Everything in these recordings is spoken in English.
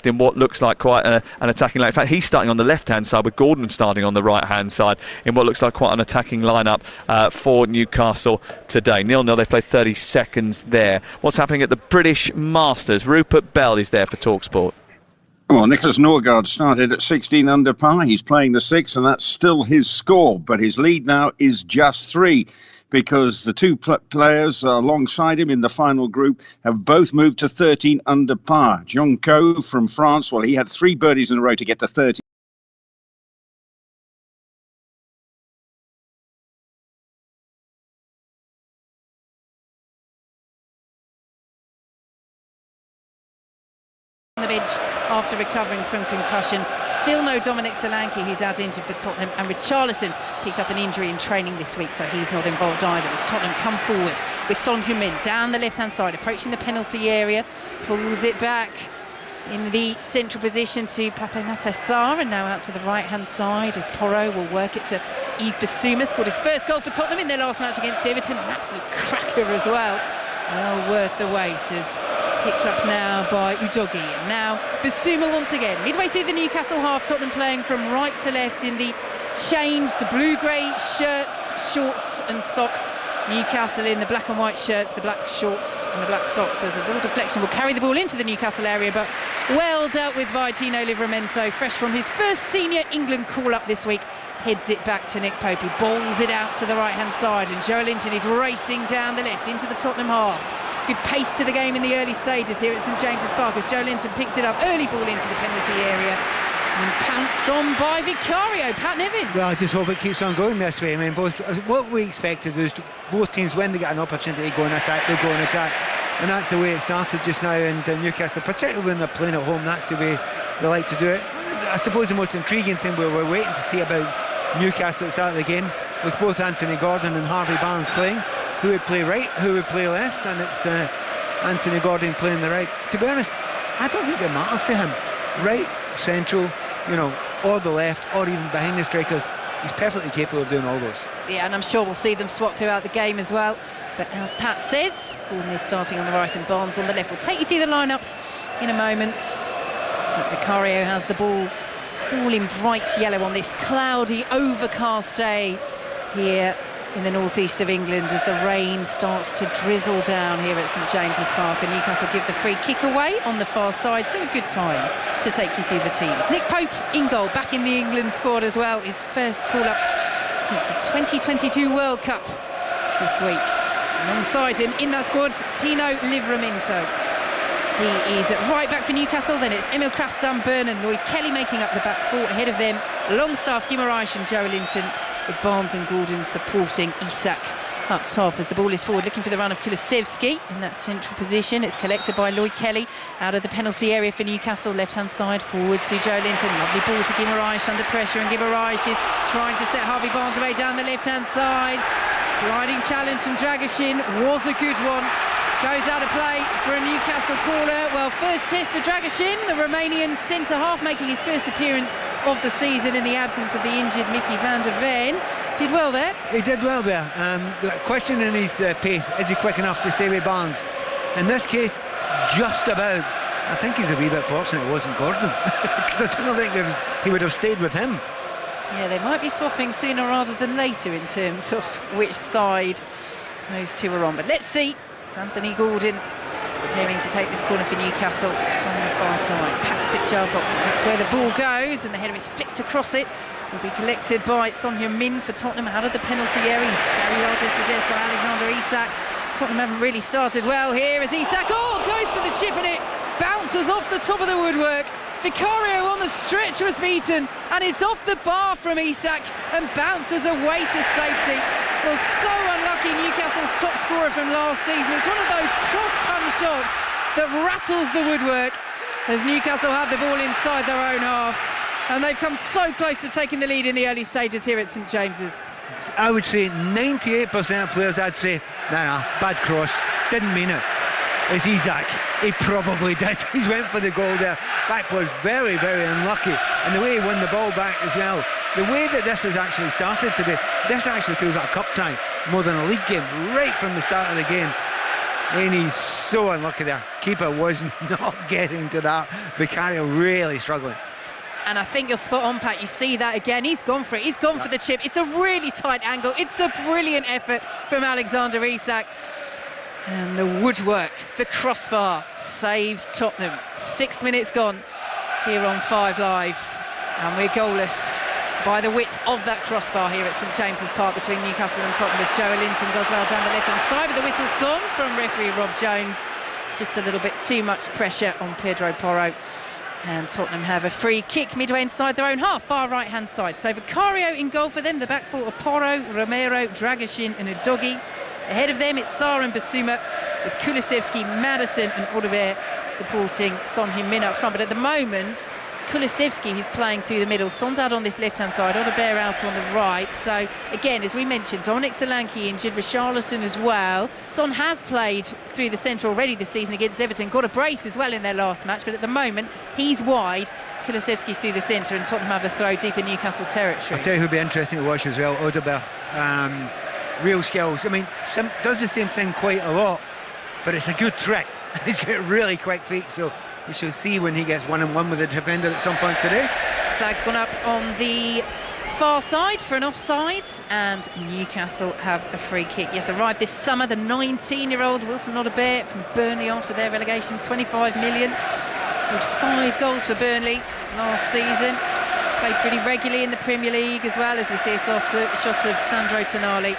in what looks like quite an attacking line. In fact, he's starting on the left-hand side with Gordon starting on the right-hand side in what looks like quite an attacking lineup for Newcastle today. 0-0, they play 30 seconds there. What's happening at the British Masters? Rupert Bell is there for TalkSport. Well, Nicholas Norgard started at 16 under par. He's playing the 6, and that's still his score. But his lead now is just 3, because the two players alongside him in the final group have both moved to 13 under par. Jonco from France, well, he had 3 birdies in a row to get to 13. On the bench after recovering from concussion. Still no Dominic Solanke, who's out injured for Tottenham, and Richarlison picked up an injury in training this week, so he's not involved either. As Tottenham come forward with Son Heung-min down the left-hand side, approaching the penalty area, pulls it back in the central position to Papenata Sarr, and now out to the right-hand side as Porro will work it to Yves Bissouma. Scored his first goal for Tottenham in their last match against Everton, an absolute cracker as well. Well worth the wait, as picked up now by Udogie, and now Bissouma once again. Midway through the Newcastle half, Tottenham playing from right to left in the changed blue-grey shirts, shorts and socks. Newcastle in the black and white shirts, the black shorts and the black socks. There's a little deflection, will carry the ball into the Newcastle area, but well dealt with by Tino Livramento, fresh from his first senior England call-up this week. Heads it back to Nick Pope, who bowls it out to the right-hand side, and Joe Linton is racing down the left into the Tottenham half. Good pace to the game in the early stages here at St James's Park as Joe Linton picks it up, early ball into the penalty area and pounced on by Vicario. Pat Nevin. Well, I just hope it keeps on going this way. I mean, what we expected was both teams, when they get an opportunity to go and attack, they go and attack, and that's the way it started just now. And Newcastle, particularly when they're playing at home, that's the way they like to do it. I suppose the most intriguing thing we're waiting to see about Newcastle at the start of the game, with both Anthony Gordon and Harvey Barnes playing, who would play right, who would play left, and it's Anthony Gordon playing the right. To be honest, I don't think it matters to him. Right, central, or the left, or even behind the strikers. He's perfectly capable of doing all those. Yeah, and I'm sure we'll see them swap throughout the game as well. But as Pat says, Gordon is starting on the right and Barnes on the left. We'll take you through the lineups in a moment. But Vicario has the ball all in bright yellow on this cloudy, overcast day here in the northeast of England as the rain starts to drizzle down here at St James's Park, and Newcastle give the free kick away on the far side, so a good time to take you through the teams. Nick Pope in goal, back in the England squad as well, his first call-up since the 2022 World Cup this week. Alongside him in that squad, Tino Livramento. He is at right back for Newcastle, then it's Emil Krafft, Dan Burn and Lloyd Kelly making up the back four. Ahead of them, Longstaff, Guimaraes and Joe Linton, with Barnes and Gordon supporting Isak up top as the ball is forward, looking for the run of Kulusevski in that central position. It's collected by Lloyd Kelly out of the penalty area for Newcastle, left-hand side, forward to Joe Linton. Lovely ball to Guimaraes under pressure, and Guimaraes is trying to set Harvey Barnes away down the left-hand side. Sliding challenge from Dragoshin was a good one. Goes out of play for a Newcastle corner. Well, first test for Dragoshin, the Romanian centre-half, making his first appearance of the season in the absence of the injured Mickey van der Ven. Did well there. He did well there. The question in his pace, is he quick enough to stay with Barnes? In this case, just about. I think he's a wee bit fortunate it wasn't Gordon, because I don't think he would have stayed with him. Yeah, they might be swapping sooner rather than later in terms of which side those two are on. But let's see. It's Anthony Gordon preparing to take this corner for Newcastle from the far side. Pat 6-yard box, and that's where the ball goes, and the header is flicked across it. Will be collected by Son Heung-min for Tottenham out of the penalty area. He's very well dispossessed by Alexander Isak. Tottenham haven't really started well here as Isak goes for the chip, and it bounces off the top of the woodwork. Vicario on the stretch was beaten, and it's off the bar from Isak and bounces away to safety. Well, so unlucky, Newcastle's top scorer from last season. It's one of those cross-punch shots that rattles the woodwork as Newcastle have the ball inside their own half, and they've come so close to taking the lead in the early stages here at St James's. I would say 98% of players, I'd say, nah, bad cross, didn't mean it. It's Isak, he probably did. He went for the goal there. That was very, very unlucky, and the way he won the ball back as well. The way that this has actually started today, this actually feels like a cup tie more than a league game right from the start of the game. And he's so unlucky there. Keeper was not getting to that. Vicario really struggling. And I think you're spot on, Pat. You see that again. He's gone for it. He's gone for the chip. It's a really tight angle. It's a brilliant effort from Alexander Isak. And the woodwork, the crossbar, saves Tottenham. 6 minutes gone here on 5 Live. And we're goalless by the width of that crossbar here at St James's Park between Newcastle and Tottenham, as Joe Linton does well down the left-hand side. But the whistle's gone from referee Rob Jones. Just a little bit too much pressure on Pedro Porro. And Tottenham have a free kick midway inside their own half, far right-hand side. So Vicario in goal for them, the back four of Porro, Romero, Dragoshin and Udogie. Ahead of them it's Sarr and Basuma, with Kulusevski, Maddison and Audebert supporting Son Heung-min up front. But at the moment, it's Kulusevski who's playing through the middle. Son's out on this left-hand side, Audebert out on the right. So, again, as we mentioned, Dominic Solanke injured, Richarlison as well. Son has played through the centre already this season against Everton, got a brace as well in their last match, but at the moment, he's wide. Kulusevski's through the centre and Tottenham have a throw deep in Newcastle territory. I'll tell you who'll be interesting to watch as well, Audebert. Real skills. I mean, does the same thing quite a lot, but it's a good trick. He's got really quick feet, so we shall see when he gets 1-on-1 with the defender at some point today. Flag's gone up on the far side for an offside, and Newcastle have a free kick. Yes, arrived this summer, the 19-year-old Wilson Audebert from Burnley after their relegation, 25 million. Scored 5 goals for Burnley last season. Played pretty regularly in the Premier League as well, as we see a shot of Sandro Tonali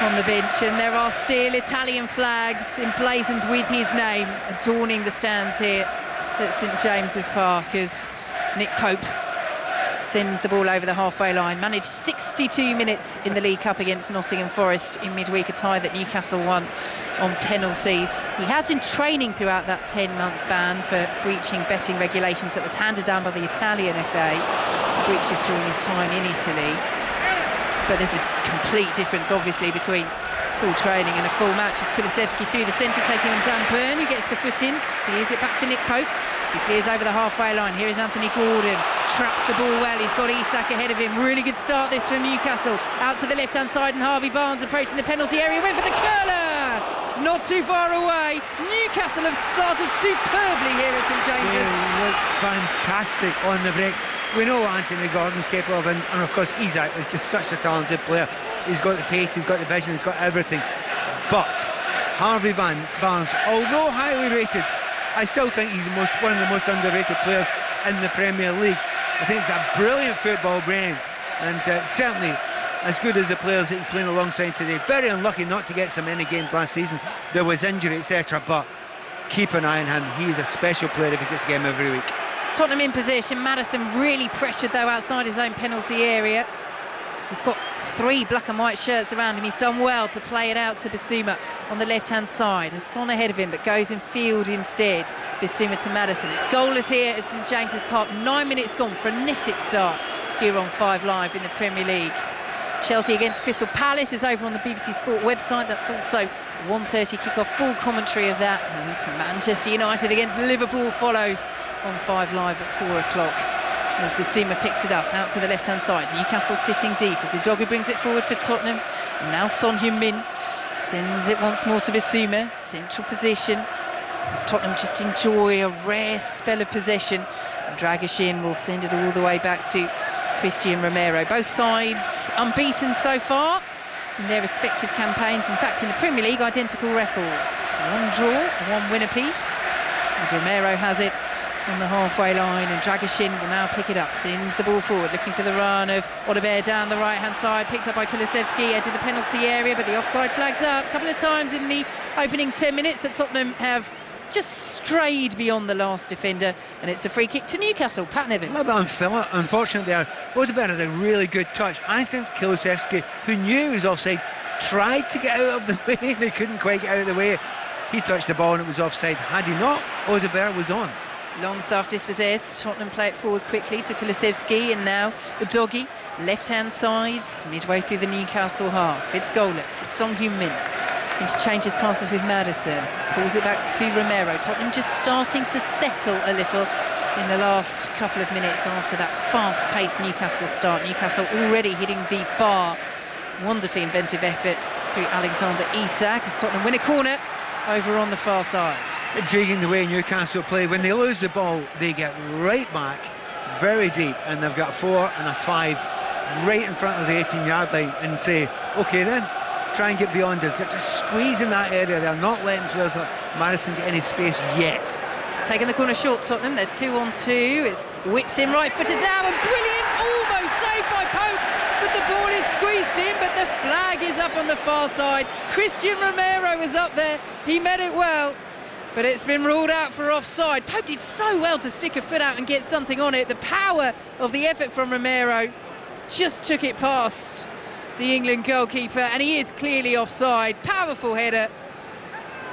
on the bench, and there are still Italian flags emblazoned with his name adorning the stands here at St James's Park as Nick Pope sends the ball over the halfway line. Managed 62 minutes in the League Cup against Nottingham Forest in midweek, a tie that Newcastle won on penalties. He has been training throughout that 10-month ban for breaching betting regulations that was handed down by the Italian FA. Breaches during his time in Italy. But there's a complete difference, obviously, between full training and a full match. As Kulusevski through the centre, taking on Dan Burn, who gets the foot in, steers it back to Nick Pope. He clears over the halfway line. Here is Anthony Gordon, traps the ball well. He's got Isak ahead of him. Really good start this from Newcastle. Out to the left-hand side, and Harvey Barnes approaching the penalty area. Went for the curler! Not too far away. Newcastle have started superbly here at St James's. They look fantastic on the break. We know what Anthony Gordon's capable of, and of course Isak is just such a talented player. He's got the pace, he's got the vision, he's got everything. But Harvey Barnes, although highly rated, I still think he's one of the most underrated players in the Premier League. I think he's a brilliant football brain, and certainly as good as the players that he's playing alongside today. Very unlucky not to get some any games last season. There was injury, etc. But keep an eye on him. He is a special player if he gets a game every week. Tottenham in possession. Maddison really pressured though outside his own penalty area. He's got 3 black and white shirts around him. He's done well to play it out to Basuma on the left-hand side. Has Son ahead of him, but goes in field instead. Basuma to Maddison. It's goalless here at St James's Park. 9 minutes gone, frenetic start here on 5 Live in the Premier League. Chelsea against Crystal Palace is over on the BBC Sport website. That's also 1:30 kickoff, full commentary of that. And Manchester United against Liverpool follows on 5 Live at 4 o'clock. As Basuma picks it up out to the left-hand side. Newcastle sitting deep as Udogie brings it forward for Tottenham. And now Son Heung-min sends it once more to Basuma. Central position. As Tottenham just enjoy a rare spell of possession. And Dragoshin will send it all the way back to Christian Romero. Both sides unbeaten so far in their respective campaigns. In fact, in the Premier League, identical records. 1 draw, 1 win apiece. As Romero has it on the halfway line, and Dragoshin will now pick it up, sends the ball forward, looking for the run of Audebert down the right-hand side, picked up by Kulusevski, edge of the penalty area, but the offside flag's up. A couple of times in the opening 10 minutes that Tottenham have just strayed beyond the last defender, and it's a free kick to Newcastle. Pat Nevin. A little bit unfortunate there. Audebert had a really good touch. I think Kulusevski, who knew he was offside, tried to get out of the way, and he couldn't quite get out of the way. He touched the ball and it was offside. Had he not, Audebert was on. Longstaff dispossessed. Tottenham play it forward quickly to Kulusevski, and now Udogie, left-hand side, midway through the Newcastle half. It's goalless. It's Son Heung-min. Interchanges passes with Maddison. Pulls it back to Romero. Tottenham just starting to settle a little in the last couple of minutes after that fast-paced Newcastle start. Newcastle already hitting the bar. Wonderfully inventive effort through Alexander Isak as Tottenham win a corner over on the far side. Intriguing the way Newcastle play. When they lose the ball, they get right back, very deep, and they've got 4 and a 5 right in front of the 18-yard line and say, OK then, try and get beyond us. They're just squeezing that area. They're not letting players like Madison get any space yet. Taking the corner short, Tottenham. They're 2-on-2. It's whipped in right-footed now, and brilliant, almost saved by Pope, but the ball is squeezed in, but the flag is up on the far side. Christian Romero was up there. He met it well, but it's been ruled out for offside. Pope did so well to stick a foot out and get something on it. The power of the effort from Romero just took it past the England goalkeeper, and he is clearly offside. Powerful header.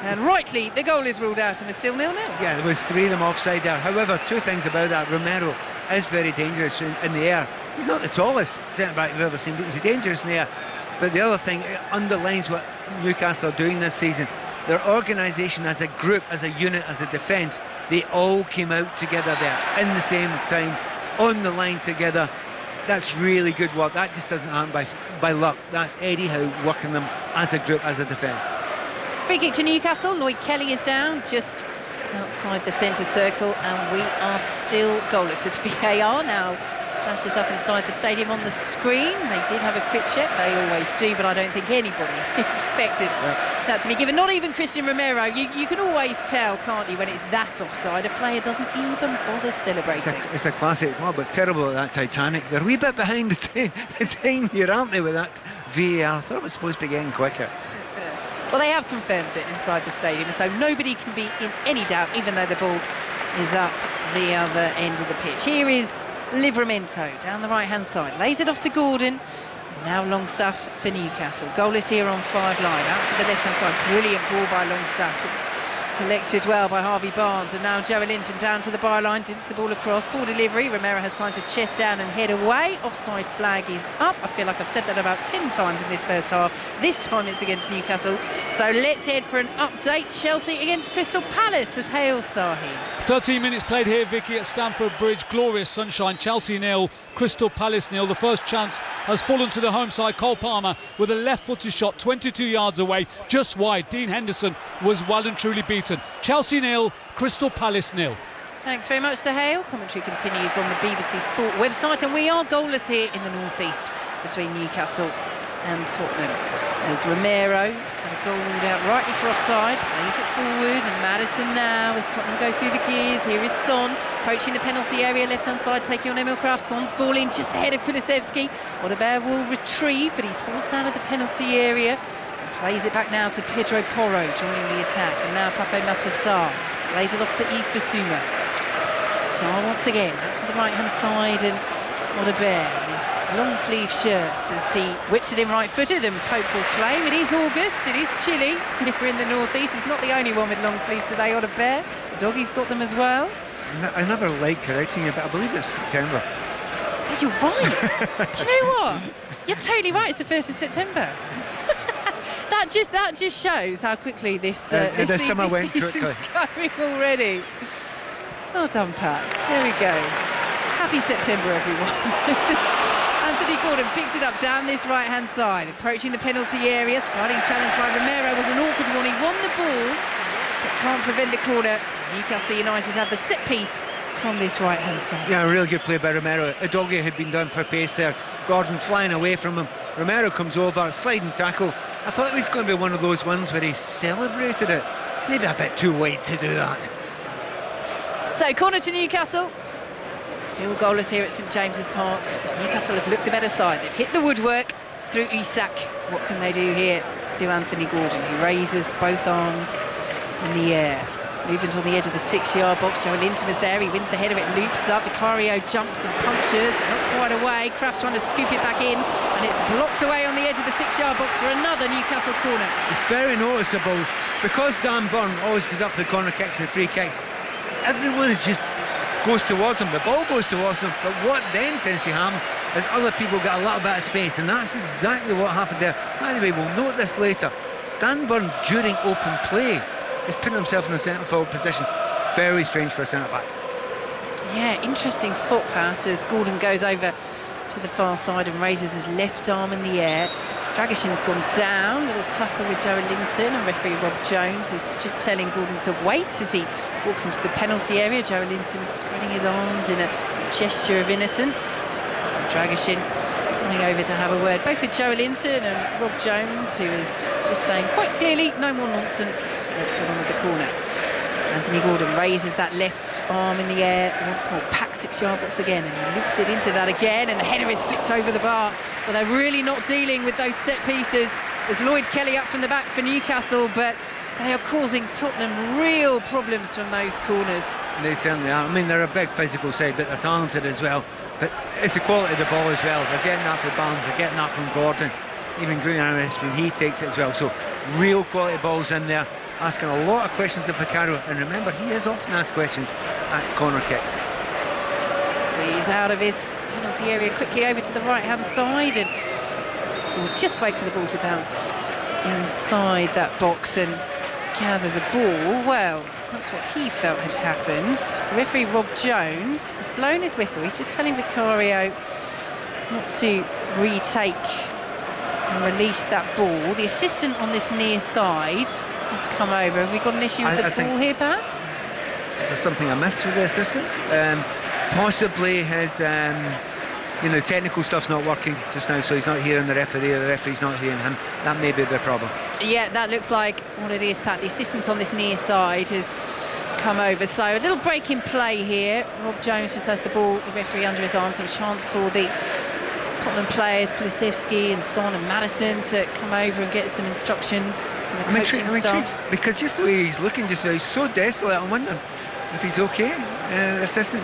And rightly, the goal is ruled out and it's still 0-0. Yeah, there was 3 of them offside there. However, 2 things about that. Romero is very dangerous in the air. He's not the tallest centre-back we've ever seen, but he's dangerous in the air. But the other thing, it underlines what Newcastle are doing this season. Their organisation as a group, as a unit, as a defence, they all came out together there in the same time, on the line together. That's really good work. That just doesn't happen by luck. That's Eddie Howe working them as a group, as a defence. Free kick to Newcastle. Lloyd Kelly is down just outside the centre circle, and we are still goalless. As VAR now flashes up inside the stadium on the screen. They did have a quick check, they always do, but I don't think anybody expected that to be given. Not even Christian Romero. You can always tell, can't you, when it's that offside. A player doesn't even bother celebrating. It's a classic. Well, but terrible at that Titanic. They're a wee bit behind the time here, aren't they, with that VAR? I thought it was supposed to be getting quicker. Well, they have confirmed it inside the stadium, so nobody can be in any doubt, even though the ball is up the other end of the pitch. Here is Livramento down the right-hand side, lays it off to Gordon. Now Longstaff for Newcastle. Goalless here on 5 line, out to the left-hand side. Brilliant ball by Longstaff. It's collected well by Harvey Barnes, and now Joe Linton down to the byline, dints the ball across. Ball delivery, Romero has time to chest down and head away. Offside flag is up. I feel like I've said that about 10 times in this first half. This time it's against Newcastle. So let's head for an update. Chelsea against Crystal Palace as Hale Sahi. 13 minutes played here, Vicky, at Stamford Bridge. Glorious sunshine. Chelsea 0, Crystal Palace 0. The first chance has fallen to the home side. Cole Palmer with a left-footed shot 22 yards away, just wide. Dean Henderson was well and truly beaten. Chelsea 0, Crystal Palace 0. Thanks very much, Sir Hale. Commentary continues on the BBC Sport website, and we are goalless here in the northeast between Newcastle and Tottenham. There's Romero, he's had a goal ruled out rightly for offside, plays it forward, and Madison now as Tottenham go through the gears. Here is Son approaching the penalty area, left-hand side, taking on Emil Kraft. Son's ball in just ahead of Kulusevski. Odegaard will retrieve, but he's forced out of the penalty area. Plays it back now to Pedro Porro joining the attack, and now Pape Matar Sarr lays it off to Yves Bissouma. Sarr once again out to the right hand side, and Odegaard in his long sleeve shirt as he whips it in right footed, and Pope will claim. It is August, it is chilly here in the northeast. He's not the only one with long sleeves today. Odegaard, the doggy's got them as well. I never like correcting you, but I believe it's September. Oh, you're right. Do you know what? You're totally right. It's the 1st of September. That just shows how quickly this season's going already. Well done, Pat. There we go. Happy September, everyone. Anthony Gordon picked it up down this right-hand side, approaching the penalty area. Sliding challenge by Romero was an awkward one. He won the ball, but can't prevent the corner. Newcastle United have the set piece from this right-hand side. Yeah, a real good play by Romero. Udogie had been done for pace there. Gordon flying away from him. Romero comes over, sliding tackle. I thought it was going to be one of those ones where he celebrated it. Maybe a bit too late to do that. So, corner to Newcastle. Still goalless here at St James's Park. Newcastle have looked the better side. They've hit the woodwork through Isak. What can they do here through Anthony Gordon, who raises both arms in the air? Movement on the edge of the 6-yard box. Joe Linton is there. He wins the header. It loops up. Vicario jumps and punctures, but not quite away. Kraft trying to scoop it back in, and it's blocked away on the edge of the 6-yard box for another Newcastle corner. It's very noticeable because Dan Burn always goes up for the corner kicks and the free kicks. Everyone just goes towards him. The ball goes towards him, but what then tends to happen is other people get a little bit of space, and that's exactly what happened there. By the way, we'll note this later. Dan Burn, during open play, is putting himself in the centre forward position. Very strange for a centre back. Yeah, interesting spot pass as Gordon goes over to the far side and raises his left arm in the air, Dragishin's gone down, little tussle with Joe Linton, and referee Rob Jones is just telling Gordon to wait as he walks into the penalty area. Joe Linton spreading his arms in a gesture of innocence. Dragishin coming over to have a word, both with Joe Linton and Rob Jones, who is just saying quite clearly, no more nonsense, let's get on with the corner. Anthony Gordon raises that left arm in the air once more, packs 6-yard box again, and he loops it into that again, and the header is flipped over the bar. Well, they're really not dealing with those set pieces. There's Lloyd Kelly up from the back for Newcastle, but they are causing Tottenham real problems from those corners. They certainly are. I mean, they're a big physical side, but they're talented as well. But it's the quality of the ball as well. They're getting that from Barnes, they're getting that from Gordon, even Green when he takes it as well. So real quality balls in there, asking a lot of questions of Vicario, and remember, he is often asked questions at corner kicks. He's out of his penalty area, quickly over to the right-hand side, and we'll just wait for the ball to bounce inside that box and gather the ball. Well, that's what he felt had happened. Referee Rob Jones has blown his whistle. He's just telling Vicario not to retake and release that ball. The assistant on this near side has come over. Have we got an issue with the ball here, perhaps? Is there something amiss with the assistant? Possibly his, technical stuff's not working just now, so he's not hearing the referee, or the referee's not hearing him. That may be the problem. Yeah, that looks like what it is, Pat. The assistant on this near side has come over. So a little break in play here. Rob Jones just has the ball, the referee under his arm, so a chance for the Tottenham players, Kulusevski and Son and Maddison, to come over and get some instructions from the coaching staff. Because just the way he's looking just now, he's so desolate. I'm wondering if he's okay, the assistant.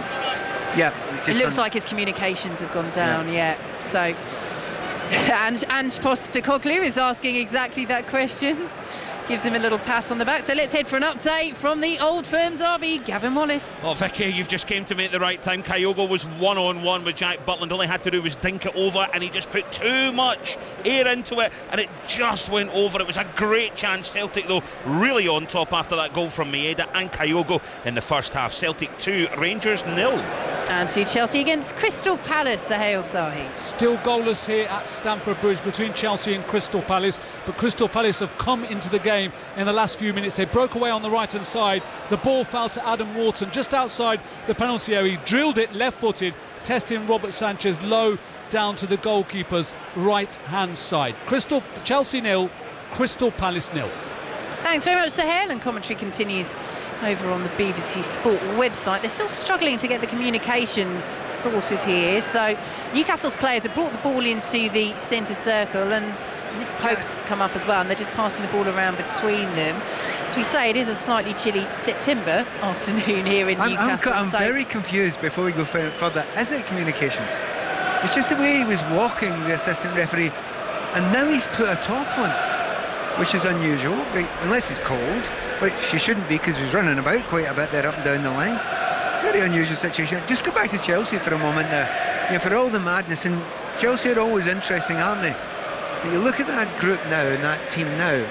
Yeah, it looks like his communications have gone down. Yeah. So, and Postecoglou is asking exactly that question. Gives him a little pat on the back. So let's head for an update from the Old Firm derby. Gavin Wallace. Oh, Vicky, you've just came to me at the right time. Kyogo was one-on-one with Jack Butland. All he had to do was dink it over, and he just put too much air into it, and it just went over. It was a great chance. Celtic, though, really on top after that goal from Maeda and Kyogo in the first half. Celtic 2, Rangers 0. And to Chelsea against Crystal Palace, Sahel Sahi. Still goalless here at Stamford Bridge between Chelsea and Crystal Palace, but Crystal Palace have come into the game in the last few minutes. They broke away on the right hand side. The ball fell to Adam Wharton just outside the penalty area. He drilled it left-footed, testing Robert Sanchez low down to the goalkeeper's right hand side. Chelsea 0, Crystal Palace 0. Thanks very much, Sahel, and commentary continues over on the BBC Sport website. They're still struggling to get the communications sorted here, so Newcastle's players have brought the ball into the centre circle, and Nick Pope's come up as well, and they're just passing the ball around between them. As we say, it is a slightly chilly September afternoon here in Newcastle. I'm very confused before we go further. Is it communications? It's just the way he was walking, the assistant referee, and now he's put a top on, which is unusual, unless he's cold, which he shouldn't be because he's running about quite a bit there up and down the line. Very unusual situation. Just go back to Chelsea for a moment there. You know, for all the madness, and Chelsea are always interesting, aren't they? But you look at that group now and that team now,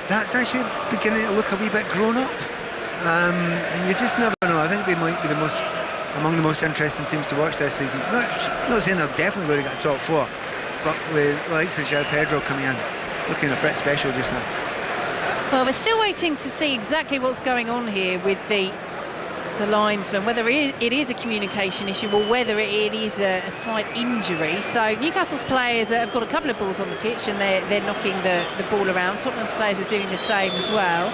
that's actually beginning to look a wee bit grown up. And you just never know. I think they might be among the most interesting teams to watch this season. Not saying they're definitely going to get top 4, but with the likes of João Pedro coming in, looking a bit special just now. Well, we're still waiting to see exactly what's going on here with the linesman, whether it is a communication issue or whether it is a slight injury. So Newcastle's players have got a couple of balls on the pitch, and they're knocking the ball around. Tottenham's players are doing the same as well.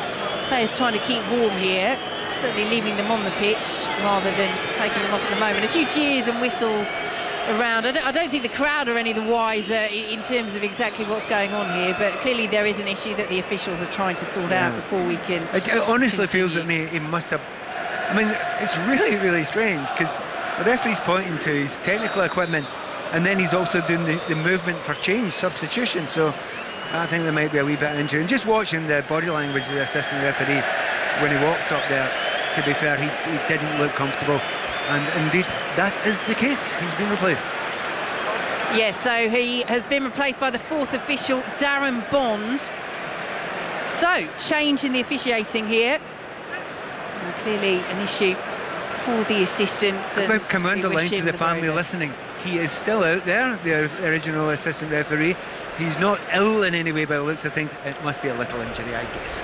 Players trying to keep warm here, certainly leaving them on the pitch rather than taking them off at the moment. A few jeers and whistles around. I don't think the crowd are any the wiser in terms of exactly what's going on here, but clearly there is an issue that the officials are trying to sort out before we can. It honestly feels that he must have. I mean, it's really, really strange because the referee's pointing to his technical equipment, and then he's also doing the movement for change, substitution. So I think there might be a wee bit of injury. And just watching the body language of the assistant referee when he walked up there, to be fair, he didn't look comfortable. And indeed, that is the case. He's been replaced. Yes, so he has been replaced by the 4th official, Darren Bond. So, change in the officiating here. And clearly an issue for the assistants. Come underline to the family listening. He is still out there, the original assistant referee. He's not ill in any way by the looks of things. It must be a little injury, I guess.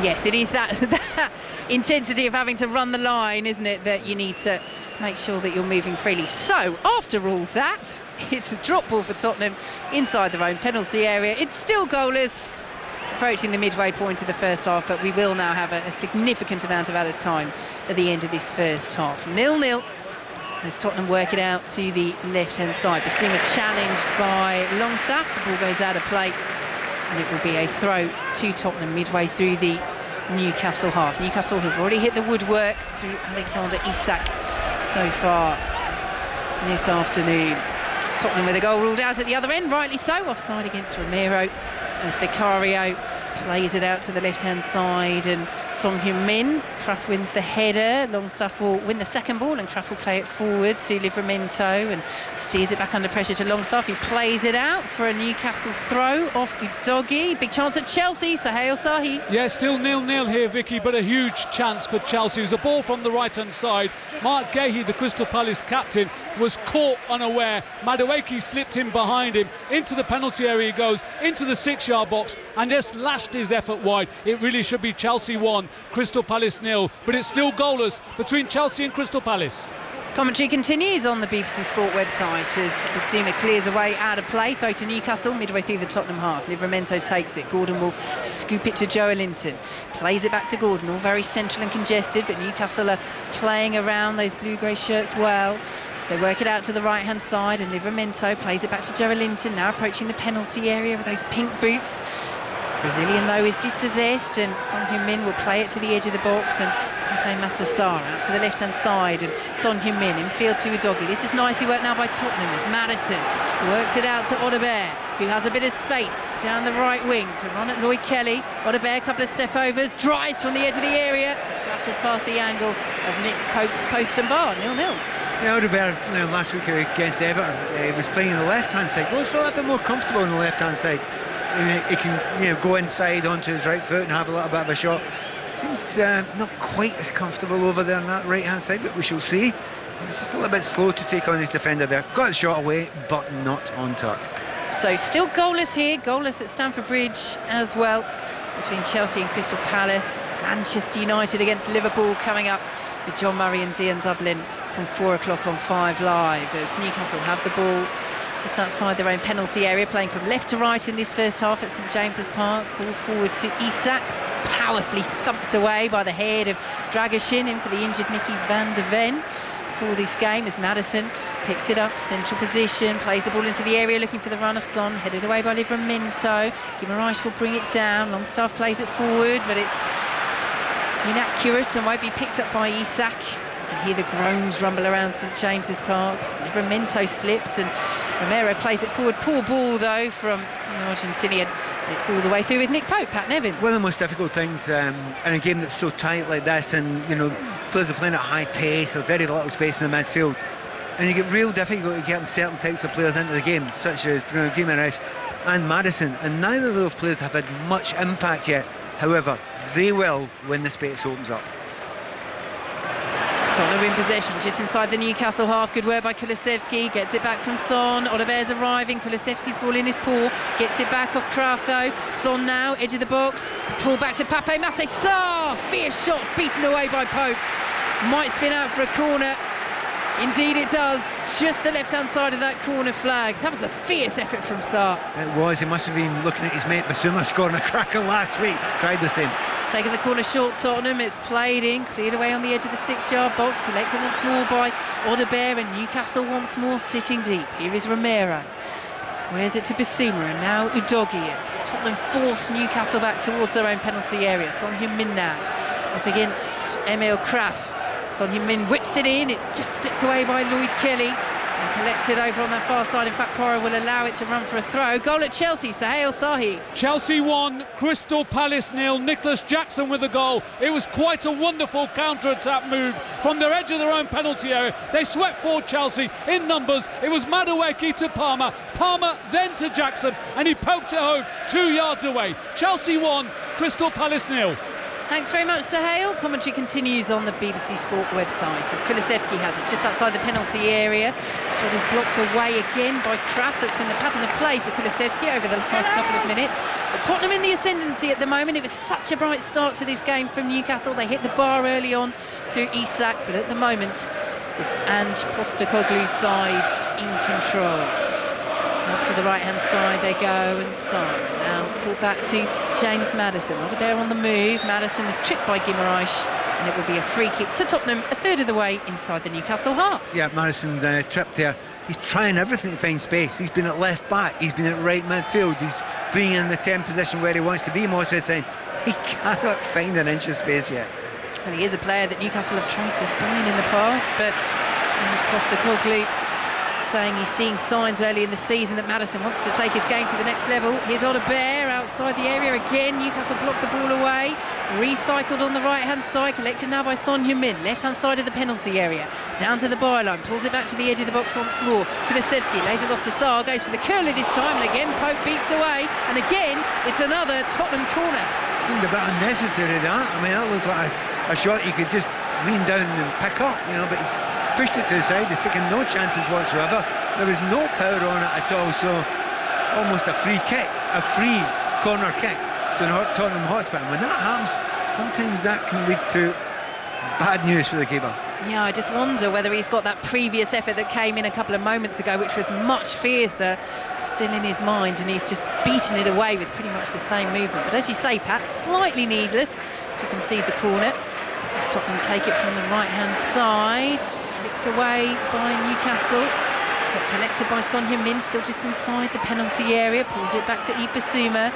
Yes, it is that intensity of having to run the line, isn't it, that you need to make sure that you're moving freely. So, after all that, it's a drop ball for Tottenham inside their own penalty area. It's still goalless, approaching the midway point of the first half, but we will now have a significant amount of added time at the end of this first half. 0-0 as Tottenham work it out to the left-hand side. Basuma challenged by Longstaff. The ball goes out of play, and it will be a throw to Tottenham midway through the Newcastle half. Newcastle have already hit the woodwork through Alexander Isak so far this afternoon. Tottenham with a goal ruled out at the other end, rightly so, offside against Romero, as Vicario plays it out to the left-hand side, and Son Heung-min, Kraf wins the header. Longstaff will win the second ball, and Kraf will play it forward to Livramento and steers it back under pressure to Longstaff, who plays it out for a Newcastle throw off Udogie. Big chance at Chelsea, Sohail Sahi. Yeah, still 0-0 here, Vicky, but a huge chance for Chelsea. It was a ball from the right-hand side. Mark Gahey, the Crystal Palace captain, was caught unaware. Madueke slipped in behind him. Into the penalty area he goes, into the 6-yard box, and just lashed his effort wide. It really should be Chelsea 1, Crystal Palace 0, but it's still goalless between Chelsea and Crystal Palace. Commentary continues on the BBC Sport website as Basuma clears away out of play. Throw to Newcastle midway through the Tottenham half. Livramento takes it. Gordon will scoop it to Joelinton. Plays it back to Gordon, all very central and congested, but Newcastle are playing around those blue-grey shirts well. So they work it out to the right-hand side, and Livramento plays it back to Joelinton, now approaching the penalty area with those pink boots. Brazilian, though, is dispossessed, and Son Heung-min will play it to the edge of the box, and Pape Matar out to the left-hand side, and Son Heung-min in field to Udogie. This is nicely worked now by Tottenham as Maddison works it out to Odobert, who has a bit of space down the right wing to run at Lloyd Kelly. Odobert, a couple of step-overs, drives from the edge of the area, flashes past the angle of Nick Pope's post and bar, 0-0. Yeah, Odobert, last week against Everton, he was playing on the left-hand side. Looks a little bit more comfortable on the left-hand side. He can, go inside onto his right foot and have a little bit of a shot. Seems not quite as comfortable over there on that right-hand side, but we shall see. He's just a little bit slow to take on his defender there. Got the shot away, but not on target. So still goalless here, goalless at Stamford Bridge as well, between Chelsea and Crystal Palace. Manchester United against Liverpool coming up with John Murray and Dion Dublin from 4 o'clock on 5 Live, as Newcastle have the ball just outside their own penalty area, playing from left to right in this first half at St James's Park. Ball forward to Isak, powerfully thumped away by the head of Dragoshin, in for the injured Mickey van der Ven for this game, as Maddison picks it up, central position, plays the ball into the area looking for the run of Son, headed away by Livramento. Guimaraes will bring it down, Longstaff plays it forward, but it's inaccurate and won't be picked up by Isak. You can hear the groans rumble around St James's Park. Livramento slips and Romero plays it forward. Poor ball though from the Argentinian. It's all the way through with Nick Pope, Pat Nevin. One of the most difficult things in a game that's so tight like this, and players are playing at high pace, there's very little space in the midfield, and you get real difficulty getting certain types of players into the game, such as Guimaraes and Maddison, and neither of those players have had much impact yet. However, they will when the space opens up. Tottenham in possession, just inside the Newcastle half. Good work by Kulusevski, gets it back from Son. Odobert's arriving, Kulusevski's ball in his paw, gets it back off Kraft though. Son now, edge of the box, pull back to Pape Matar. Fierce shot, beaten away by Pope. Might spin out for a corner. Indeed it does, just the left-hand side of that corner flag. That was a fierce effort from Sarr. It was, he must have been looking at his mate Basuma scoring a cracker last week. Tried the same. Taking the corner short, Tottenham, it's played in, cleared away on the edge of the 6-yard box, collected once more by Odobert, and Newcastle once more sitting deep. Here is Romero, squares it to Basuma, and now Udogie. As Tottenham force Newcastle back towards their own penalty area. Son Heung-min now up against Emil Kraf. Son Heung-min whips it in, it's just flipped away by Lloyd Kelly and collected over on that far side. In fact, Poro will allow it to run for a throw. Goal at Chelsea, Sohail Sahi. Chelsea 1, Crystal Palace 0. Nicholas Jackson with the goal. It was quite a wonderful counter-attack move from their edge of their own penalty area. They swept forward Chelsea in numbers. It was Madueke to Palmer, then to Jackson, and he poked it home 2 yards away. Chelsea 1, Crystal Palace 0. Thanks very much, Sir Hale. Commentary continues on the BBC Sport website as Kulusevski has it just outside the penalty area. Shot is blocked away again by Kraft. That's been the pattern of play for Kulusevski over the last couple of minutes. But Tottenham in the ascendancy at the moment. It was such a bright start to this game from Newcastle. They hit the bar early on through Isak, but at the moment it's Ange Postecoglou's side in control. Up to the right-hand side they go, and Son now pulled back to James Maddison. Oliver on the move. Maddison is tripped by Guimaraes, and it will be a free kick to Tottenham, a third of the way inside the Newcastle half. Yeah, Maddison tripped there. He's trying everything to find space. He's been at left back, he's been at right midfield, he's being in the 10 position where he wants to be most of the time. He cannot find an inch of space yet. Well, he is a player that Newcastle have tried to sign in the past, but Postecoglou saying he's seeing signs early in the season that Maddison wants to take his game to the next level. Here's Oliver outside the area again. Newcastle blocked the ball away. Recycled on the right-hand side, collected now by Son Heung-min. Left-hand side of the penalty area. Down to the byline, pulls it back to the edge of the box once more. Kulusevski lays it off to Sarr, goes for the curler this time, and again Pope beats away. And again, it's another Tottenham corner. Seemed a bit unnecessary, that. I mean, that looked like a shot you could just lean down and pick up, you know, but he's pushed it to the side. He's taken no chances whatsoever. There was no power on it at all, so almost a free kick, a free corner kick to Tottenham Hotspur. And when that happens, sometimes that can lead to bad news for the keeper. Yeah, I just wonder whether he's got that previous effort that came in a couple of moments ago, which was much fiercer, still in his mind, and he's just beaten it away with pretty much the same movement. But as you say, Pat, slightly needless to concede the corner. Tottenham take it from the right-hand side, licked away by Newcastle, but collected by Son Heung-min, still just inside the penalty area, pulls it back to Ibissouma.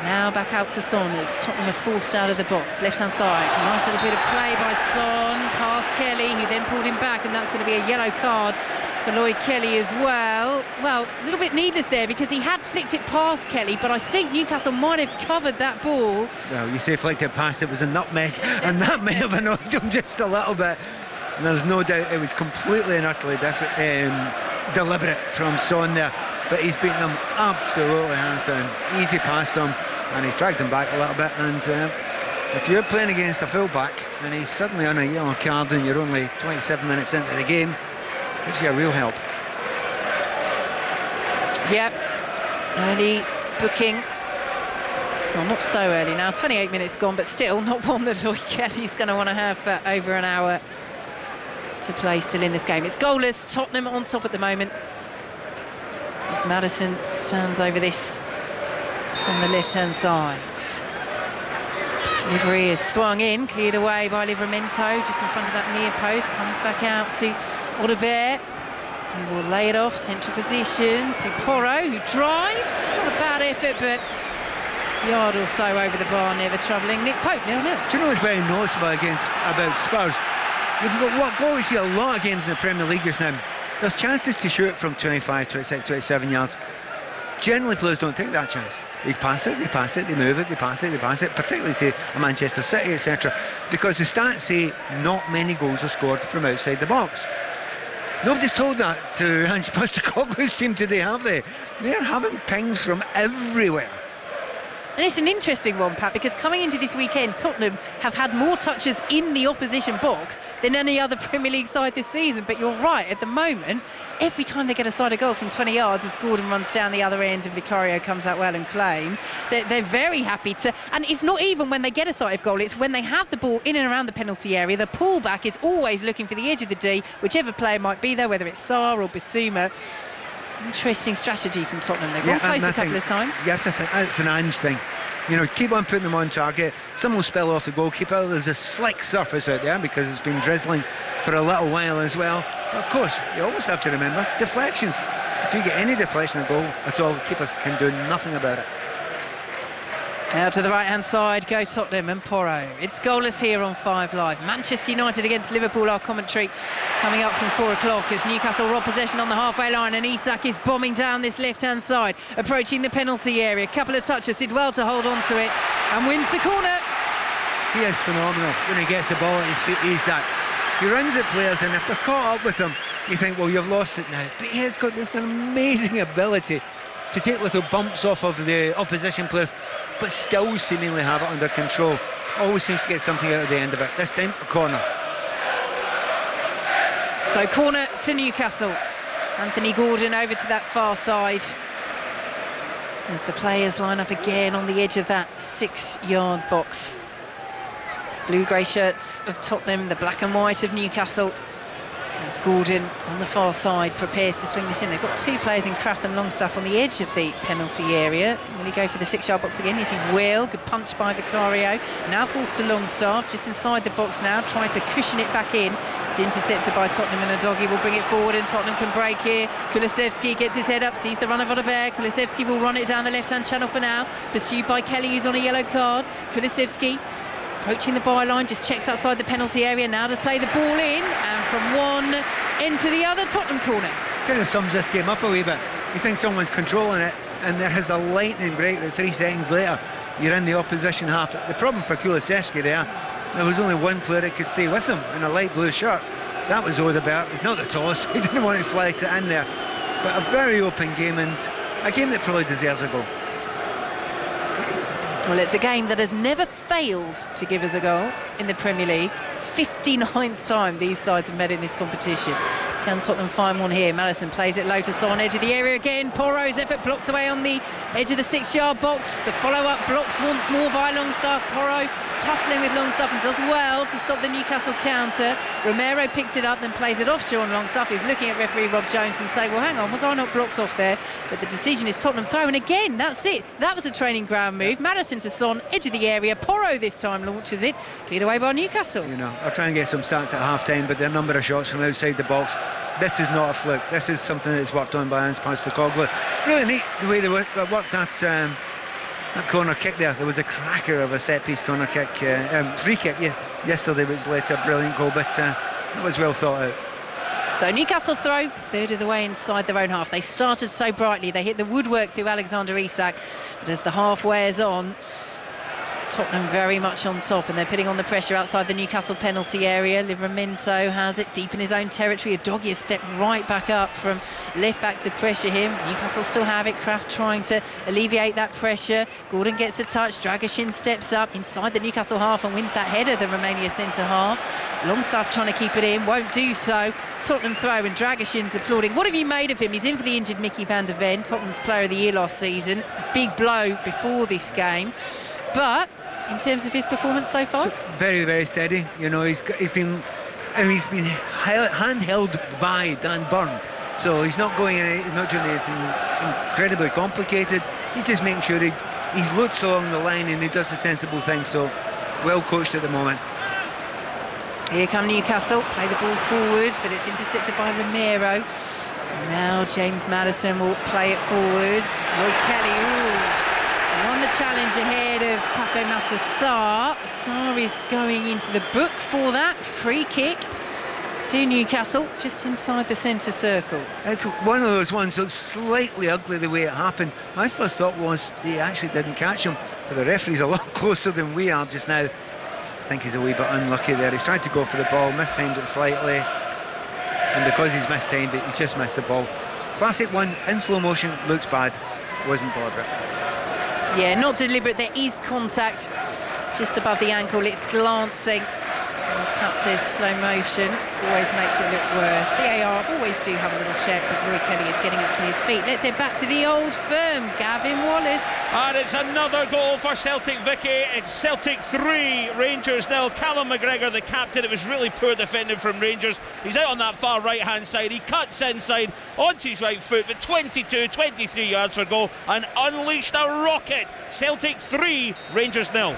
Now back out to Son as Tottenham are forced out of the box. Left-hand side, nice little bit of play by Son, past Kelly, who then pulled him back, and that's going to be a yellow card for Lloyd Kelly as well. Well, a little bit needless there because he had flicked it past Kelly, but I think Newcastle might have covered that ball. Well, you say flicked it past, it was a nutmeg, and that may have annoyed him just a little bit. And there's no doubt it was completely and utterly deliberate from Son there, but he's beaten him absolutely hands down. Easy past him, and he's dragged him back a little bit. And if you're playing against a full-back and he's suddenly on a yellow card and you're only 27 minutes into the game, gives you a real help. Yep, early booking. Well, not so early now, 28 minutes gone, but still not one that Lloyd Kelly's going to want to have for over an hour to play still in this game. It's goalless, Tottenham on top at the moment, as Maddison stands over this on the left-hand side. Delivery is swung in, cleared away by Livramento, just in front of that near post, comes back out to Oliver, who will lay it off, central position to Porro, who drives. Not a bad effort, but a yard or so over the bar, never troubling Nick Pope, 0-0. Do you know what's very noticeable about Spurs? You've got what goal, you see a lot of games in the Premier League just now. There's chances to shoot from 25, 26, 27 yards. Generally, players don't take that chance. They pass it, they move it, they pass it, particularly, say, a Manchester City, etc. Because the stats say not many goals are scored from outside the box. Nobody's told that to Ange Postecoglou's team today, have they? They're having pings from everywhere. And it's an interesting one, Pat, because coming into this weekend, Tottenham have had more touches in the opposition box than any other Premier League side this season. But you're right, at the moment, every time they get a side of goal from 20 yards, as Gordon runs down the other end and Vicario comes out well and claims, they're very happy to. And it's not even when they get a side of goal, it's when they have the ball in and around the penalty area. The pullback is always looking for the edge of the D, whichever player might be there, whether it's Sarr or Bissouma. Interesting strategy from Tottenham. They've gone close a couple of times. Yes, I think that's an Ange thing. You know, keep on putting them on target. Some will spill off the goalkeeper. There's a slick surface out there because it's been drizzling for a little while as well. But of course, you always have to remember deflections. If you get any deflection of goal at all, keepers can do nothing about it. Now to the right-hand side goes Tottenham and Porro. It's goalless here on 5 Live. Manchester United against Liverpool, our commentary coming up from 4 o'clock as Newcastle rob possession on the halfway line, and Isak is bombing down this left-hand side, approaching the penalty area. Couple of touches, did well to hold on to it and wins the corner. He is phenomenal when he gets the ball at his feet, Isak. He runs at players, and if they're caught up with him, you think, well, you've lost it now. But he has got this amazing ability to take little bumps off of the opposition players, but still seemingly have it under control. Always seems to get something out of the end of it. This time, a corner. So corner to Newcastle. Anthony Gordon over to that far side as the players line up again on the edge of that 6-yard box. Blue-grey shirts of Tottenham, the black and white of Newcastle. As Gordon on the far side prepares to swing this in. They've got two players in Craft and Longstaff on the edge of the penalty area. Will he go for the 6-yard box again? Yes, he will. Good punch by Vicario. Now falls to Longstaff, just inside the box now, trying to cushion it back in. It's intercepted by Tottenham, and Udogie will bring it forward, and Tottenham can break here. Kulusevski gets his head up, sees the run of Odobert. Kulusevski will run it down the left-hand channel for now. Pursued by Kelly, who's on a yellow card. Kulusevski approaching the byline, just checks outside the penalty area, now does play the ball in, and from one end to the other, Tottenham corner. Kind of sums this game up a wee bit. You think someone's controlling it, and there is a lightning break that 3 seconds later you're in the opposition half. The problem for Kulusevski there was only one player that could stay with him in a light blue shirt. That was Odobert. He's not the tallest, he didn't want to flag it in there. But a very open game, and a game that probably deserves a goal. Well, it's a game that has never failed to give us a goal in the Premier League. 59th time these sides have met in this competition. Can Tottenham find one here? Maddison plays it low to Son, edge of the area again. Porro's effort blocked away on the edge of the 6-yard box. The follow-up blocked once more by Longstaff. Porro tussling with Longstaff and does well to stop the Newcastle counter. Romero picks it up, then plays it off Sean Longstaff, who's looking at referee Rob Jones and saying, well, hang on, was I not blocked off there? But the decision is Tottenham throw, and again, that's it. That was a training ground move. Maddison to Son, edge of the area. Porro this time launches it, cleared away by Newcastle. You know, I'll try and get some stats at half-time, but their number of shots from outside the box, this is not a fluke. This is something that's worked on by Ange Postecoglou. Really neat the way they worked that corner kick there. There was a cracker of a set-piece corner kick, free kick yesterday, which led to a brilliant goal, but that was well thought out. So Newcastle throw, third of the way inside their own half. They started so brightly, they hit the woodwork through Alexander Isak, but as the half wears on, Tottenham very much on top, and they're putting on the pressure outside the Newcastle penalty area. Livramento has it deep in his own territory. Udogie has stepped right back up from left back to pressure him. Newcastle still have it. Kraft trying to alleviate that pressure. Gordon gets a touch. Dragoshin steps up inside the Newcastle half and wins that header, the Romania centre half. Longstaff trying to keep it in, won't do so. Tottenham throw, and Dragoshin's applauding. What have you made of him? He's in for the injured Mickey van der Ven, Tottenham's player of the year last season. Big blow before this game. But in terms of his performance so far, very, very steady. You know, he's been handheld by Dan Burn, so he's not doing anything incredibly complicated. He's just making sure he looks along the line and he does the sensible thing. So well coached at the moment. Here come Newcastle, play the ball forwards, but it's intercepted by Romero. And now James Maddison will play it forwards. Lloyd Kelly, won the challenge ahead of Pape Matar Sarr. Sarr is going into the book for that free kick to Newcastle, just inside the centre circle. It's one of those ones that's slightly ugly the way it happened. My first thought was he actually didn't catch him, but the referee's a lot closer than we are just now. I think he's a wee bit unlucky there. He's tried to go for the ball, mistimed it slightly, and because he's mistimed it, he's just missed the ball. Classic one in slow motion, looks bad, wasn't deliberate. Yeah, not deliberate. There is contact just above the ankle. It's glancing. As Pat says, slow motion always makes it look worse. VAR always do have a little check, but Roy Kelly is getting up to his feet. Let's head back to the old firm, Gavin Wallace. And it's another goal for Celtic, Vicky. It's Celtic 3, Rangers 0. Callum McGregor, the captain. It was really poor defending from Rangers. He's out on that far right-hand side. He cuts inside onto his right foot, but 23 yards for goal, and unleashed a rocket. Celtic 3, Rangers 0.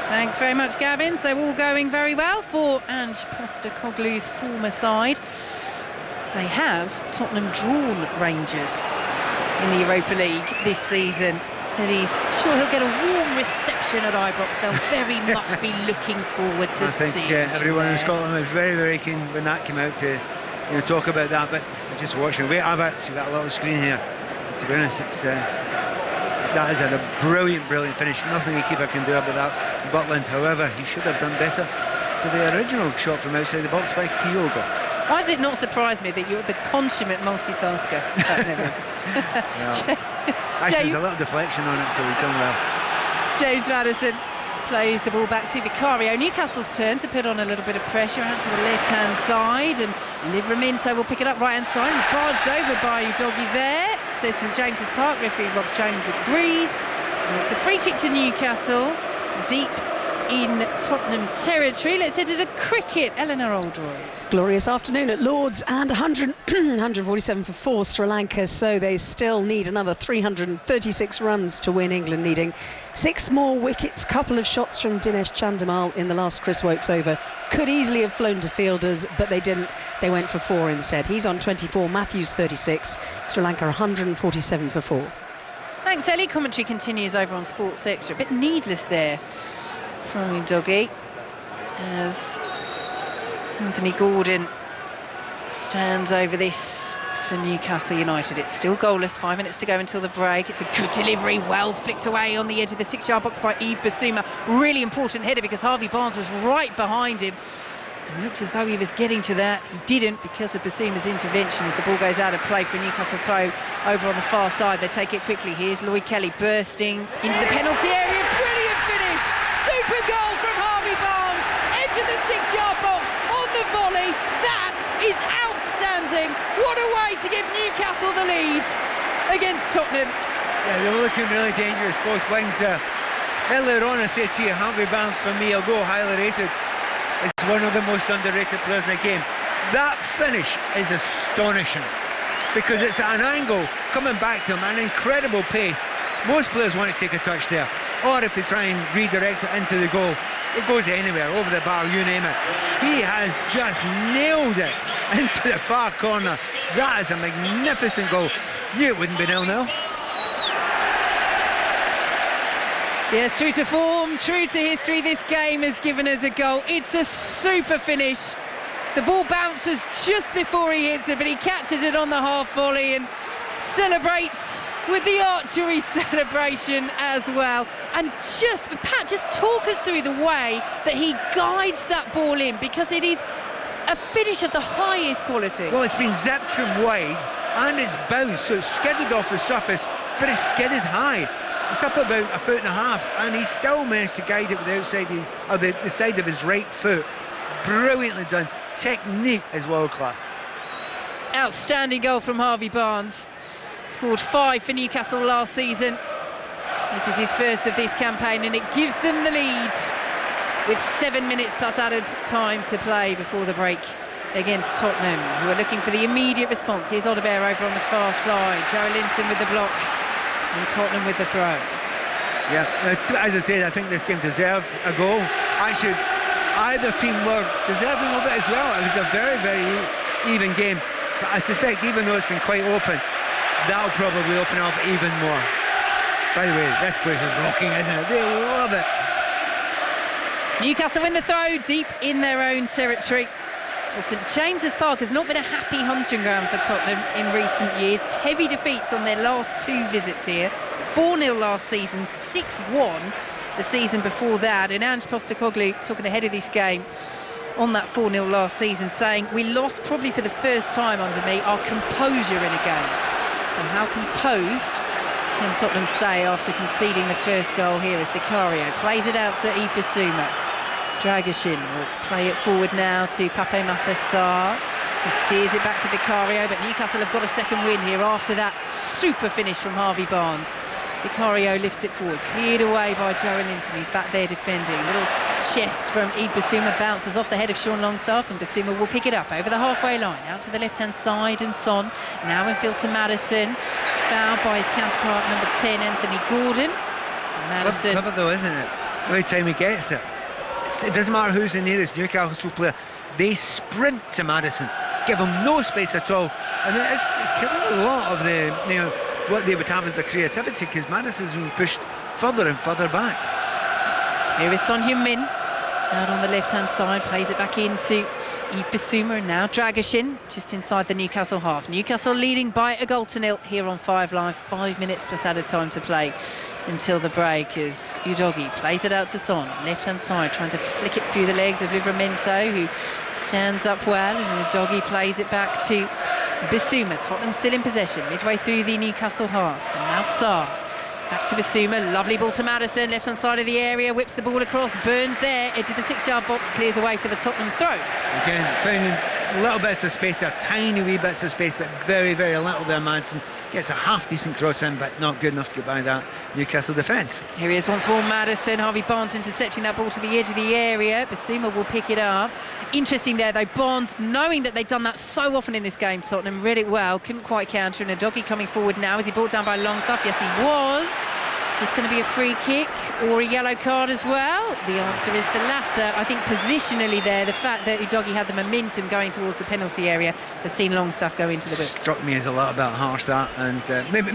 Thanks very much, Gavin. So all going very well for Ange Postecoglou's former side. They have Tottenham drawn Rangers in the Europa League this season. So he's sure he'll get a warm reception at Ibrox. They'll very much be looking forward to seeing him. I think everyone in Scotland was very, very keen when that came out to talk about that. But just watching, I've actually got a little screen here. To be honest, it's that is a brilliant finish. Nothing the keeper can do about that. Butland, however, he should have done better to the original shot from outside the box by Kyogo. Why does it not surprise me that you're the consummate multitasker? Actually, there's a little deflection on it, so he's done well. James Maddison plays the ball back to Vicario. Newcastle's turn to put on a little bit of pressure out to the left-hand side, and Livramento will pick it up right-hand side. He's barged over by Udogie there. Says St James's Park referee Rob Jones agrees. And it's a free kick to Newcastle, deep in Tottenham territory. Let's head to the cricket. Eleanor Oldroyd. Glorious afternoon at Lords, and 147 for 4 Sri Lanka, so they still need another 336 runs to win. England needing 6 more wickets. Couple of shots from Dinesh Chandimal in the last Chris Woakes over. Could easily have flown to fielders, but they didn't. They went for 4 instead. He's on 24, Matthews 36, Sri Lanka 147 for 4. Thanks, Ellie. Commentary continues over on Sports Extra. A bit needless there from Udogie as Anthony Gordon stands over this for Newcastle United. It's still goalless, 5 minutes to go until the break. It's a good delivery, well flicked away on the edge of the 6-yard box by Yves Bissouma. Really important header because Harvey Barnes was right behind him. It looked as though he was getting to that. He didn't because of Bissouma's intervention as the ball goes out of play for a Newcastle throw over on the far side. They take it quickly. Here's Lloyd Kelly bursting into the penalty area. Brilliant finish! Super goal from Harvey Barnes. Edge of the 6-yard box on the volley. That is outstanding. What a way to give Newcastle the lead against Tottenham. Yeah, they were looking really dangerous, both wings. Earlier on I said to you, Harvey Barnes for me, although highly rated, it's one of the most underrated players in the game. That finish is astonishing because it's at an angle coming back to him, an incredible pace. Most players want to take a touch there, or if they try and redirect it into the goal, it goes anywhere, over the bar, you name it. He has just nailed it into the far corner. That is a magnificent goal. Knew it wouldn't be 0-0. Yes, true to form, true to history, this game has given us a goal. It's a super finish. The ball bounces just before he hits it, but he catches it on the half volley and celebrates with the archery celebration as well. And Pat, just talk us through the way that he guides that ball in, because it is a finish of the highest quality. Well, it's been zipped from wide and it's bounced, so it's skidded off the surface, but it's skidded high. It's up about 1.5 feet, and he still managed to guide it with the outside the side of his right foot. Brilliantly done. Technique is world class. Outstanding goal from Harvey Barnes. Scored 5 for Newcastle last season. This is his first of this campaign, and it gives them the lead with 7 minutes plus added time to play before the break against Tottenham, who are looking for the immediate response. Here's Odebear over on the far side. Joe Linton with the block. And Tottenham with the throw. Yeah, as I said, I think this game deserved a goal. Actually, either team were deserving of it as well. It was a very, very even game. But I suspect, even though it's been quite open, that'll probably open up even more. By the way, this place is rocking, isn't it? They love it. Newcastle win the throw deep in their own territory. Well, St James's Park has not been a happy hunting ground for Tottenham in recent years. Heavy defeats on their last 2 visits here. 4-0 last season, 6-1 the season before that. And Ange Postecoglou talking ahead of this game on that 4-0 last season, saying, we lost probably for the first time under me our composure in a game. So how composed can Tottenham say after conceding the first goal here as Vicario plays it out to Yves Bissouma. Dragashin will play it forward now to Pape Matar Sarr, who steers it back to Vicario, but Newcastle have got a second win here after that super finish from Harvey Barnes. Vicario lifts it forward, cleared away by Joe Linton, he's back there defending. Little chest from Yves Bissouma, bounces off the head of Sean Longstaff, and Bissouma will pick it up over the halfway line, out to the left-hand side, and Son now in field to Maddison. It's fouled by his counterpart number 10, Anthony Gordon. Maddison. Clever though, isn't it? Every time he gets it. It doesn't matter who's in nearest Newcastle player, they sprint to Maddison, give him no space at all, and it's killing a lot of the, what they would have as a creativity, because Maddison's been pushed further and further back. Here is Son Heung-min out on the left-hand side, plays it back into Yves Bissouma, and now Dragashin just inside the Newcastle half. Newcastle leading by 1-0 here on 5 Live. 5 minutes plus added time to play until the break as Udogie plays it out to Son, left-hand side, trying to flick it through the legs of Livramento, who stands up well, and Udogie plays it back to Bissouma, Tottenham still in possession, midway through the Newcastle half. And now Sarr. Back to Bissouma, lovely ball to Maddison, left-hand side of the area, whips the ball across, Burns there, edge of the 6-yard box, clears away for the Tottenham throw. Again, finding little bits of space there, tiny wee bits of space, but very, very little there. Maddison gets a half-decent cross in, but not good enough to get by that Newcastle defence. Here he is once more, Maddison. Harvey Barnes intercepting that ball to the edge of the area. Bissouma will pick it up. Interesting there, though, Barnes, knowing that they've done that so often in this game, Tottenham read it well, couldn't quite counter, and a doggy coming forward now. Is he brought down by Longstaff? Yes, he was. Is this going to be a free kick or a yellow card as well? The answer is the latter. I think positionally there, the fact that Udogie had the momentum going towards the penalty area has seen Longstaff go into the book. Struck me as a little bit harsh, that, and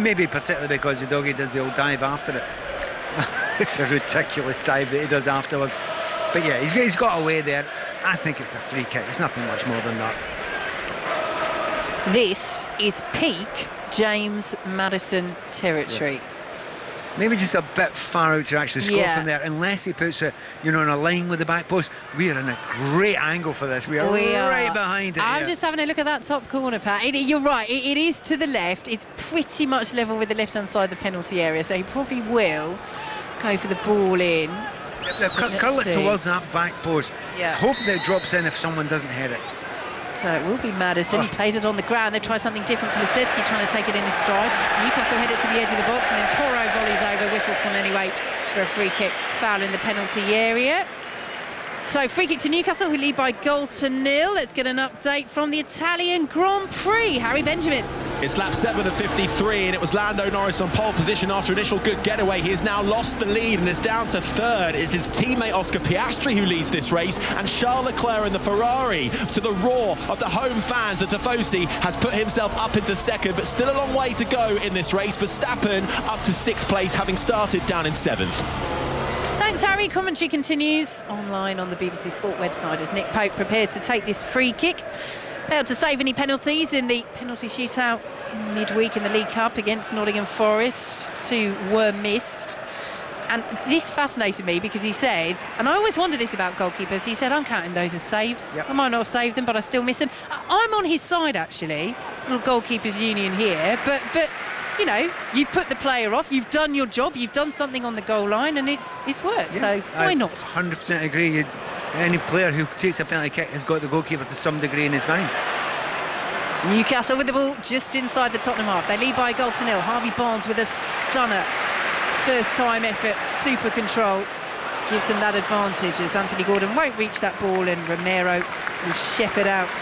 maybe particularly because Udogie does the old dive after it. It's a ridiculous dive that he does afterwards. But yeah, he's got away there. I think it's a free kick. It's nothing much more than that. This is peak James Maddison territory. Yeah. Maybe just a bit far out to actually score from there, unless he puts it, in a line with the back post. We are in a great angle for this. We are right behind it. I'm just having a look at that top corner, Pat. You're right, it is to the left. It's pretty much level with the left-hand side of the penalty area, so he probably will go for the ball in. Curl it towards that back post. Yeah. Hope that it drops in if someone doesn't hit it. So it will be Maddison. He plays it on the ground. They try something different. Kulusevski trying to take it in his stride. Newcastle head it to the edge of the box, and then Porro volleys over. Whistles one anyway for a free kick. Foul in the penalty area. So free kick to Newcastle, who lead by 0-0. Let's get an update from the Italian Grand Prix. Harry Benjamin. It's lap 7 of 53, and it was Lando Norris on pole position after initial good getaway. He has now lost the lead and is down to third. It's his teammate Oscar Piastri who leads this race, and Charles Leclerc in the Ferrari, to the roar of the home fans. The Tifosi has put himself up into second, but still a long way to go in this race. Verstappen up to 6th place, having started down in 7th. Thanks, Harry. Commentary continues online on the BBC Sport website as Nick Pope prepares to take this free kick. Failed to save any penalties in the penalty shootout midweek in the League Cup against Nottingham Forest. 2 were missed. And this fascinated me because he said, and I always wonder this about goalkeepers, he said, I'm counting those as saves. Yep. I might not have saved them, but I still miss them. I'm on his side, actually. Little goalkeepers union here. But you put the player off, you've done your job, you've done something on the goal line, and it's worked. Yeah, so why not? 100% agree. Any player who takes a penalty kick has got the goalkeeper to some degree in his mind. Newcastle with the ball just inside the Tottenham half. They lead by 0-0. Harvey Barnes with a stunner. First time effort, super control. Gives them that advantage as Anthony Gordon won't reach that ball, and Romero will shepherd out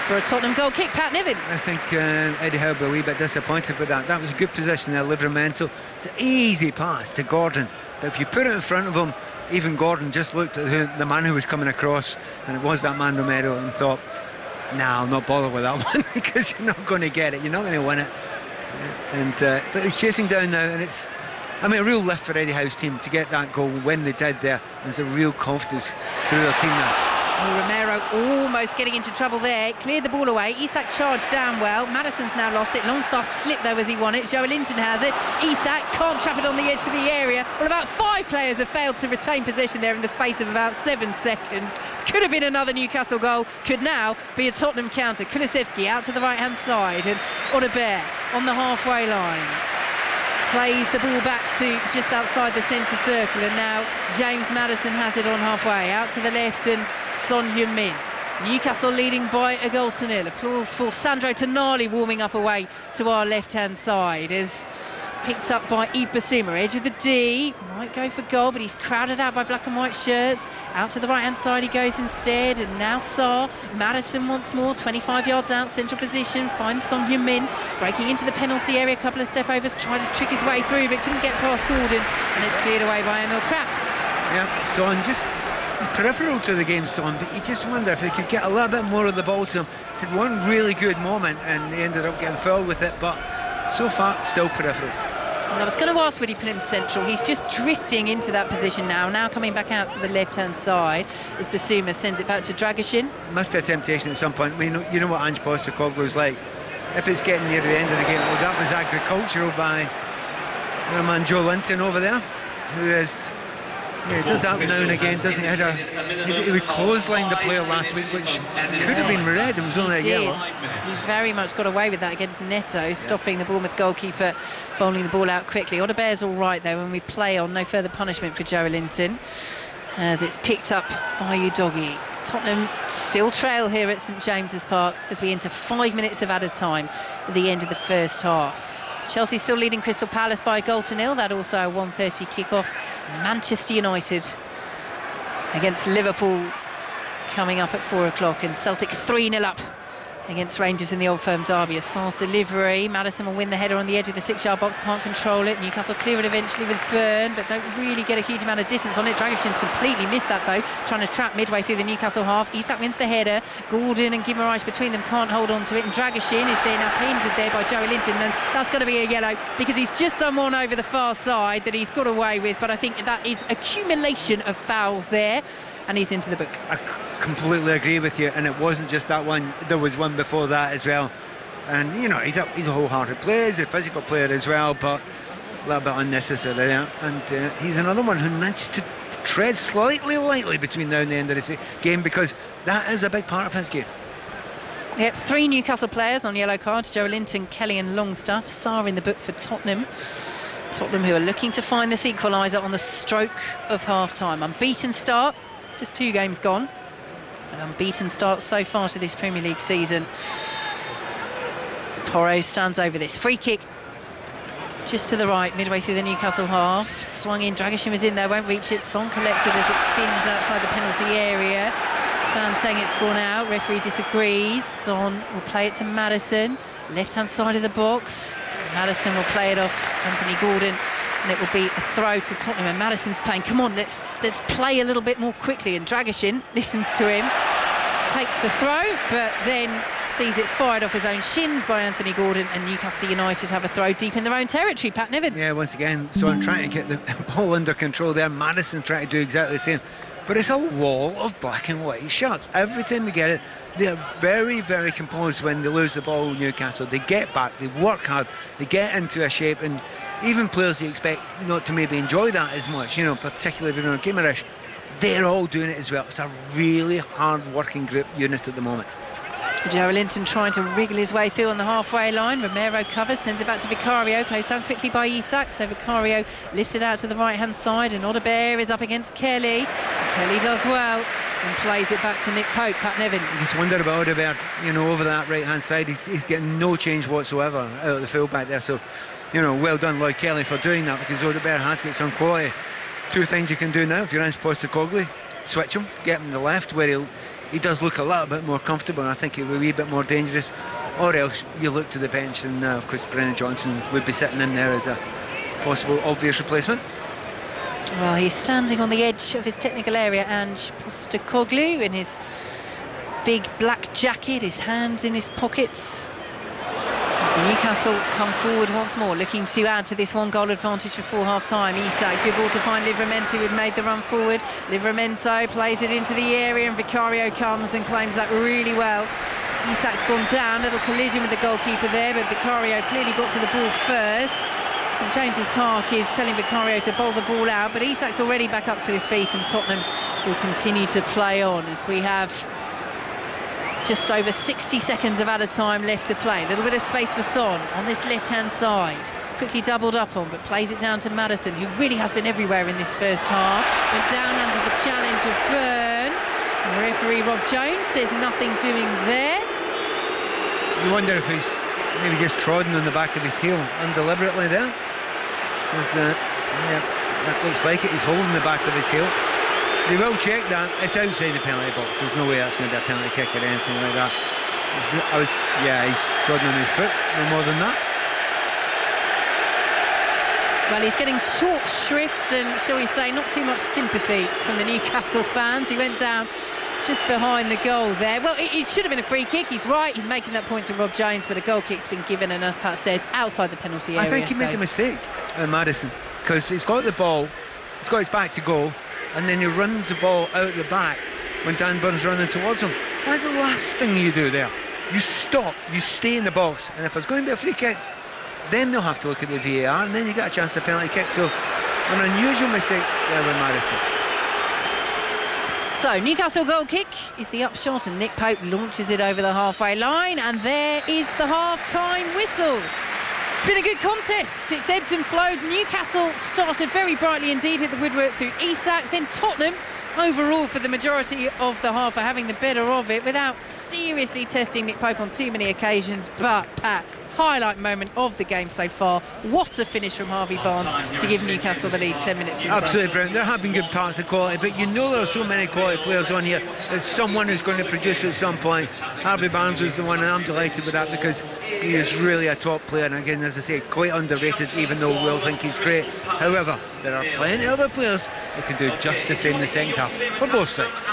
for a Tottenham goal kick. Pat Niven. I think Eddie Howe will be a wee bit disappointed with that. That was a good position there, Livramento. It's an easy pass to Gordon, but if you put it in front of him, even Gordon just looked at the man who was coming across, and it was that man Romero, and thought, nah, I'll not bother with that one because you're not going to get it, you're not going to win it. And but he's chasing down now, and it's, a real lift for Eddie Howe's team to get that goal when they did there. There's a real confidence through their team now. Romero almost getting into trouble there, cleared the ball away. Isak charged down well. Maddison's now lost it. Longstaff slipped though as he won it. Joe Linton has it. Isak can't trap it on the edge of the area. Well, about 5 players have failed to retain possession there in the space of about 7 seconds. Could have been another Newcastle goal, could now be a Tottenham counter. Kulusevski out to the right hand side, and Audebert on the halfway line plays the ball back to just outside the centre circle, and now James Maddison has it on halfway out to the left, and Son Heung-min. Newcastle leading by 0-0. Applause for Sandro Tonali warming up away to our left-hand side as picked up by Yves Bissouma, edge of the D, might go for goal, but he's crowded out by black and white shirts. Out to the right-hand side he goes instead, and now Sarr. Maddison once more, 25 yards out, central position, finds Son Heung-min, breaking into the penalty area, a couple of step overs, tried to trick his way through, but couldn't get past Gordon, and it's cleared away by Emil Kraft. Yeah, Son just peripheral to the game, Son, but you just wonder if they could get a little bit more of the ball to him. He's had one really good moment, and they ended up getting fouled with it, but so far, still peripheral. And I was going to ask, would he put him central? He's just drifting into that position now coming back out to the left-hand side as Bissouma sends it back to Dragusin. Must be a temptation at some point. You know what Ange Postecoglou's like. If it's getting near the end of the game, well, that was agricultural by our man Joe Linton over there, who is Yeah, he does that now and again, doesn't he? He would clothesline the player last week, which could have been red. It was only a yellow. He very much got away with that against Neto, stopping the Bournemouth goalkeeper, bowling the ball out quickly. Odebear's all right there when we play on. No further punishment for Joe Linton, as it's picked up by Udogie. Tottenham still trail here at St James's Park as we enter 5 minutes of added time at the end of the first half. Chelsea still leading Crystal Palace by 1-0. That also a 1:30 kick-off. Manchester United against Liverpool coming up at 4 o'clock, and Celtic 3-0 up against Rangers in the Old Firm derby. A Sar's delivery. Maddison will win the header on the edge of the 6-yard box, can't control it. Newcastle clear it eventually with Byrne, but don't really get a huge amount of distance on it. Dragishin's completely missed that though, trying to trap midway through the Newcastle half. Isak wins the header. Gordon and Guimaraes between them can't hold on to it, and Dragishin is there now pinned there by Joey Lynch, and then that's going to be a yellow because he's just done one over the far side that he's got away with, but I think that is accumulation of fouls there, and he's into the book. I completely agree with you, and it wasn't just that one, there was one before that as well. And you know, he's a wholehearted player, he's a physical player as well, but a little bit unnecessary there. And he's another one who managed to tread slightly lightly between now and the end of the game, because that is a big part of his game. Yep, 3 Newcastle players on yellow cards: Joe Linton, Kelly and Longstaff. Sarr in the book for Tottenham. Tottenham who are looking to find this equaliser on the stroke of half-time. Unbeaten start, just 2 games gone. An unbeaten start so far to this Premier League season. Porro stands over this. Free kick just to the right, midway through the Newcastle half. Swung in, Dragishin was in there, won't reach it. Son collects it as it spins outside the penalty area. Fans saying it's gone out, referee disagrees. Son will play it to Maddison, left-hand side of the box. Maddison will play it off Anthony Gordon, and it will be a throw to Tottenham. And Maddison's playing, come on, let's play a little bit more quickly. And Dragishin listens to him, takes the throw, but then sees it fired off his own shins by Anthony Gordon, and Newcastle United have a throw deep in their own territory. Pat Niven. Yeah, once again, so I'm trying to get the ball under control there. Maddison trying to do exactly the same, but it's a wall of black and white shots. Every time they get it, they're very, very composed when they lose the ball. Newcastle, they get back, they work hard, they get into a shape, and even players you expect not to maybe enjoy that as much, you know, particularly Bruno Guimaraes, they're all doing it as well. It's a really hard working group unit at the moment. Joe Linton trying to wriggle his way through on the halfway line. Romero covers, sends it back to Vicario, closed down quickly by Isak, so Vicario lifts it out to the right hand side, and Odebear is up against Kelly. Kelly does well and plays it back to Nick Pope. Pat Niven. I just wonder about Odebear, you know, over that right hand side. He's getting no change whatsoever out of the full back there, so you know, well done Lloyd Kelly for doing that, because Odebear has got some quality. 2 things you can do now if you're in Postecoglou: switch him, get him to the left where he does look a little bit more comfortable, and I think he'll be a wee bit more dangerous, or else you look to the bench, and of course Brennan Johnson would be sitting in there as a possible obvious replacement. Well, he's standing on the edge of his technical area, and Postecoglou in his big black jacket, his hands in his pockets. As Newcastle come forward once more, looking to add to this 1-goal advantage before half-time. Isak, good ball to find Livramento, who'd made the run forward. Livramento plays it into the area, and Vicario comes and claims that really well. Isak's gone down, little collision with the goalkeeper there, but Vicario clearly got to the ball first. St James's Park is telling Vicario to bowl the ball out, but Isak's already back up to his feet, and Tottenham will continue to play on as we have just over 60 seconds of added time left to play. A little bit of space for Son on this left-hand side. Quickly doubled up on, but plays it down to Maddison, who really has been everywhere in this first half. Went down under the challenge of Byrne. And referee Rob Jones says nothing doing there. You wonder if he's maybe just trodden on the back of his heel undeliberately there. Yeah, that looks like it. He's holding the back of his heel. They will check that. It's outside the penalty box. There's no way that's going to be a penalty kick or anything like that. He's trodden on his foot, no more than that. Well, he's getting short shrift and, shall we say, not too much sympathy from the Newcastle fans. He went down just behind the goal there. Well, it should have been a free kick. He's right. He's making that point to Rob Jones, but a goal kick's been given, and as Pat says, outside the penalty area. I think he made a mistake, Maddison, because he's got the ball, he's got his back to goal, and then he runs the ball out the back when Dan Burns running towards him. That's the last thing you do there. You stop, you stay in the box, and if it's going to be a free kick, then they'll have to look at the VAR, and then you get a chance to penalty kick. So An unusual mistake there with Madison. So, Newcastle goal kick is the upshot, and Nick Pope launches it over the halfway line, and there is the half-time whistle. It's been a good contest. It's ebbed and flowed. Newcastle started very brightly indeed, hit the woodwork through Isak, then Tottenham overall for the majority of the half are having the better of it without seriously testing Nick Pope on too many occasions. But Pat, highlight moment of the game so far, what a finish from Harvey Barnes to give Newcastle the lead 10 minutes from the Absolutely brilliant. There have been good parts of quality, but you know there are so many quality players on here. There's someone who's going to produce at some point. Harvey Barnes is the one, and I'm delighted with that because he is really a top player, and again, as I say, quite underrated, even though we'll think he's great. However, there are plenty of other players who can do just the same in the second half for both sides.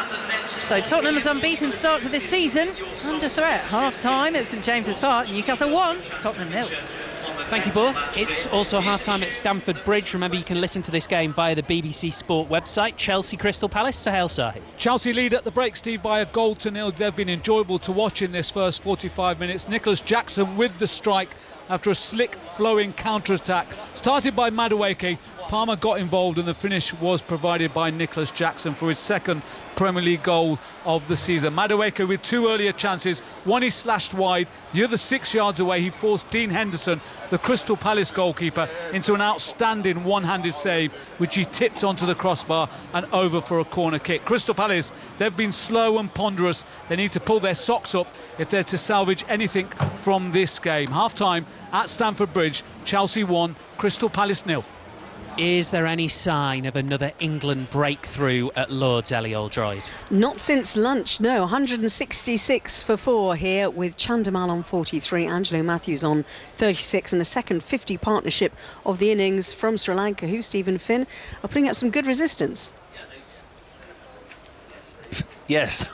So Tottenham's unbeaten start to this season, under threat. Half-time at St James's Park, Newcastle 1, Tottenham 0. Thank you both. It's also half-time at Stamford Bridge. Remember, you can listen to this game via the BBC Sport website. Chelsea Crystal Palace, Sahel Sahi. Chelsea lead at the break, Steve, by a goal to nil. They've been enjoyable to watch in this first 45 minutes. Nicholas Jackson with the strike after a slick flowing counter-attack started by Madueke. Palmer got involved, and the finish was provided by Nicholas Jackson for his second Premier League goal of the season. Madueke with two earlier chances. One he slashed wide, the other 6 yards away. He forced Dean Henderson, the Crystal Palace goalkeeper, into an outstanding one-handed save, which he tipped onto the crossbar and over for a corner kick. Crystal Palace, they've been slow and ponderous. They need to pull their socks up if they're to salvage anything from this game. Half-time at Stamford Bridge, Chelsea 1, Crystal Palace 0. Is there any sign of another England breakthrough at Lord's, Ellie Oldroyd? Not since lunch, no. 166 for 4 here with Chandimal on 43, Angelo Matthews on 36, and a second 50 partnership of the innings from Sri Lanka, who, Stephen Finn, are putting up some good resistance. Yes,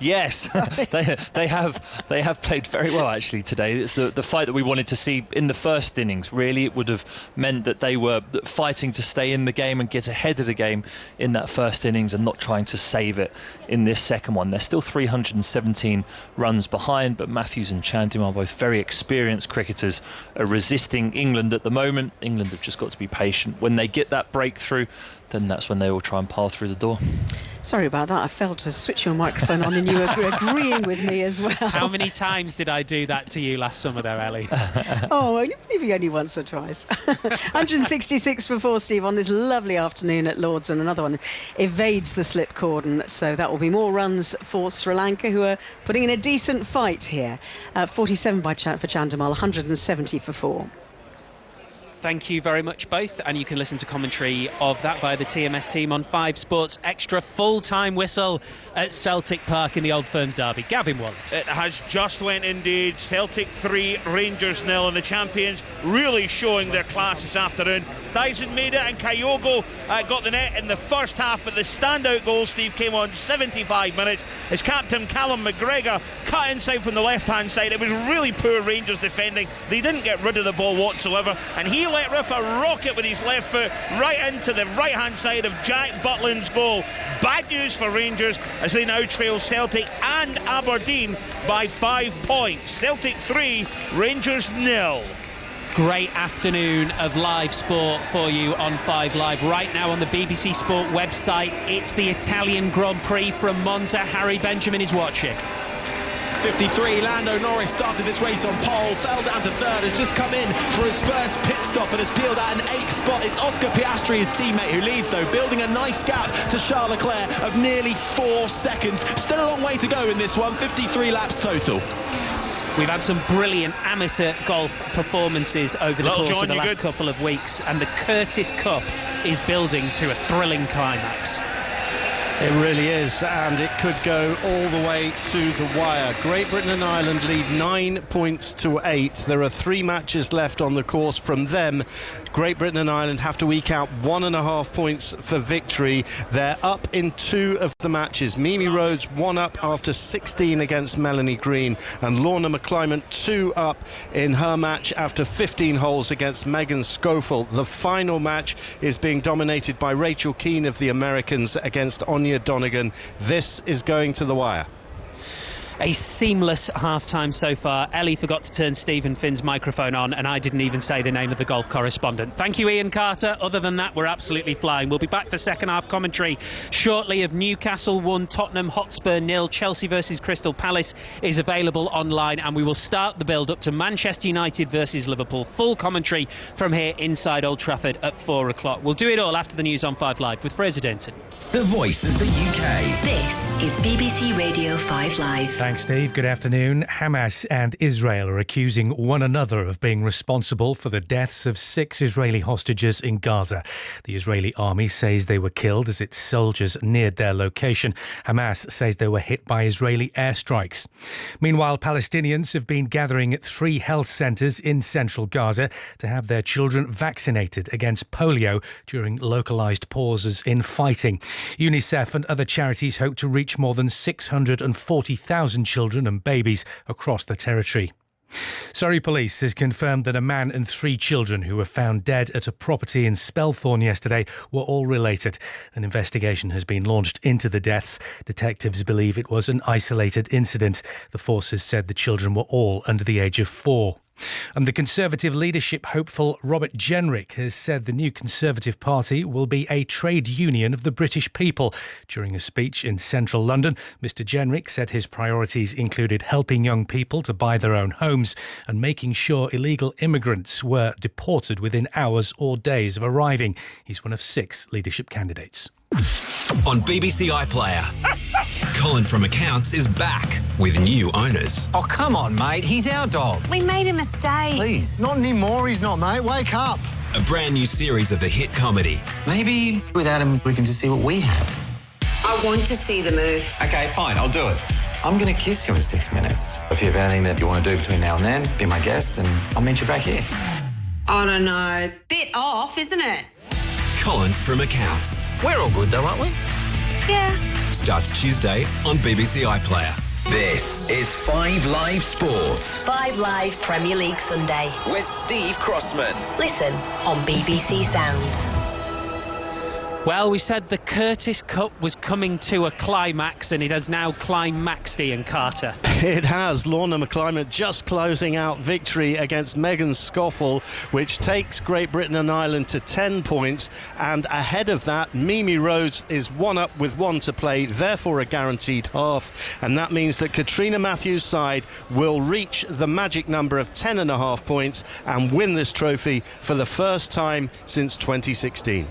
yes, they have played very well actually today. It's the fight that we wanted to see in the first innings. Really, it would have meant that they were fighting to stay in the game and get ahead of the game in that first innings, and not trying to save it in this second one. They're still 317 runs behind, but Matthews and Chandimal, both very experienced cricketers, are resisting England at the moment. England have just got to be patient. When they get that breakthrough, then that's when they will try and pile through the door. Sorry about that. I failed to switch your microphone on, and you were agreeing with me as well. How many times did I do that to you last summer there, Ellie? Oh, maybe only once or twice. 166 for 4, Steve, on this lovely afternoon at Lord's, and another one evades the slip cordon, so that will be more runs for Sri Lanka, who are putting in a decent fight here. 47 for Chandimal, 170 for 4. Thank you very much both, and you can listen to commentary of that via the TMS team on 5 Sports Extra. Full-time whistle at Celtic Park in the Old Firm derby. Gavin Wallace. It has just went indeed. Celtic 3, Rangers 0, and the champions really showing their class this afternoon. Dyson made it, and Kyogo got the net in the first half, but the standout goal, Steve, came on 75 minutes. His captain Callum McGregor cut inside from the left-hand side. It was really poor Rangers defending. They didn't get rid of the ball whatsoever, and he let rip a rocket with his left foot right into the right-hand side of Jack Butland's goal. Bad news for Rangers as they now trail Celtic and Aberdeen by 5 points. Celtic 3, Rangers 0. Great afternoon of live sport for you on 5 Live. Right now on the BBC Sport website, it's the Italian Grand Prix from Monza. Harry Benjamin is watching. 53, Lando Norris started this race on pole, fell down to third, has just come in for his first pit stop and has peeled out an 8th spot. It's Oscar Piastri, his teammate, who leads though, building a nice gap to Charles Leclerc of nearly 4 seconds. Still a long way to go in this one, 53 laps total. We've had some brilliant amateur golf performances over the course of the last couple of weeks, and the Curtis Cup is building to a thrilling climax. It really is, and it could go all the way to the wire. Great Britain and Ireland lead 9 points to 8. There are 3 matches left on the course. From them, Great Britain and Ireland have to eke out 1.5 points for victory. They're up in 2 of the matches. Mimi Rhodes 1 up after 16 against Melanie Green, and Lorna McClymont 2 up in her match after 15 holes against Megan Schofield. The final match is being dominated by Rachel Keane of the Americans against Anya Donegan. This is going to the wire. A seamless half-time so far. Ellie forgot to turn Stephen Finn's microphone on, and I didn't even say the name of the golf correspondent. Thank you, Ian Carter. Other than that, we're absolutely flying. We'll be back for second half commentary shortly of Newcastle 1, Tottenham Hotspur 0. Chelsea versus Crystal Palace is available online, and we will start the build up to Manchester United versus Liverpool. Full commentary from here inside Old Trafford at 4 o'clock. We'll do it all after the news on 5 Live with Fraser Denton. The voice of the UK. This is BBC Radio 5 Live. Thanks, Steve. Good afternoon. Hamas and Israel are accusing one another of being responsible for the deaths of 6 Israeli hostages in Gaza. The Israeli army says they were killed as its soldiers neared their location. Hamas says they were hit by Israeli airstrikes. Meanwhile, Palestinians have been gathering at 3 health centres in central Gaza to have their children vaccinated against polio during localised pauses in fighting. UNICEF and other charities hope to reach more than 640,000 children and babies across the territory. Surrey Police has confirmed that a man and 3 children who were found dead at a property in Spelthorne yesterday were all related. An investigation has been launched into the deaths. Detectives believe it was an isolated incident. The forces said the children were all under the age of 4. And the Conservative leadership hopeful Robert Jenrick has said the new Conservative Party will be a trade union of the British people. During a speech in central London, Mr Jenrick said his priorities included helping young people to buy their own homes and making sure illegal immigrants were deported within hours or days of arriving. He's one of 6 leadership candidates. On BBC iPlayer, Colin from Accounts is back with new owners. Oh, come on, mate. He's our dog. We made a mistake. Please. Not anymore, he's not, mate. Wake up. A brand new series of the hit comedy. Maybe without him, we can just see what we have. I want to see the move. Okay, fine. I'll do it. I'm going to kiss you in 6 minutes. If you have anything that you want to do between now and then, be my guest and I'll meet you back here. I don't know. Bit off, isn't it? Colin from Accounts. We're all good though, aren't we? Yeah. Starts Tuesday on BBC iPlayer. This is 5 Live Sports. 5 Live Premier League Sunday. With Steve Crossman. Listen on BBC Sounds. Well, we said the Curtis Cup was coming to a climax, and it has now climaxed, Ian Carter. It has. Lorna McClimate just closing out victory against Megan Scoffel, which takes Great Britain and Ireland to 10 points. And ahead of that, Mimi Rhodes is 1 up with 1 to play, therefore a guaranteed half. And that means that Katrina Matthews' side will reach the magic number of 10.5 points and win this trophy for the first time since 2016.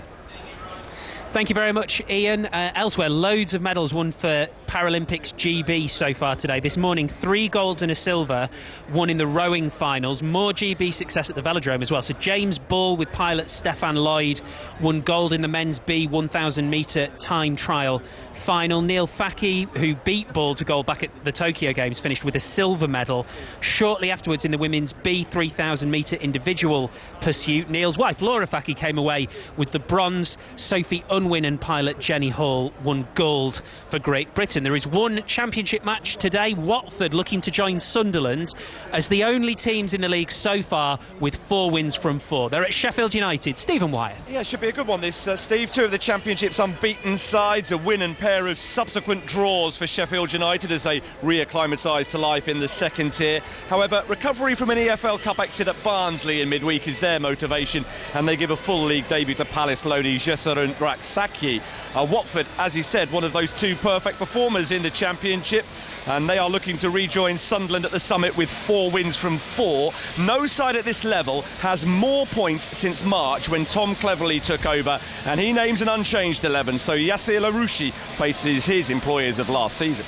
Thank you very much, Ian. Elsewhere, loads of medals won for Paralympics GB so far today. This morning, 3 golds and a silver won in the rowing finals. More GB success at the velodrome as well. So James Ball with pilot Stefan Lloyd won gold in the men's B 1,000 metre time trial final. Neil Faki, who beat Ball to gold back at the Tokyo Games, finished with a silver medal. Shortly afterwards, in the women's B 3,000 metre individual pursuit, Neil's wife Laura Faki came away with the bronze. Sophie Unwin and pilot Jenny Hall won gold for Great Britain. There is one championship match today. Watford looking to join Sunderland as the only teams in the league so far with 4 wins from 4. They're at Sheffield United. Stephen Wyatt. Yeah, it should be a good one this, Steve. 2 of the championship's unbeaten sides, a win and pair of subsequent draws for Sheffield United as they reacclimatise to life in the second tier. However, recovery from an EFL Cup exit at Barnsley in midweek is their motivation, and they give a full league debut to Palace loanee Jessurun Raksaki. Watford, as he said, one of those 2 perfect performers in the championship, and they are looking to rejoin Sunderland at the summit with 4 wins from 4. No side at this level has more points since March when Tom Cleverley took over, and he names an unchanged 11, so Yassir Larouchi faces his employers of last season.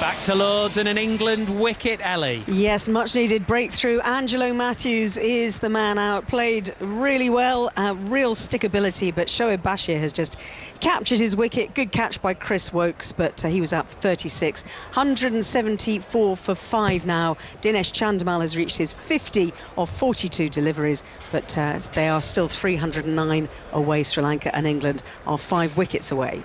Back to Lords and an England wicket, Ellie. Yes, much needed breakthrough. Angelo Matthews is the man out. Played really well, real stickability, but Shoaib Bashir has just captured his wicket. Good catch by Chris Wokes, but he was out for 36. 174 for 5 now. Dinesh Chandimal has reached his 50 of 42 deliveries, but they are still 309 away. Sri Lanka and England are 5 wickets away.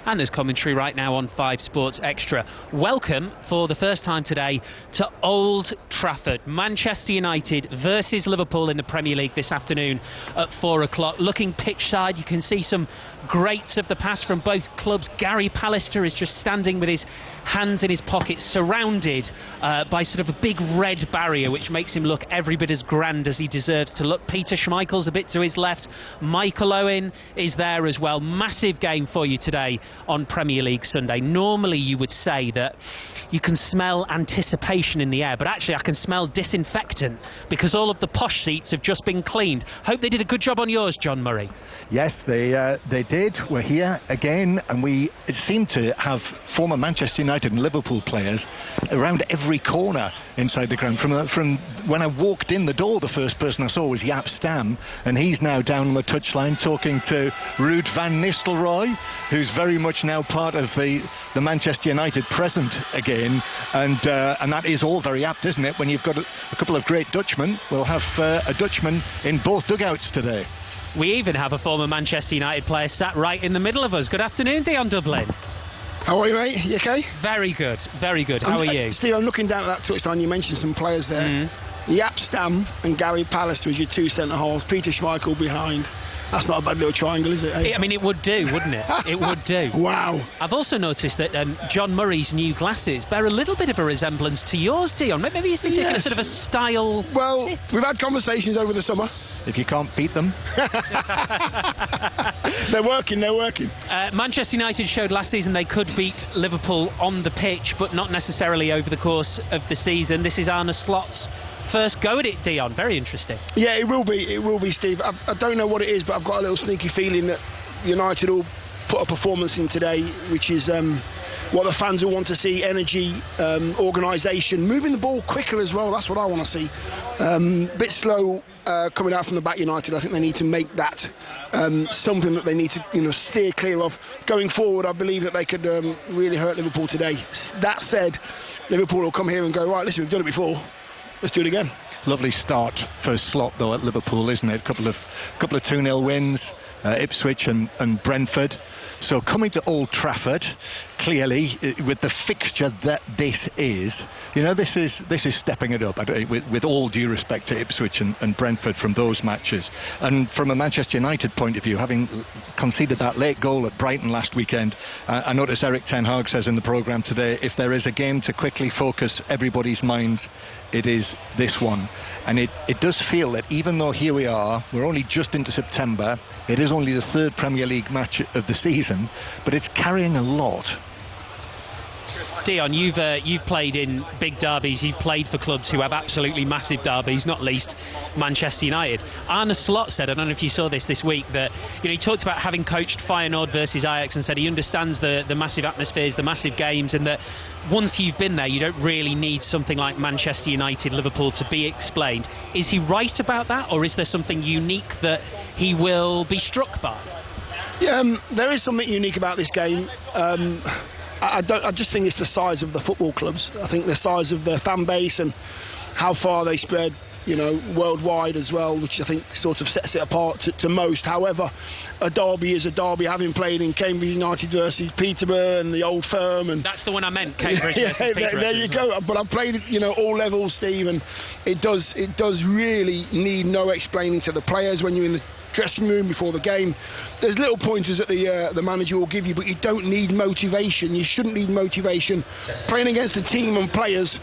and there's commentary right now on 5 Sports Extra. Welcome for the first time today to Old Trafford. Manchester United versus Liverpool in the Premier League this afternoon at 4 o'clock. Looking pitch side, you can see some greats of the past from both clubs. Gary Pallister is just standing with his hands in his pockets, surrounded by sort of a big red barrier, which makes him look every bit as grand as he deserves to look. Peter Schmeichel's a bit to his left. Michael Owen is there as well. Massive game for you today on Premier League Sunday. Normally you would say that you can smell anticipation in the air, but actually I can smell disinfectant because all of the posh seats have just been cleaned. Hope they did a good job on yours, John Murray. Yes, they did. We're here again, and we seem to have former Manchester United and Liverpool players around every corner inside the ground. From when I walked in the door, the first person I saw was Jaap Stam, and he's now down on the touchline talking to Ruud van Nistelrooy, who's very much now part of the Manchester United present again, and that is all very apt, isn't it, when you've got a couple of great Dutchmen. We'll have a Dutchman in both dugouts today. We even have a former Manchester United player sat right in the middle of us. Good afternoon, Dion Dublin. How are you, mate? You okay? Very good, very good. How are you? Steve, I'm looking down at that touchline. You mentioned some players there. Jaap Stam and Gary Pallister as your 2 centre-halves. Peter Schmeichel behind. That's not a bad little triangle, is it? Eh? I mean, it would do, wouldn't it? It would do. Wow. I've also noticed that John Murray's new glasses bear a little bit of a resemblance to yours, Dion. Maybe he's been taking a sort of a style tip. We've had conversations over the summer. If you can't beat them. They're working. Manchester United showed last season they could beat Liverpool on the pitch, but not necessarily over the course of the season. This is Arne Slot's first go at it, Dion. Very interesting. Yeah, it will be, Steve. I don't know what it is, but I've got a little sneaky feeling that United will put a performance in today, which is what the fans will want to see. Energy, organisation, moving the ball quicker as well. That's what I want to see. Bit slow coming out from the back, United. I think they need to make that something that they need to steer clear of. Going forward, I believe that they could really hurt Liverpool today. That said, Liverpool will come here and go, right, listen, we've done it before. Let's do it again. Lovely start for Slot, though, at Liverpool, isn't it? A couple of 2-0 wins, Ipswich and Brentford. So coming to Old Trafford, clearly, with the fixture that this is, this is stepping it up, with all due respect to Ipswich and Brentford from those matches. And from a Manchester United point of view, having conceded that late goal at Brighton last weekend, I notice Erik ten Hag says in the programme today, if there is a game to quickly focus everybody's minds, it is this one. And it does feel that even though here we are, we're only just into September, it is only the 3rd Premier League match of the season, but it's carrying a lot. Dion, you've played in big derbies. You've played for clubs who have absolutely massive derbies, not least Manchester United. Arne Slot said, I don't know if you saw this week, that he talked about having coached Feyenoord versus Ajax and said he understands the massive atmospheres, the massive games, and that once you've been there, you don't really need something like Manchester United, Liverpool to be explained. Is he right about that, or is there something unique that he will be struck by? Yeah, there is something unique about this game. I just think it's the size of the football clubs. I think the size of their fan base and how far they spread, worldwide as well, which I think sort of sets it apart to most. However, a derby is a derby. Having played in Cambridge United versus Peterborough and the Old Firm, and that's the one I meant, Cambridge versus Peterborough. There you go. But I've played all levels, Steve, and it does really need no explaining to the players when you're in the dressing room before the game. There's little pointers that the manager will give you, but you don't need motivation. You shouldn't need motivation playing against a team and players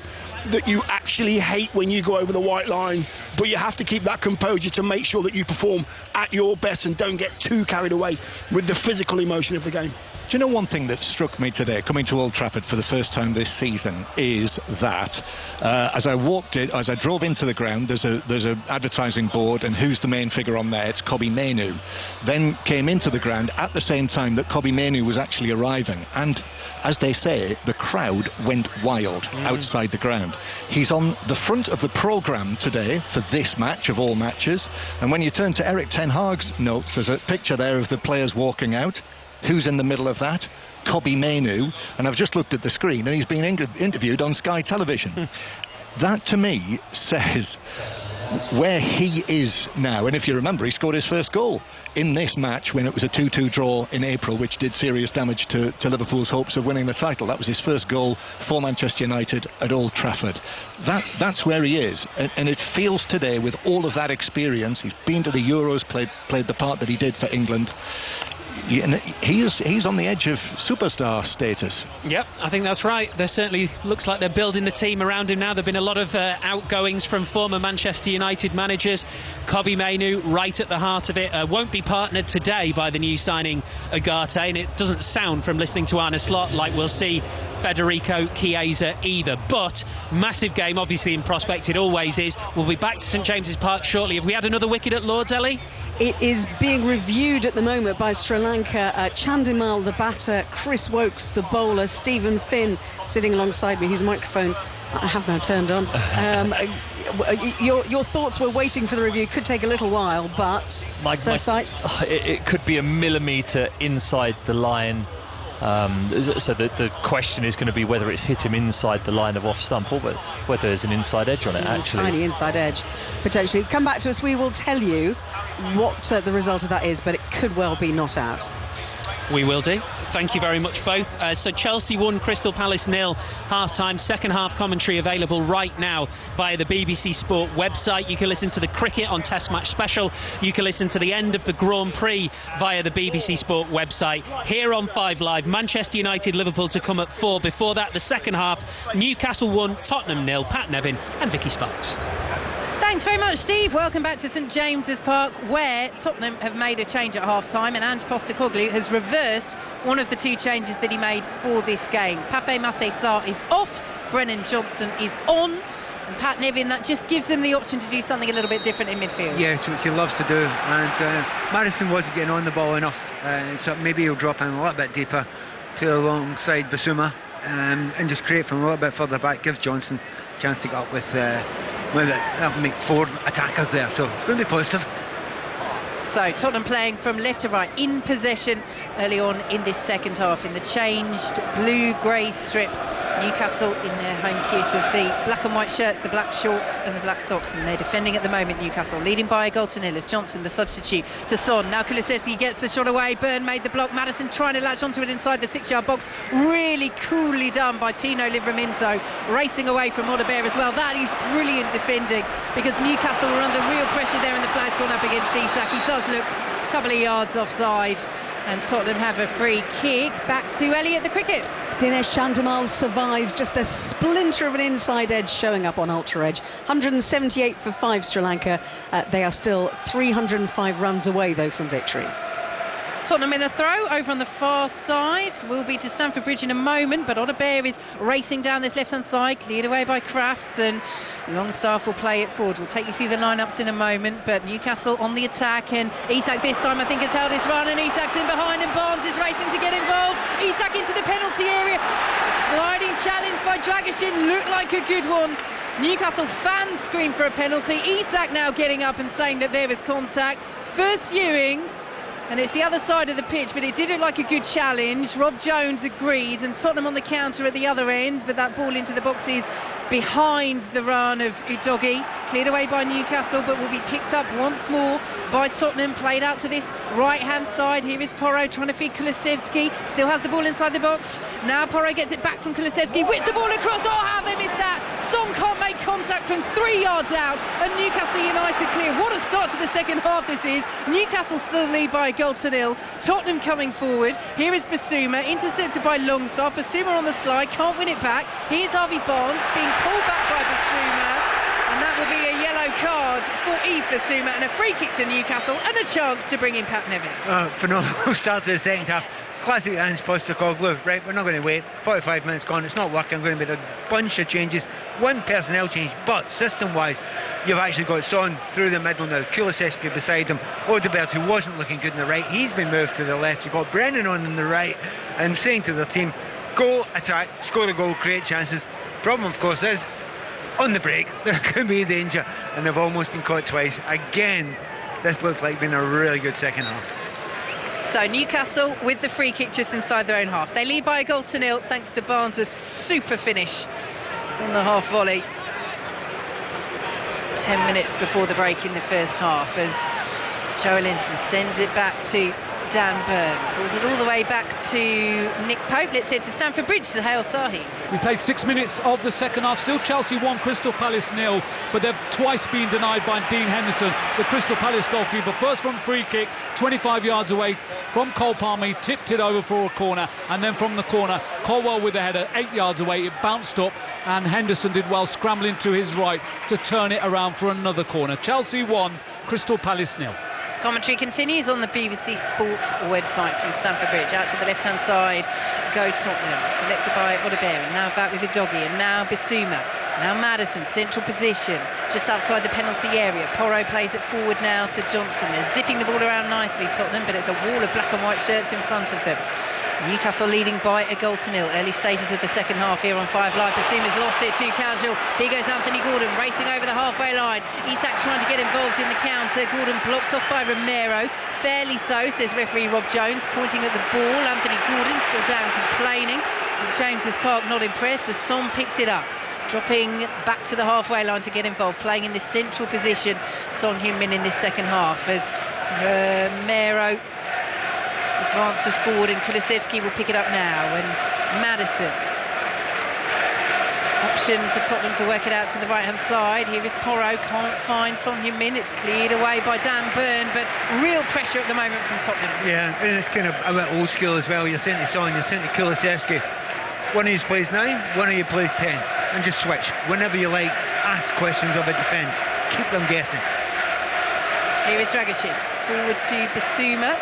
that you actually hate when you go over the white line, but you have to keep that composure to make sure that you perform at your best and don't get too carried away with the physical emotion of the game. Do you know one thing that struck me today, coming to Old Trafford for the first time this season, is that as I drove into the ground, there's a advertising board, and who's the main figure on there? It's Kobbie Mainoo. Then came into the ground at the same time that Kobbie Mainoo was actually arriving, and as they say, the crowd went wild outside the ground. He's on the front of the programme today for this match of all matches, and when you turn to Erik ten Hag's notes, there's a picture there of the players walking out. Who's in the middle of that? Kobbie Mainoo. And I've just looked at the screen, and he's been interviewed on Sky Television. That, to me, says where he is now. And if you remember, he scored his first goal in this match when it was a 2-2 draw in April, which did serious damage to Liverpool's hopes of winning the title. That was his first goal for Manchester United at Old Trafford. That's where he is, and it feels today, with all of that experience, he's been to the Euros, played the part that he did for England. He's on the edge of superstar status. Yep, I think that's right. There certainly looks like they're building the team around him now. There have been a lot of outgoings from former Manchester United managers. Kobbie Mainoo right at the heart of it. Won't be partnered today by the new signing Ugarte, and it doesn't sound, from listening to Arne Slot, like we'll see Federico Chiesa either. But massive game obviously in prospect, it always is. We'll be back to St James's Park shortly. Have we had another wicket at Lords, Ellie? It is being reviewed at the moment by Sri Lanka. Chandimal, the batter, Chris Wokes, the bowler, Stephen Finn sitting alongside me, whose microphone I have now turned on. Your thoughts were waiting for the review. Could take a little while, but first sight? It could be a millimetre inside the line. So the question is going to be whether it's hit him inside the line of off stump or whether there's an inside edge on it, actually. Tiny inside edge, potentially. Come back to us, we will tell you what the result of that is, but it could well be not out. We will do. Thank you very much both. So Chelsea 1, Crystal Palace 0, half-time. Second half commentary available right now via the BBC Sport website. You can listen to the cricket on Test Match Special. You can listen to the end of the Grand Prix via the BBC Sport website. Here on 5 Live, Manchester United, Liverpool to come at 4. Before that, the second half, Newcastle 1, Tottenham 0. Pat Nevin and Vicky Sparks. Thanks very much, Steve. Welcome back to St James's Park, where Tottenham have made a change at half-time, and Ange Postecoglou has reversed one of the 2 changes that he made for this game. Pape Matar Sarr is off, Brennan Johnson is on, and Pat Nevin, that just gives them the option to do something a little bit different in midfield. Yes, which he loves to do, and Maddison wasn't getting on the ball enough, so maybe he'll drop in a little bit deeper, play alongside Basuma, and just create from a little bit further back, gives Johnson a chance to get up with that'll make 4 attackers there, so it's going to be positive. So Tottenham playing from left to right in possession early on in this second half in the changed blue-grey strip. Newcastle in their home kit of the black and white shirts, the black shorts and the black socks, and they're defending at the moment. Newcastle leading by a goal to nil as Johnson, the substitute, to Son. Now Kulusevski gets the shot away. Byrne made the block. Maddison trying to latch onto it inside the 6-yard box. Really coolly done by Tino Livramento, racing away from Odebear as well. That is brilliant defending, because Newcastle were under real pressure there, and the flag gone up against Isak. He does look a couple of yards offside, and Tottenham have a free kick. Back to Elliot, the cricket. Dinesh Chandimal survives, just a splinter of an inside edge showing up on Ultra Edge. 178 for 5 Sri Lanka. They are still 305 runs away though from victory. Tottenham in the throw over on the far side will be to Stamford Bridge in a moment, but Odebear is racing down this left-hand side, cleared away by Kraft, and Longstaff will play it forward. We'll take you through the lineups in a moment, but Newcastle on the attack, and Isak this time I think has held his run, and Isak's in behind, and Barnes is racing to get involved. Isak into the penalty area, sliding challenge by Dragishin, looked like a good one. Newcastle fans scream for a penalty. Isak now getting up and saying that there was contact. First viewing, and it's the other side of the pitch, but it did look like a good challenge. Rob Jones agrees, and Tottenham on the counter at the other end, but that ball into the box is behind the run of Udogie, cleared away by Newcastle, but will be picked up once more by Tottenham, played out to this right-hand side. Here is Porro trying to feed Kulusevski, still has the ball inside the box. Now Porro gets it back from Kulusevski, whips the ball across. Oh, how they missed that! Son can't make contact from 3 yards out, and Newcastle United clear. What a start to the second half this is. Newcastle still lead by a goal to nil. Tottenham coming forward. Here is Basuma, intercepted by Longstaff. Basuma on the slide, can't win it back. Here's Harvey Barnes being pulled back by Basuma, and that will be a yellow card for Yves Basuma, and a free kick to Newcastle, and a chance to bring in Pat Nevin. Phenomenal start to the second half. Classic Ange Postecoglou. Right, we're not going to wait. 45 minutes gone, it's not working. I'm going to make a bunch of changes. One personnel change, but system-wise, you've actually got Son through the middle now. Kulusevski beside him. Odegaard, who wasn't looking good on the right, he's been moved to the left. You've got Brennan on the right, and saying to the team, go, attack, score a goal, create chances. Problem, of course, is on the break there could be danger, and they've almost been caught twice. Again, this looks like being a really good second half. So Newcastle with the free kick just inside their own half. They lead by a goal to nil thanks to Barnes' super finish on the half volley. 10 minutes before the break in the first half, as Joelinton sends it back to Dan Burn, pulls it all the way back to Nick Pope. Let's head to Stamford Bridge to Hale Sahi. We played 6 minutes of the second half. Still Chelsea 1, Crystal Palace 0, but they've twice been denied by Dean Henderson, the Crystal Palace goalkeeper. First from free kick, 25 yards away from Cole Palmer. He tipped it over for a corner, and then from the corner, Colwell with the header, 8 yards away. It bounced up, and Henderson did well, scrambling to his right to turn it around for another corner. Chelsea 1, Crystal Palace 0. Commentary continues on the BBC Sports website from Stamford Bridge. Out to the left-hand side, go Tottenham. Collected by Odeberry. Now back with the doggy, and now Bissouma. Now Maddison, central position, just outside the penalty area. Porro plays it forward now to Johnson. They're zipping the ball around nicely, Tottenham, but it's a wall of black and white shirts in front of them. Newcastle leading by a goal to nil. Early stages of the second half here on 5 Live. Bissouma's lost it, too casual. Here goes Anthony Gordon racing over the halfway line. Isak trying to get involved in the counter. Gordon blocked off by Romero. Fairly so, says referee Rob Jones, pointing at the ball. Anthony Gordon still down, complaining. St James's Park not impressed as Son picks it up, dropping back to the halfway line to get involved, playing in this central position. Son Heung-min in this second half as Romero advances forward, and Kulusevski will pick it up now, and Maddison. Option for Tottenham to work it out to the right-hand side. Here is Porro, can't find Son Heung-min. It's cleared away by Dan Burn, but real pressure at the moment from Tottenham. Yeah, and it's kind of a bit old school as well. You're sent to Son, you're sent to Kulusevski. One of you plays 9, one of you plays 10, and just switch. Whenever you like, ask questions of a defence. Keep them guessing. Here is Dragashin, forward to Bissouma.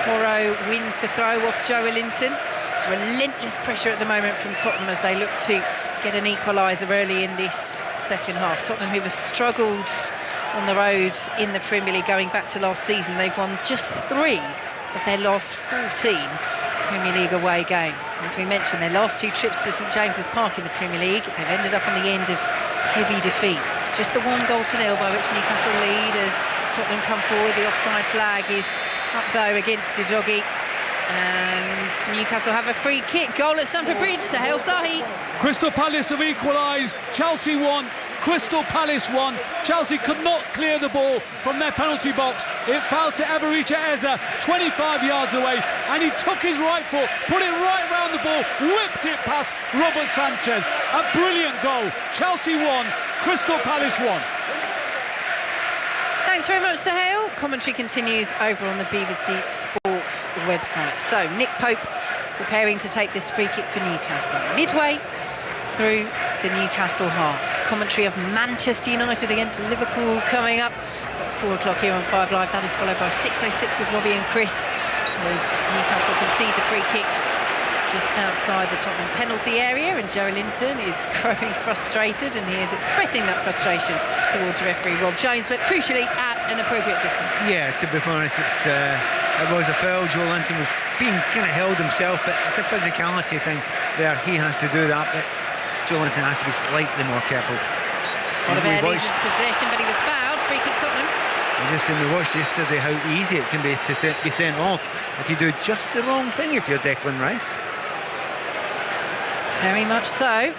Porro wins the throw off Joelinton. It's relentless pressure at the moment from Tottenham as they look to get an equaliser early in this second half. Tottenham, who have struggled on the road in the Premier League going back to last season, they've won just 3 of their last 14 Premier League away games. As we mentioned, their last 2 trips to St James's Park in the Premier League, they've ended up on the end of heavy defeats. It's just the 1 goal to nil by which Newcastle lead as Tottenham come forward. The offside flag is up though against Udogie, and Newcastle have a free kick. Goal at Stamford Bridge to Hale Sahi. Crystal Palace have equalised. Chelsea 1, Crystal Palace 1. Chelsea could not clear the ball from their penalty box. It fell to Eberechi Eze, 25 yards away, and he took his right foot, put it right round the ball, whipped it past Robert Sanchez. A brilliant goal. Chelsea 1, Crystal Palace 1. Thanks very much, Sahel. Commentary continues over on the BBC Sports website. So, Nick Pope preparing to take this free kick for Newcastle. Midway through the Newcastle half. Commentary of Manchester United against Liverpool coming up at 4 o'clock here on 5 Live. That is followed by 6:06 with Robbie and Chris as Newcastle concede the free kick just outside the Tottenham penalty area, and Joelinton is growing frustrated, and he is expressing that frustration towards referee Rob Jones, but crucially at an appropriate distance. Yeah, to be honest, it was a foul. Joelinton was being kind of held himself, but it's a physicality thing there. He has to do that, but Joelinton has to be slightly more careful. Odeberry loses possession, but he was fouled. Free kick Tottenham. We watched yesterday how easy it can be to be sent off if you do just the wrong thing if you're Declan Rice. Very much so.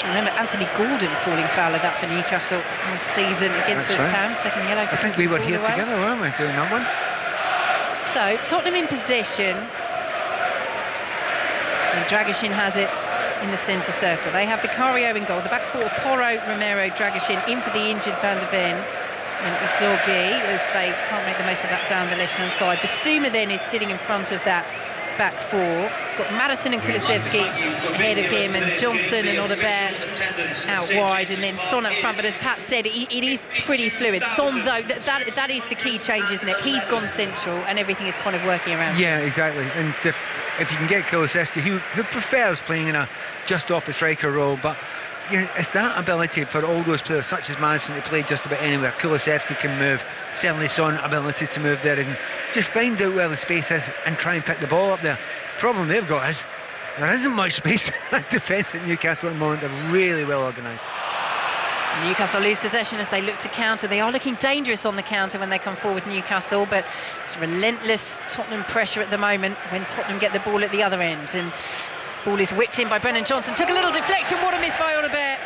Remember Anthony Gordon falling foul of that for Newcastle last season against West Ham. Second yellow. I think we were here together, weren't we, doing that one? So Tottenham in possession, and Dragashin has it in the centre circle. They have Vicario in goal. The back four: Porro, Romero, Dragashin. In for the injured Van der Ven and Udogie, as they can't make the most of that down the left-hand side. Bissouma then is sitting in front of that back four. Got Maddison and Kulusevski ahead of him, and Johnson and Odeberry out wide, and then Son up front. But as Pat said, it is pretty fluid. Son, though, that is the key change, isn't it? He's gone central, and everything is kind of working around. Yeah, exactly. And if you can get Kulusevski, who prefers playing in a just off the striker role, but yeah, it's that ability for all those players, such as Maddison, to play just about anywhere. Kulusevski can move. Certainly Son, ability to move there and just find out where the space is and try and pick the ball up there. Problem they've got is there isn't much space for defence at Newcastle at the moment. They're really well organised. Newcastle lose possession as they look to counter. They are looking dangerous on the counter when they come forward, Newcastle, but it's relentless Tottenham pressure at the moment when Tottenham get the ball at the other end. And ball is whipped in by Brennan Johnson. Took a little deflection. What a miss by Odeberry.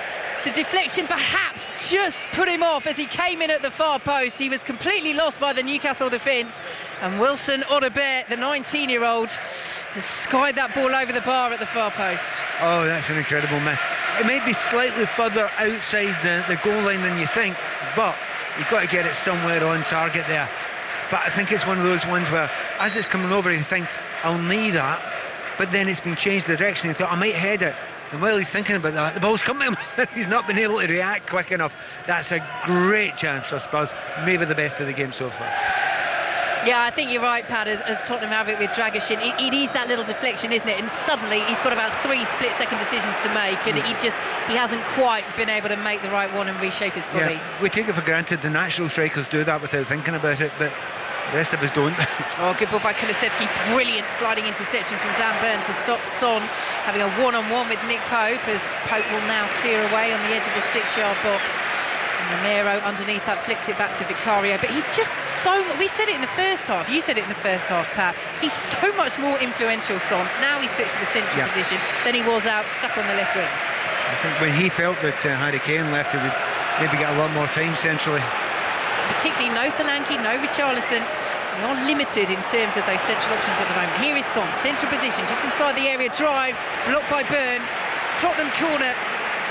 The deflection perhaps just put him off as he came in at the far post. He was completely lost by the Newcastle defence, and Wilson Odobert, the 19-year-old, has skied that ball over the bar at the far post. Oh, that's an incredible miss. It may be slightly further outside the goal line than you think, but you've got to get it somewhere on target there. But I think it's one of those ones where, as it's coming over, he thinks, I'll knee that, but then it's been changed the direction. He thought, I might head it. And while he's thinking about that, the ball's coming. He's not been able to react quick enough. That's a great chance for Spurs. Maybe the best of the game so far. Yeah, I think you're right, Pat, as Tottenham have it with Dragoshin. It is that little deflection, isn't it? And suddenly he's got about 3 split-second decisions to make, and he hasn't quite been able to make the right one and reshape his body. Yeah, we take it for granted the natural strikers do that without thinking about it, but the rest of us don't. Oh, good ball by Kulusevski. Brilliant sliding interception from Dan Burn to stop Son having a one-on-one with Nick Pope, as Pope will now clear away on the edge of the 6-yard box. And Romero underneath that flicks it back to Vicario. But he's just so... We said it in the first half. You said it in the first half, Pat. He's so much more influential, Son. Now he's switched to the central position than he was out, stuck on the left wing. I think when he felt that Harry Kane left, he would maybe get a lot more time centrally. Particularly no Solanke, no Richarlison. They are limited in terms of those central options at the moment. Here is Son, central position, just inside the area, drives, blocked by Burn. Tottenham corner,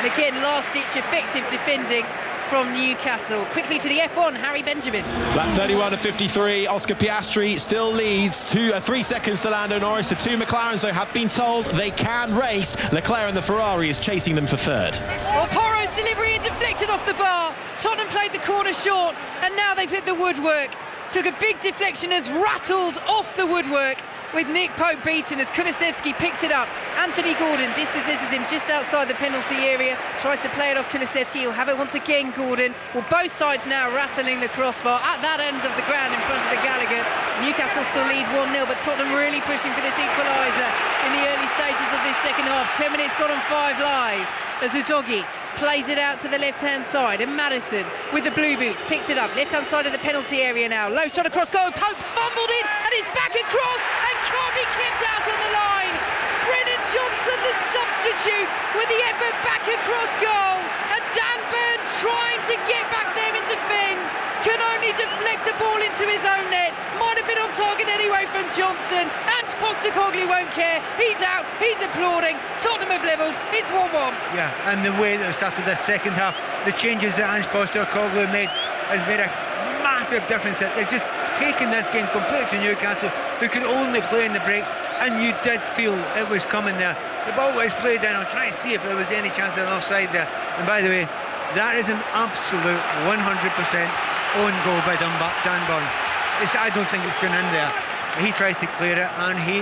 and again, last-ditch effective defending from Newcastle. Quickly to the F1, Harry Benjamin. Lap 31 of 53, Oscar Piastri still leads 3 seconds to Lando Norris. The 2 McLarens, though, have been told they can race. Leclerc and the Ferrari is chasing them for third. Well, Porro's delivery and deflected off the bar. Tottenham played the corner short, and now they've hit the woodwork. Took a big deflection, has rattled off the woodwork, with Nick Pope beaten as Kulusevski picked it up. Anthony Gordon dispossesses him just outside the penalty area, tries to play it off Kulusevski. He'll have it once again, Gordon. Well, both sides now rattling the crossbar at that end of the ground in front of the Gallagher. Newcastle still lead 1-0, but Tottenham really pushing for this equaliser in the early stages of this second half. 10 minutes gone on 5 live as Udogie plays it out to the left-hand side, and Maddison with the blue boots picks it up, left-hand side of the penalty area now. Low shot across goal, Pope's fumbled in, and it's back across, and can't be kept out on the line. Brennan Johnson, the substitute, with the effort back across goal, and Dan Burn trying to get back there and defend, can only deflect the ball into his own net. Might have been on target anyway from Johnson, and Postecoglou won't care. He's out, he's applauding. Tottenham have levelled, it's 1-1. Yeah, and the way that it started the second half, the changes that Ange Postecoglou made has made a massive difference. They've just taken this game completely to Newcastle, who could only play in the break, and you did feel it was coming there. The ball was played down. I'm trying to see if there was any chance of an offside there. And by the way, that is an absolute 100% own goal by Dan Burn. I don't think it's going in there. He tries to clear it, and he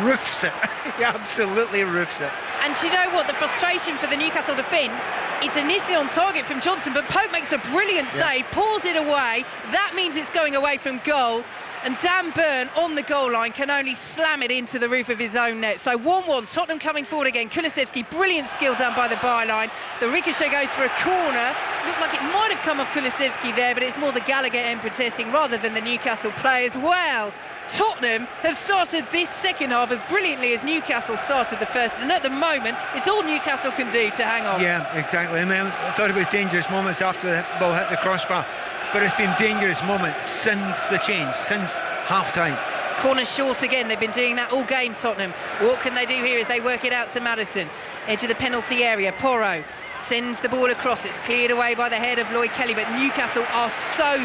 roofs it. He absolutely roofs it. And do you know what? The frustration for the Newcastle defence, it's initially on target from Johnson, but Pope makes a brilliant save, pulls it away. That means it's going away from goal. And Dan Burn on the goal line can only slam it into the roof of his own net. So 1-1, Tottenham coming forward again. Kulusevski, brilliant skill down by the byline. The ricochet goes for a corner. Looked like it might have come off Kulusevski there, but it's more the Gallagher end protesting rather than the Newcastle players. Well, Tottenham have started this second half as brilliantly as Newcastle started the first, and at the moment it's all Newcastle can do to hang on. Yeah, exactly. I mean, I thought it was dangerous moments after the ball hit the crossbar, but it's been dangerous moments since the change, since half-time. Corner short again. They've been doing that all game, Tottenham. What can they do here as they work it out to Maddison? Edge of the penalty area. Porro sends the ball across. It's cleared away by the head of Lloyd Kelly, but Newcastle are so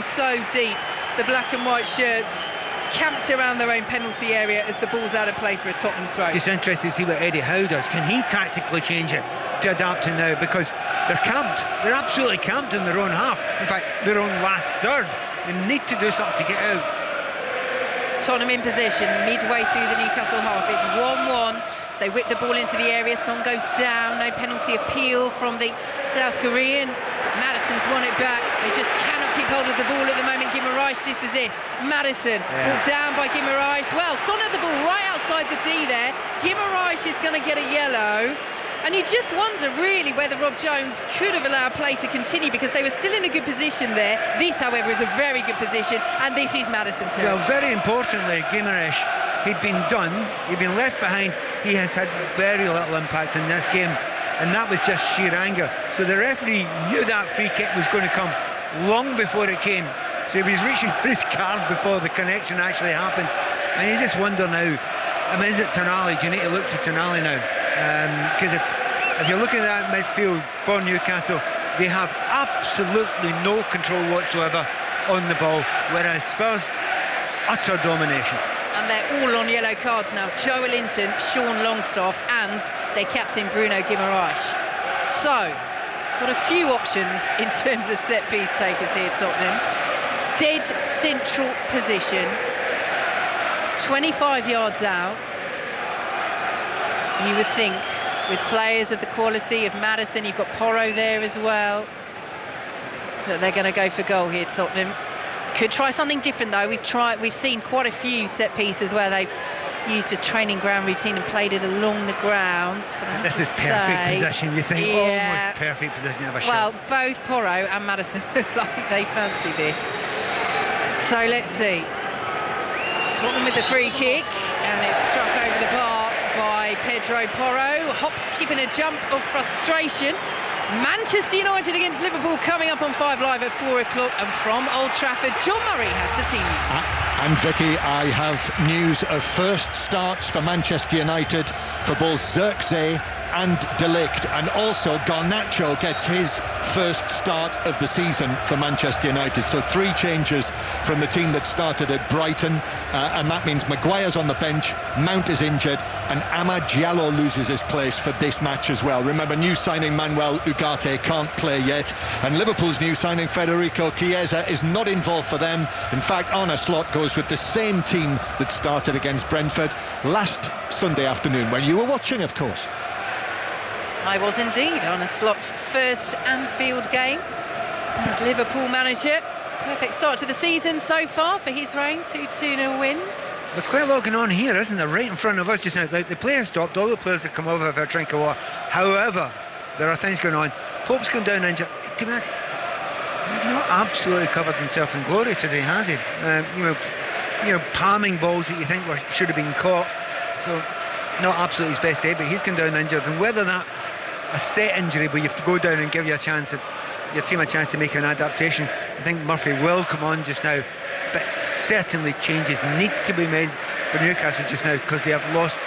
deep. The black and white shirts camped around their own penalty area as the ball's out of play for a Tottenham throw. It's interesting to see what Eddie Howe does. Can he tactically change it to adapt to now? Because they're camped. They're absolutely camped in their own half. In fact, their own last third. They need to do something to get out. Tottenham in possession midway through the Newcastle half. It's 1-1. So they whip the ball into the area. Son goes down. No penalty appeal from the South Korean. Maddison's won it back. They just cannot keep hold of the ball at the moment. Guimaraes dispossessed. Maddison brought down by Guimaraes. Well, Son had the ball right outside the D there. Guimaraes is going to get a yellow. And you just wonder really whether Rob Jones could have allowed play to continue, because they were still in a good position there. This, however, is a very good position, and this is Maddison too. Well, very importantly, Guimaraes, he'd been done, he'd been left behind. He has had very little impact in this game. and that was just sheer anger. So the referee knew that free kick was going to come long before it came. So he was reaching for his card before the connection actually happened. And you just wonder now, I mean, is it Tonali? Do you need to look to Tonali now? Because if you're looking at that midfield for Newcastle, they have absolutely no control whatsoever on the ball, whereas Spurs, utter domination. And they're all on yellow cards now. Joe Linton, Sean Longstaff and their captain Bruno Guimaraes. So, got a few options in terms of set-piece takers here, Tottenham. Dead central position, 25 yards out. You would think, with players of the quality of Maddison, you've got Porro there as well, that they're going to go for goal here, Tottenham. Could try something different though. We've seen quite a few set pieces where they've used a training ground routine and played it along the grounds. But this is perfect position, you think? Yeah. Almost perfect position to have a shot. Well, both Porro and Maddison look like they fancy this. So let's see. Tottenham with the free kick, and it's struck over the bar by Pedro Porro. Hop, skip and a jump of frustration. Manchester United against Liverpool coming up on 5 Live at 4 o'clock, and from Old Trafford, John Murray has the team news. And Vicky, I have news of first starts for Manchester United for both Zirkzee and De Ligt, and also Garnacho gets his first start of the season for Manchester United. So 3 changes from the team that started at Brighton, and that means Maguire's on the bench, Mount is injured, and Amad Diallo loses his place for this match as well. Remember, new signing Manuel Ugarte can't play yet, and Liverpool's new signing Federico Chiesa is not involved for them. In fact, Arne Slot goes with the same team that started against Brentford last Sunday afternoon, when you were watching, of course. I was indeed. On a Slot's first Anfield game as Liverpool manager. Perfect start to the season so far for his reign. 2 2-0 wins. There's quite a lot going on here, isn't there? Right in front of us just now. The players stopped, all the players have come over for a drink of water. However, there are things going on. Pope's gone down injured. To be honest, he's not absolutely covered himself in glory today, has he? You know, palming balls that you think should have been caught. So, not absolutely his best day, but he's gone down injured, and whether that's a set injury where you have to go down and give your team a chance to make an adaptation, I think Murphy will come on just now, but certainly changes need to be made for Newcastle just now, because they have lost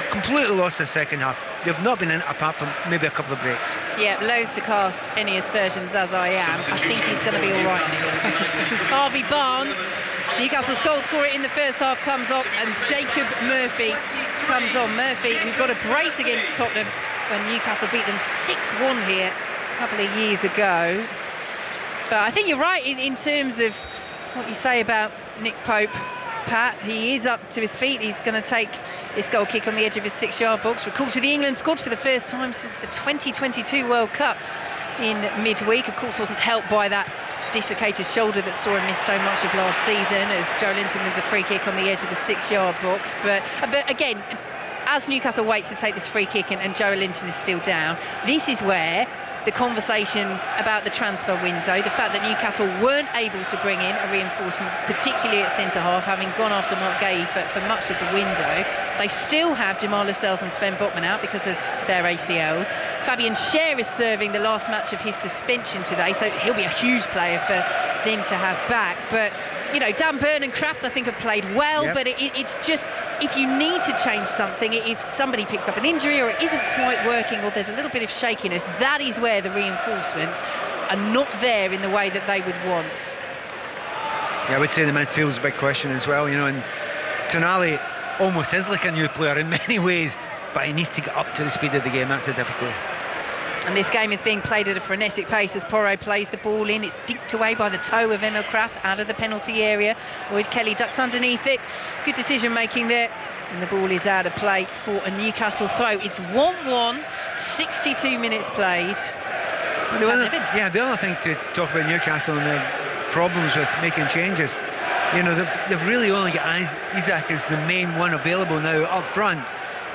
completely lost the second half. They've not been in it apart from maybe a couple of breaks. Yeah, loath to cast any aspersions as I am. I think he's going to be all right. Because Harvey Barnes, Newcastle's goal scorer in the first half, comes off, and Jacob Murphy comes on. Murphy, who've got a brace against Tottenham when Newcastle beat them 6-1 here a couple of years ago. But I think you're right in terms of what you say about Nick Pope, Pat. He is up to his feet. He's going to take his goal kick on the edge of his 6-yard box. Recalled to the England squad for the first time since the 2022 World Cup in midweek. Of course, wasn't helped by that dislocated shoulder that saw him miss so much of last season, as Joe Linton wins a free kick on the edge of the 6-yard box. But again, as Newcastle wait to take this free kick and Joe Linton is still down, this is where the conversations about the transfer window, the fact that Newcastle weren't able to bring in a reinforcement, particularly at centre-half, having gone after Mark Gay for much of the window. They still have Jamal Lascelles and Sven Botman out because of their ACLs. Fabian Schär is serving the last match of his suspension today, so he'll be a huge player for them to have back. But, you know, Dan Burn and Kraft, I think, have played well, yep. But it's just, if you need to change something, if somebody picks up an injury or it isn't quite working or there's a little bit of shakiness, that is where the reinforcements are not there in the way that they would want. Yeah, I would say the midfield's a big question as well, you know, and Tonali almost is like a new player in many ways, but he needs to get up to the speed of the game. That's the difficulty. And this game is being played at a frenetic pace as Porro plays the ball in. It's dinked away by the toe of Emil Kraft out of the penalty area. Lloyd Kelly ducks underneath it. Good decision making there. And the ball is out of play for a Newcastle throw. It's 1-1, 62 minutes played. Well, the other thing to talk about Newcastle and their problems with making changes, you know, they've really only got Isaac as the main one available now up front.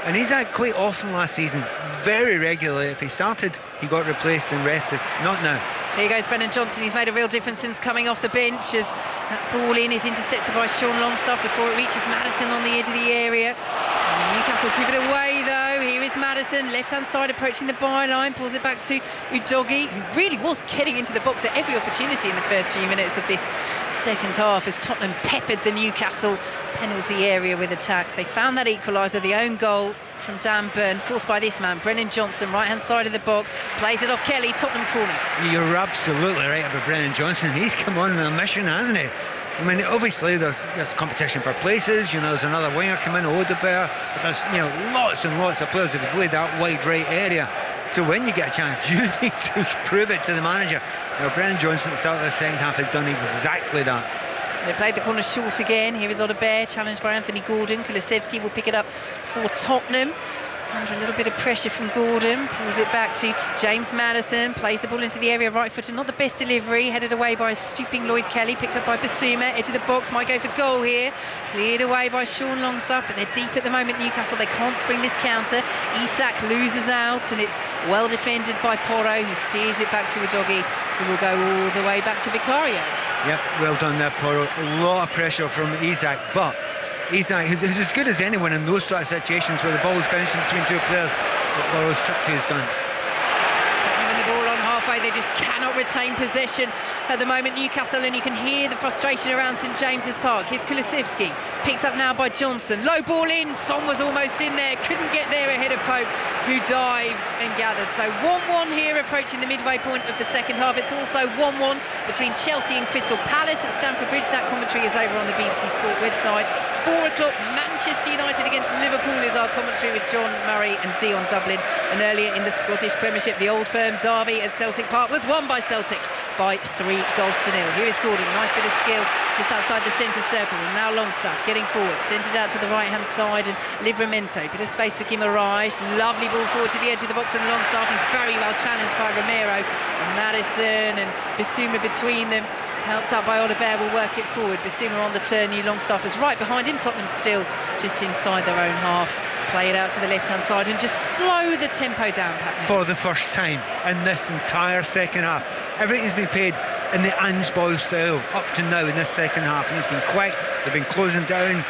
And Isaac quite often last season, very regularly, if he started, he got replaced and rested. Not now. Here goes Brennan Johnson. He's made a real difference since coming off the bench, as that ball in is intercepted by Sean Longstaff before it reaches Maddison on the edge of the area. And Newcastle keep it away though. Here is James Maddison, left-hand side approaching the byline, pulls it back to Udogie, who really was getting into the box at every opportunity in the first few minutes of this second half as Tottenham peppered the Newcastle penalty area with attacks. They found that equaliser, the own goal from Dan Burn, forced by this man, Brennan Johnson, right-hand side of the box, plays it off Kelly, Tottenham corner. You're absolutely right about Brennan Johnson. He's come on a mission, hasn't he? I mean, obviously there's competition for places. You know, there's another winger coming, Odegaard, but there's, you know, lots and lots of players that have played that wide right area. So when you get a chance, you need to prove it to the manager. You know, Brennan Johnson at the start of the second half has done exactly that. They played the corner short again. Here is Odegaard, challenged by Anthony Gordon. Kulusevski will pick it up for Tottenham. Under a little bit of pressure from Gordon, pulls it back to James Maddison, plays the ball into the area, right footed, not the best delivery, headed away by a stooping Lloyd Kelly, picked up by Basuma, edge of the box, might go for goal here, cleared away by Sean Longstaff, but they're deep at the moment, Newcastle, they can't spring this counter. Isak loses out, and it's well defended by Porro, who steers it back to Udogie, who will go all the way back to Vicario. Yep, well done there, Porro. A lot of pressure from Isak, but Isak is as good as anyone in those sort of situations where the ball's bouncing between two players, but Porro's stuck to his guns. Having the ball on halfway, they just cannot retain possession at the moment, Newcastle, and you can hear the frustration around St James's Park. Here's Kulusevski, picked up now by Johnson, low ball in, Son was almost in there, couldn't get there ahead of Pope, who dives and gathers. So 1-1 here, approaching the midway point of the second half. It's also 1-1 between Chelsea and Crystal Palace at Stamford Bridge. That commentary is over on the BBC Sport website. 4 o'clock, Manchester United against Liverpool is our commentary with John Murray and Dion Dublin. And earlier in the Scottish Premiership, the Old Firm derby at Celtic Park was won by Celtic by 3-0. Here is Gordon, nice bit of skill just outside the centre circle. And now Longstaff getting forward, sent it out to the right-hand side, and Livramento, bit of space for Guimaraes, lovely ball forward to the edge of the box, and Longstaff is very well challenged by Romero. And Maddison and Basuma between them, helped out by Odegaard, will work it forward. Basuma on the turn, new Longstaff is right behind him. Tottenham still just inside their own half. Play it out to the left-hand side and just slow the tempo down, Patton. For the first time in this entire second half, everything's been played in the Ange Boyle style up to now in this second half, and it's been quick. They've been closing down,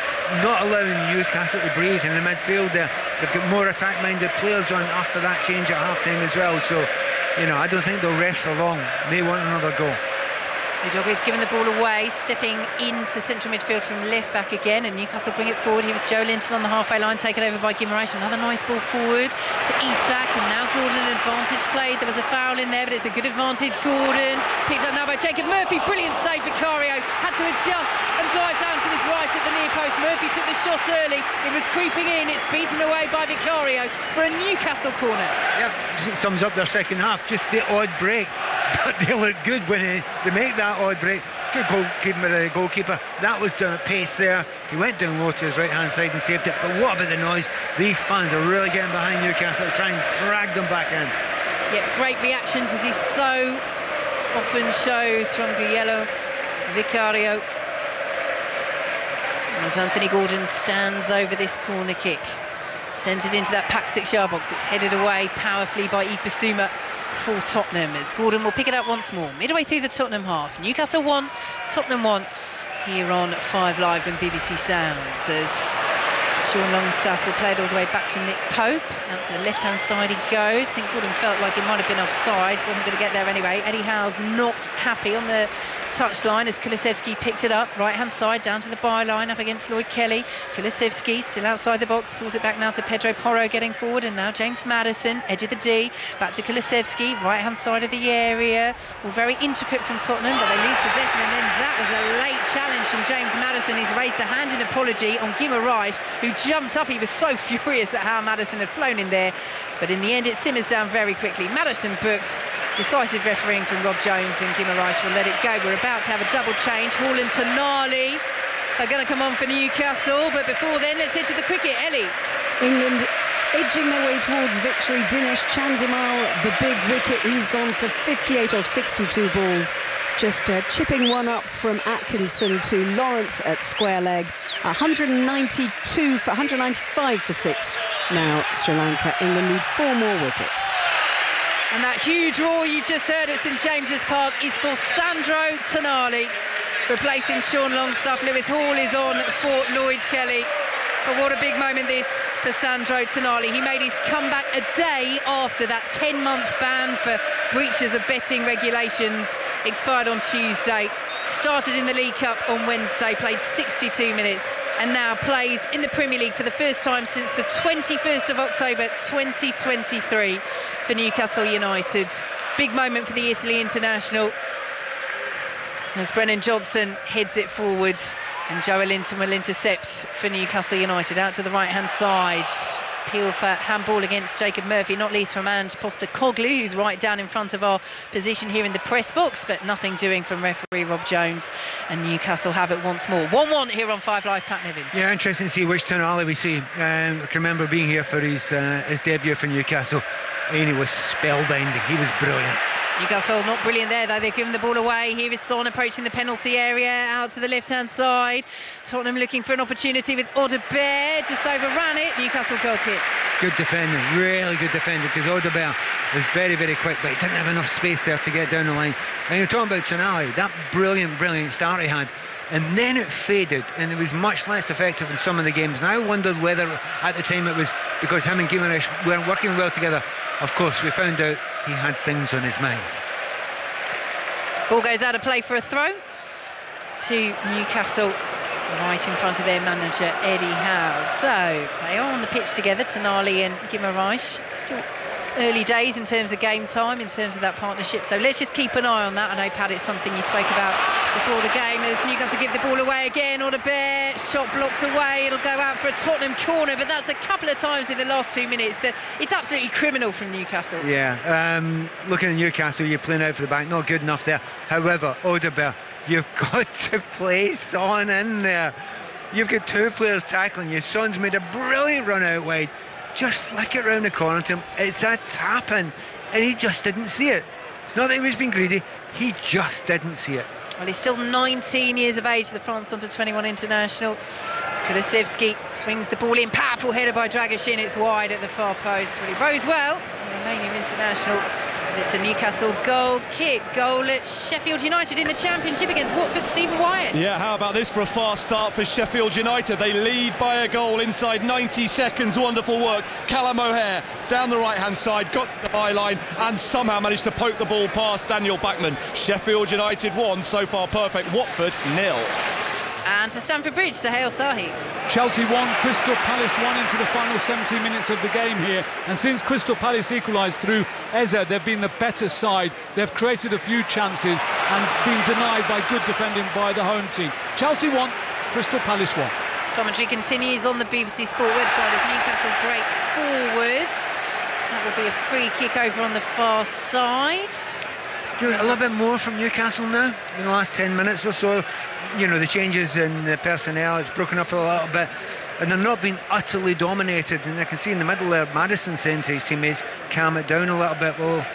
not allowing Newcastle to breathe in the midfield there. They've got more attack-minded players on after that change at half-time as well, so, you know, I don't think they'll rest for long. They want another goal. Udogie's given the ball away, stepping into central midfield from left back again, and Newcastle bring it forward. He was Joe Linton on the halfway line, taken over by Guimaraes. Another nice ball forward to Isak, and now Gordon, advantage played. There was a foul in there, but it's a good advantage. Gordon picked up now by Jacob Murphy. Brilliant save. Vicario had to adjust and dive down to his right at the near post. Murphy took the shot early. It was creeping in. It's beaten away by Vicario for a Newcastle corner. Yep, sums up their second half. Just the odd break. But they look good when they make that odd break. Good goalkeeper. That was done at pace there. He went down low to his right-hand side and saved it. But what about the noise? These fans are really getting behind Newcastle to try and drag them back in. Yeah, great reactions, as he so often shows from Guillermo Vicario. As Anthony Gordon stands over this corner kick. Sends it into that packed 6-yard box. It's headed away powerfully by Yves Bissouma for Tottenham, as Gordon will pick it up once more. Midway through the Tottenham half. Newcastle 1, Tottenham 1. Here on 5 Live and BBC Sounds, as Sean Longstaff will play it all the way back to Nick Pope. Out to the left-hand side he goes. I think Gordon felt like it might have been offside. Wasn't going to get there anyway. Eddie Howe's not happy on the touchline as Kulusevski picks it up. Right-hand side down to the byline up against Lloyd Kelly. Kulusevski still outside the box. Pulls it back now to Pedro Porro getting forward. And now James Maddison, edge of the D. Back to Kulusevski, right-hand side of the area. All very intricate from Tottenham, but they lose possession. And then that was a late challenge from James Maddison. He's raised a hand in apology on Guimaraes, who jumped up. He was so furious at how Maddison had flown in there, but in the end it simmers down very quickly. Maddison booked. Decisive refereeing from Rob Jones, and Guimaraes will let it go. We're about to have a double change. Hall and Tonali are going to come on for Newcastle, but before then let's head to the cricket. Ellie. England edging their way towards victory. Dinesh Chandimal, the big wicket, he's gone for 58 off 62 balls. Just chipping one up from Atkinson to Lawrence at square leg. 195 for 6. Now Sri Lanka. England need 4 more wickets. And that huge roar you just heard at St James's Park is for Sandro Tonali, replacing Sean Longstaff. Lewis Hall is on for Lloyd Kelly. But what a big moment this for Sandro Tonali. He made his comeback a day after that 10-month ban for breaches of betting regulations expired on Tuesday. Started in the League Cup on Wednesday, played 62 minutes, and now plays in the Premier League for the first time since the 21st of October 2023 for Newcastle United. Big moment for the Italy international as Brennan Johnson heads it forward, and Joelinton will intercept for Newcastle United out to the right-hand side. Appeal for handball against Jacob Murphy, not least from Ange Postecoglou, who's right down in front of our position here in the press box, but nothing doing from referee Rob Jones, and Newcastle have it once more. 1-1 here on 5 Live, Pat Niven. Yeah, interesting to see which Tonali we see. I can remember being here for his debut for Newcastle, and he was spellbinding. He was brilliant. Newcastle not brilliant there though, they've given the ball away. Here is Son approaching the penalty area, out to the left-hand side. Tottenham looking for an opportunity with Audebert, just overran it. Newcastle goal kick. Good defending, really good defending, because Audebert was very, very quick, but he didn't have enough space there to get down the line. And you're talking about Tonali, that brilliant start he had, and then it faded, and it was much less effective in some of the games. And I wondered whether at the time it was because him and Guimaraes weren't working well together. Of course, we found out he had things on his mind. Ball goes out of play for a throw to Newcastle, right in front of their manager Eddie Howe. So they are on the pitch together, Tonali and Guimaraes. Still early days in terms of game time, in terms of that partnership, so let's just keep an eye on that. I know, Pat, it's something you spoke about before the game as Newcastle give the ball away again. Audebert, shot blocked away, it'll go out for a Tottenham corner, but that's a couple of times in the last 2 minutes that it's absolutely criminal from Newcastle. Yeah, looking at Newcastle, you're playing out for the back, not good enough there. However, Audebert, you've got to play Son in there. You've got two players tackling you. Son's made a brilliant run out wide, just flick it round the corner to him. It's a tap-in, and he just didn't see it. It's not that he was being greedy, he just didn't see it. Well, he's still 19 years of age, the France under-21 international. Kulusevski swings the ball in, powerful header by Dragoshin, it's wide at the far post. Well, he rose well, the Romanian international. It's a Newcastle goal kick. Goal at Sheffield United in the Championship against Watford, Stephen Wyatt. Yeah, how about this for a fast start for Sheffield United? They lead by a goal inside 90 seconds. Wonderful work. Callum O'Hare down the right-hand side, got to the byline and somehow managed to poke the ball past Daniel Bachmann. Sheffield United 1, so far perfect. Watford 0. And to Stamford Bridge, Sahel Sahi. Chelsea 1, Crystal Palace 1 into the final 70 minutes of the game here. And since Crystal Palace equalised through Eze, they've been the better side. They've created a few chances and been denied by good defending by the home team. Chelsea 1, Crystal Palace 1. Commentary continues on the BBC Sport website as Newcastle break forward. That will be a free kick over on the far side. Doing a little bit more from Newcastle now in the last 10 minutes or so. You know, the changes in the personnel, it's broken up a little bit, and they're not being utterly dominated. And I can see in the middle there, Maddison saying to his teammates, calm it down a little bit. Well,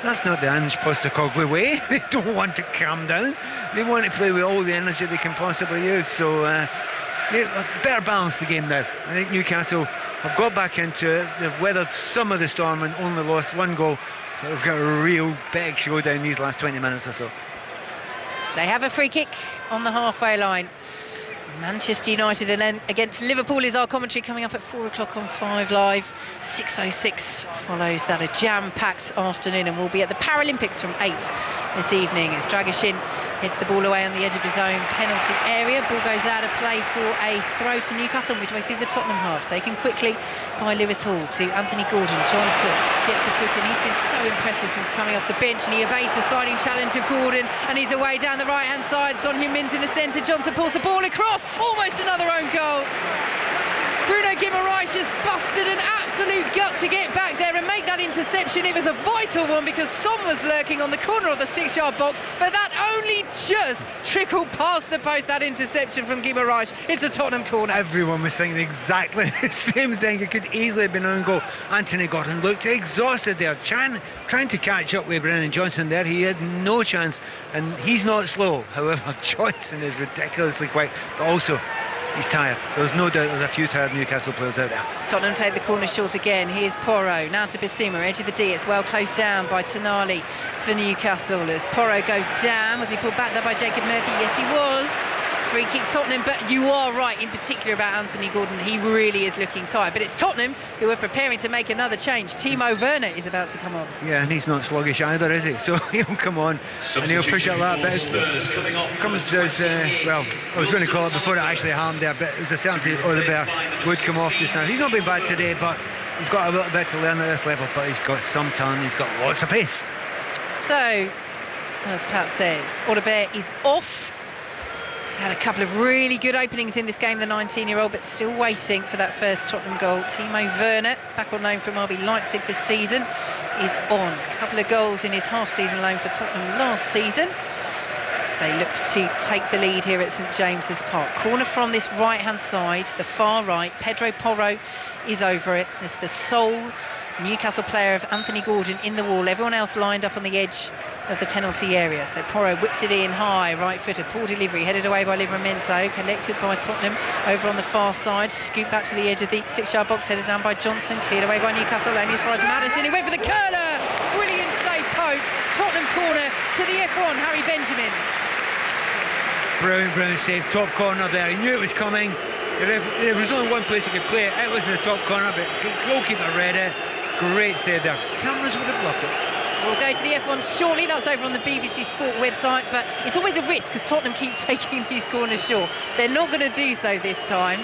that's not the Ange Postecoglou way. They don't want to calm down. They want to play with all the energy they can possibly use. So they better balance the game now. I think Newcastle have got back into it. They've weathered some of the storm and only lost one goal. They've got a real big showdown these last 20 minutes or so. They have a free kick on the halfway line. Manchester United against Liverpool is our commentary coming up at 4 o'clock on 5 Live. 6:06 follows that, a jam-packed afternoon, and we'll be at the Paralympics from 8 this evening as Dragoshin heads the ball away on the edge of his own penalty area. Ball goes out of play for a throw to Newcastle midway through the Tottenham half, taken quickly by Lewis Hall to Anthony Gordon. Johnson gets a foot in. He's been so impressive since coming off the bench, and he evades the sliding challenge of Gordon, and he's away down the right-hand side. Son Heung-min's in the centre. Johnson pulls the ball across. Almost another own goal. Bruno Guimaraes has busted an absolute gut to get back there and make that interception. It was a vital one because Son was lurking on the corner of the 6-yard box, but that only just trickled past the post, that interception from Guimaraes. It's a Tottenham corner. Everyone was thinking exactly the same thing. It could easily have been on goal. Anthony Gordon looked exhausted there, trying to catch up with Brennan Johnson there. He had no chance, and he's not slow. However, Johnson is ridiculously quick, but also he's tired. There's no doubt there's a few tired Newcastle players out there. Tottenham take the corner short again. Here's Porro, now to Bissouma, edge of the D. It's well closed down by Tonali for Newcastle. As Porro goes down, was he pulled back there by Jacob Murphy? Yes, he was. free kick Tottenham, but you are right in particular about Anthony Gordon. He really is looking tired, but it's Tottenham who are preparing to make another change. Timo Werner is about to come on. Yeah, and he's not sluggish either, is he? So he'll come on and he'll push it that bit. Comes as, well, I was going to call it before it actually harmed there, but it was a certainty Oliver would come off just now. He's not been bad today, but he's got a little bit to learn at this level, but he's got some talent, he's got lots of pace. So, as Pat says, Audebert is off. He's had a couple of really good openings in this game, the 19-year-old, but still waiting for that first Tottenham goal. Timo Werner, back on loan from RB Leipzig this season, is on. A couple of goals in his half-season loan for Tottenham last season. So they look to take the lead here at St James's Park. Corner from this right-hand side, the far right. Pedro Porro is over it. There's the sole Newcastle player of Anthony Gordon in the wall. Everyone else lined up on the edge of the penalty area. So Porro whips it in high, right-footed, poor delivery, headed away by Livramento, collected by Tottenham over on the far side, scooped back to the edge of the 6-yard box, headed down by Johnson, cleared away by Newcastle, only as far as Maddison, he went for the curler! Brilliant save, Pope. Tottenham corner to the F1, Harry Benjamin. Brilliant save, top corner there. He knew it was coming. There was only one place he could play it. It was in the top corner, but goalkeeper read it. Great save there. Cameras would have loved it. We'll go to the F1 shortly. That's over on the BBC Sport website, but it's always a risk because Tottenham keep taking these corners short. They're not going to do so this time.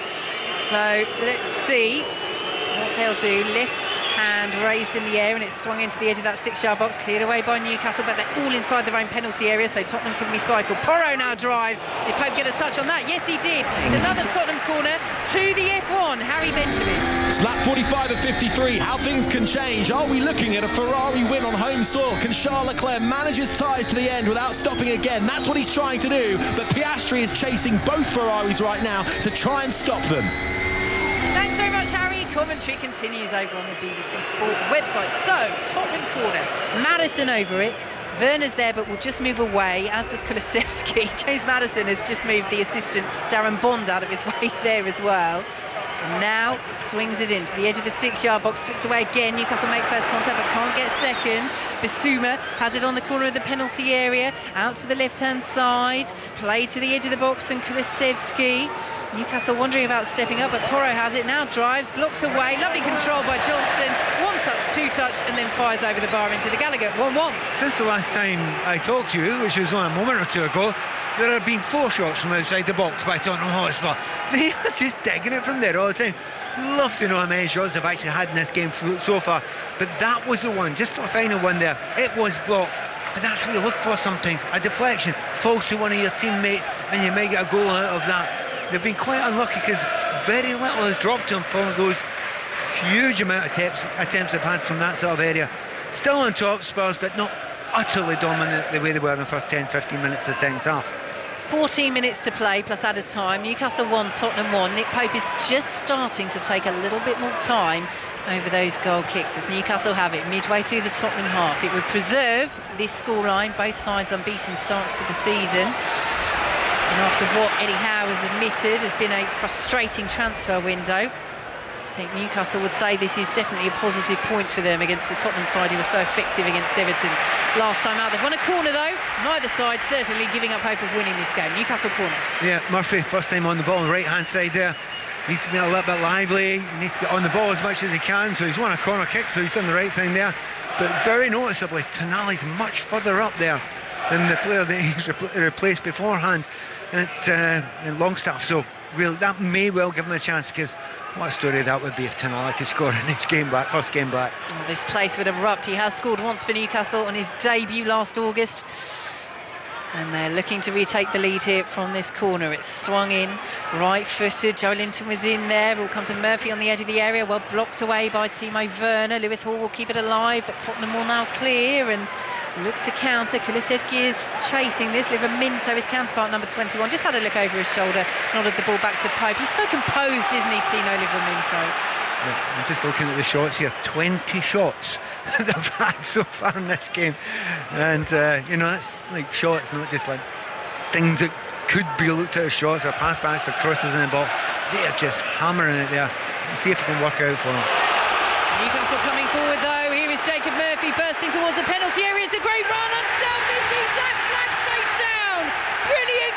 So let's see what they'll do. Left hand raised in the air and it's swung into the edge of that 6-yard box, cleared away by Newcastle, but they're all inside their own penalty area, so Tottenham can recycle. Porro now drives. Did Pope get a touch on that? Yes, he did. It's another Tottenham corner to the F1. Harry Benjamin. Slap 45 of 53. How things can change. Are we looking at a Ferrari win on home soil? Can Charles Leclerc manage his ties to the end without stopping again? That's what he's trying to do, but Piastri is chasing both Ferraris right now to try and stop them. Thanks very much, Harry. Commentary continues over on the BBC Sport website. So, Tottenham corner. Maddison over it. Werner's there, but will just move away, as does Kulusevski. James Maddison has just moved the assistant Darren Bond out of his way there as well. And now swings it into the edge of the 6-yard box, flips away again. Newcastle make first contact but can't get second. Bissouma has it on the corner of the penalty area, out to the left-hand side, played to the edge of the box, and Kulusevski. Newcastle wondering about stepping up, but Porro has it now, drives, blocks away, lovely control by Johnson, one touch, two touch, and then fires over the bar into the Gallagher. 1-1. Since the last time I talked to you, which was only a moment or two ago, there have been 4 shots from outside the box by Tottenham Hotspur. They are just digging it from there all the time. Love to know how many shots they've actually had in this game so far, but that was the one, just the final one there. It was blocked, but that's what you look for sometimes. A deflection falls to one of your teammates and you may get a goal out of that. They've been quite unlucky because very little has dropped to them from those huge amount of attempts they've had from that sort of area. Still on top, Spurs, but not utterly dominant the way they were in the first 10-15 minutes of the second half. 14 minutes to play plus added time. Newcastle 1, Tottenham 1. Nick Pope is just starting to take a little bit more time over those goal kicks as Newcastle have it midway through the Tottenham half. It would preserve this scoreline, both sides unbeaten starts to the season. And after what Eddie Howe has admitted has been a frustrating transfer window, I think Newcastle would say this is definitely a positive point for them against the Tottenham side who was so effective against Everton last time out. They've won a corner though, neither side certainly giving up hope of winning this game. Newcastle corner. Yeah, Murphy, first time on the ball on the right hand side there. Needs to be a little bit lively, he needs to get on the ball as much as he can, so he's won a corner kick, so he's done the right thing there. But very noticeably, Tonali's much further up there than the player that he's replaced beforehand at Longstaff, so really that may well give him a chance, because what a story that would be if Tonali could score in his game back, first game back. Oh, this place would erupt. He has scored once for Newcastle on his debut last August. And they're looking to retake the lead here from this corner. It's swung in, right-footed. Joe Linton was in there. Will come to Murphy on the edge of the area. Well blocked away by Timo Werner. Lewis Hall will keep it alive, but Tottenham will now clear and look to counter. Kulusevski is chasing this. Livramento, his counterpart, number 21, just had a look over his shoulder, nodded the ball back to Pope. He's so composed, isn't he, Tino Livramento? Yeah, I'm just looking at the shots here. 20 shots they've had so far in this game, and you know, that's like shots, not just like things that could be looked at as shots or pass backs or crosses in the box. They are just hammering it there. Let's see if it can work out for them. Newcastle coming forward though. Here is Jacob Murphy bursting towards the penalty area. It's a great run, unselfish. Zach Black stays down. Brilliant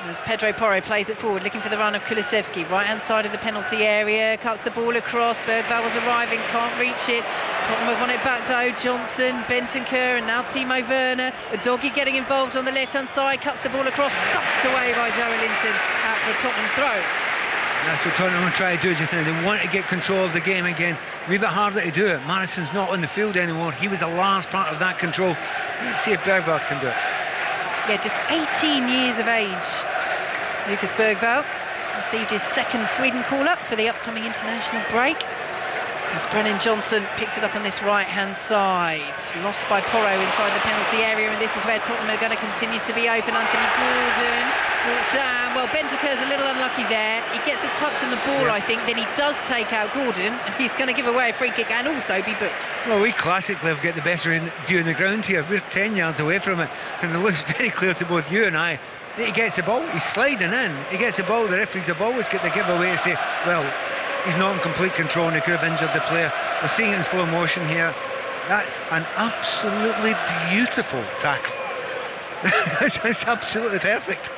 As Pedro Porro plays it forward, looking for the run of Kulusevski. Right-hand side of the penalty area, cuts the ball across. Bergvall was arriving, can't reach it. Tottenham have won it back though. Johnson, Bentancur, and now Timo Werner. Udogie getting involved on the left-hand side, cuts the ball across, thumped away by Joe Linton out for a Tottenham throw. That's what Tottenham will try to do just now. They want to get control of the game again. A wee bit harder to do it. Maddison's not on the field anymore. He was a large part of that control. Let's see if Bergvall can do it. Yeah, just 18 years of age. Lucas Bergvall received his second Sweden call-up for the upcoming international break. As Brennan Johnson picks it up on this right-hand side. Lost by Porro inside the penalty area, and this is where Tottenham are going to continue to be open. Anthony Gordon brought down. Well, Bentancur's a little unlucky there. He gets a touch on the ball, I think, then he does take out Gordon, and he's going to give away a free kick and also be booked. Well, we classically have got the best view in the ground here. We're 10 yards away from it, and it looks very clear to both you and I that he gets the ball. He's sliding in. He gets the ball. The referees have always got the giveaway to say, well, he's not in complete control and he could have injured the player. We're seeing it in slow motion here. That's an absolutely beautiful tackle. It's absolutely perfect.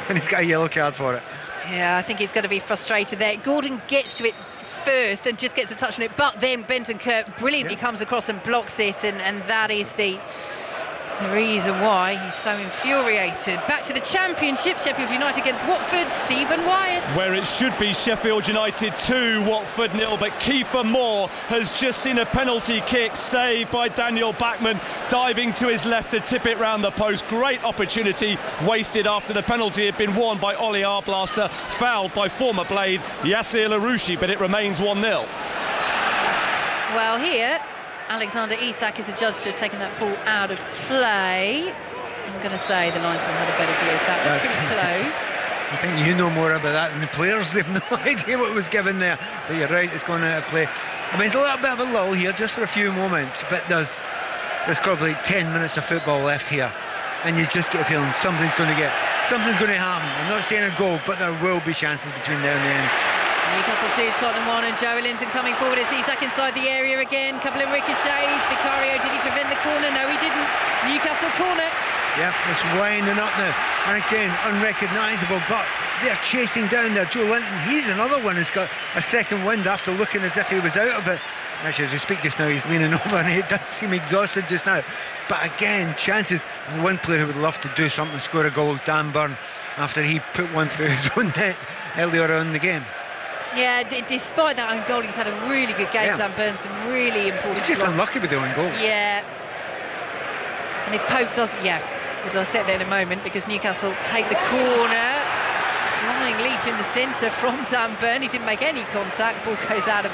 And he's got a yellow card for it. Yeah, I think he's going to be frustrated there. Gordon gets to it first and just gets a touch on it, but then Bentancur brilliantly comes across and blocks it, and that is the reason why he's so infuriated. Back to the Championship, Sheffield United against Watford, Stephen Wyatt. Where it should be Sheffield United 2, Watford 0, but Kiefer Moore has just seen a penalty kick saved by Daniel Bachmann, diving to his left to tip it round the post. Great opportunity wasted after the penalty had been won by Ollie Arblaster, fouled by former Blade Yassir Larouchi, but it remains 1-0. Well, here Alexander Isak is adjudged to have taken that ball out of play. I'm going to say the linesman had a better view of that. Looked pretty close. I think you know more about that than the players. They've no idea what was given there. But you're right, it's going out of play. I mean, it's a little bit of a lull here, just for a few moments. But there's probably 10 minutes of football left here, and you just get a feeling something's going to happen. I'm not saying a goal, but there will be chances between now and the end. Newcastle 2, Tottenham 1, and Joe Linton coming forward. It's Isak inside the area again. Couple of ricochets. Vicario, did he prevent the corner? No, he didn't. Newcastle corner. Yep, it's winding up now. And again, unrecognisable, but they're chasing down there. Joe Linton, he's another one who's got a second wind after looking as if he was out of it. Actually, as we speak just now, he's leaning over and he does seem exhausted just now. But again, chances. And one player who would love to do something, score a goal, Dan Burn, after he put one through his own net earlier on in the game. Yeah, despite that own goal, he's had a really good game. Dan Burn, some really important He's just blocks. unlucky with the own goal. Yeah. And if Pope does, we'll dissect that in a moment, because Newcastle take the corner. Flying leap in the centre from Dan Burn. He didn't make any contact. Ball goes out of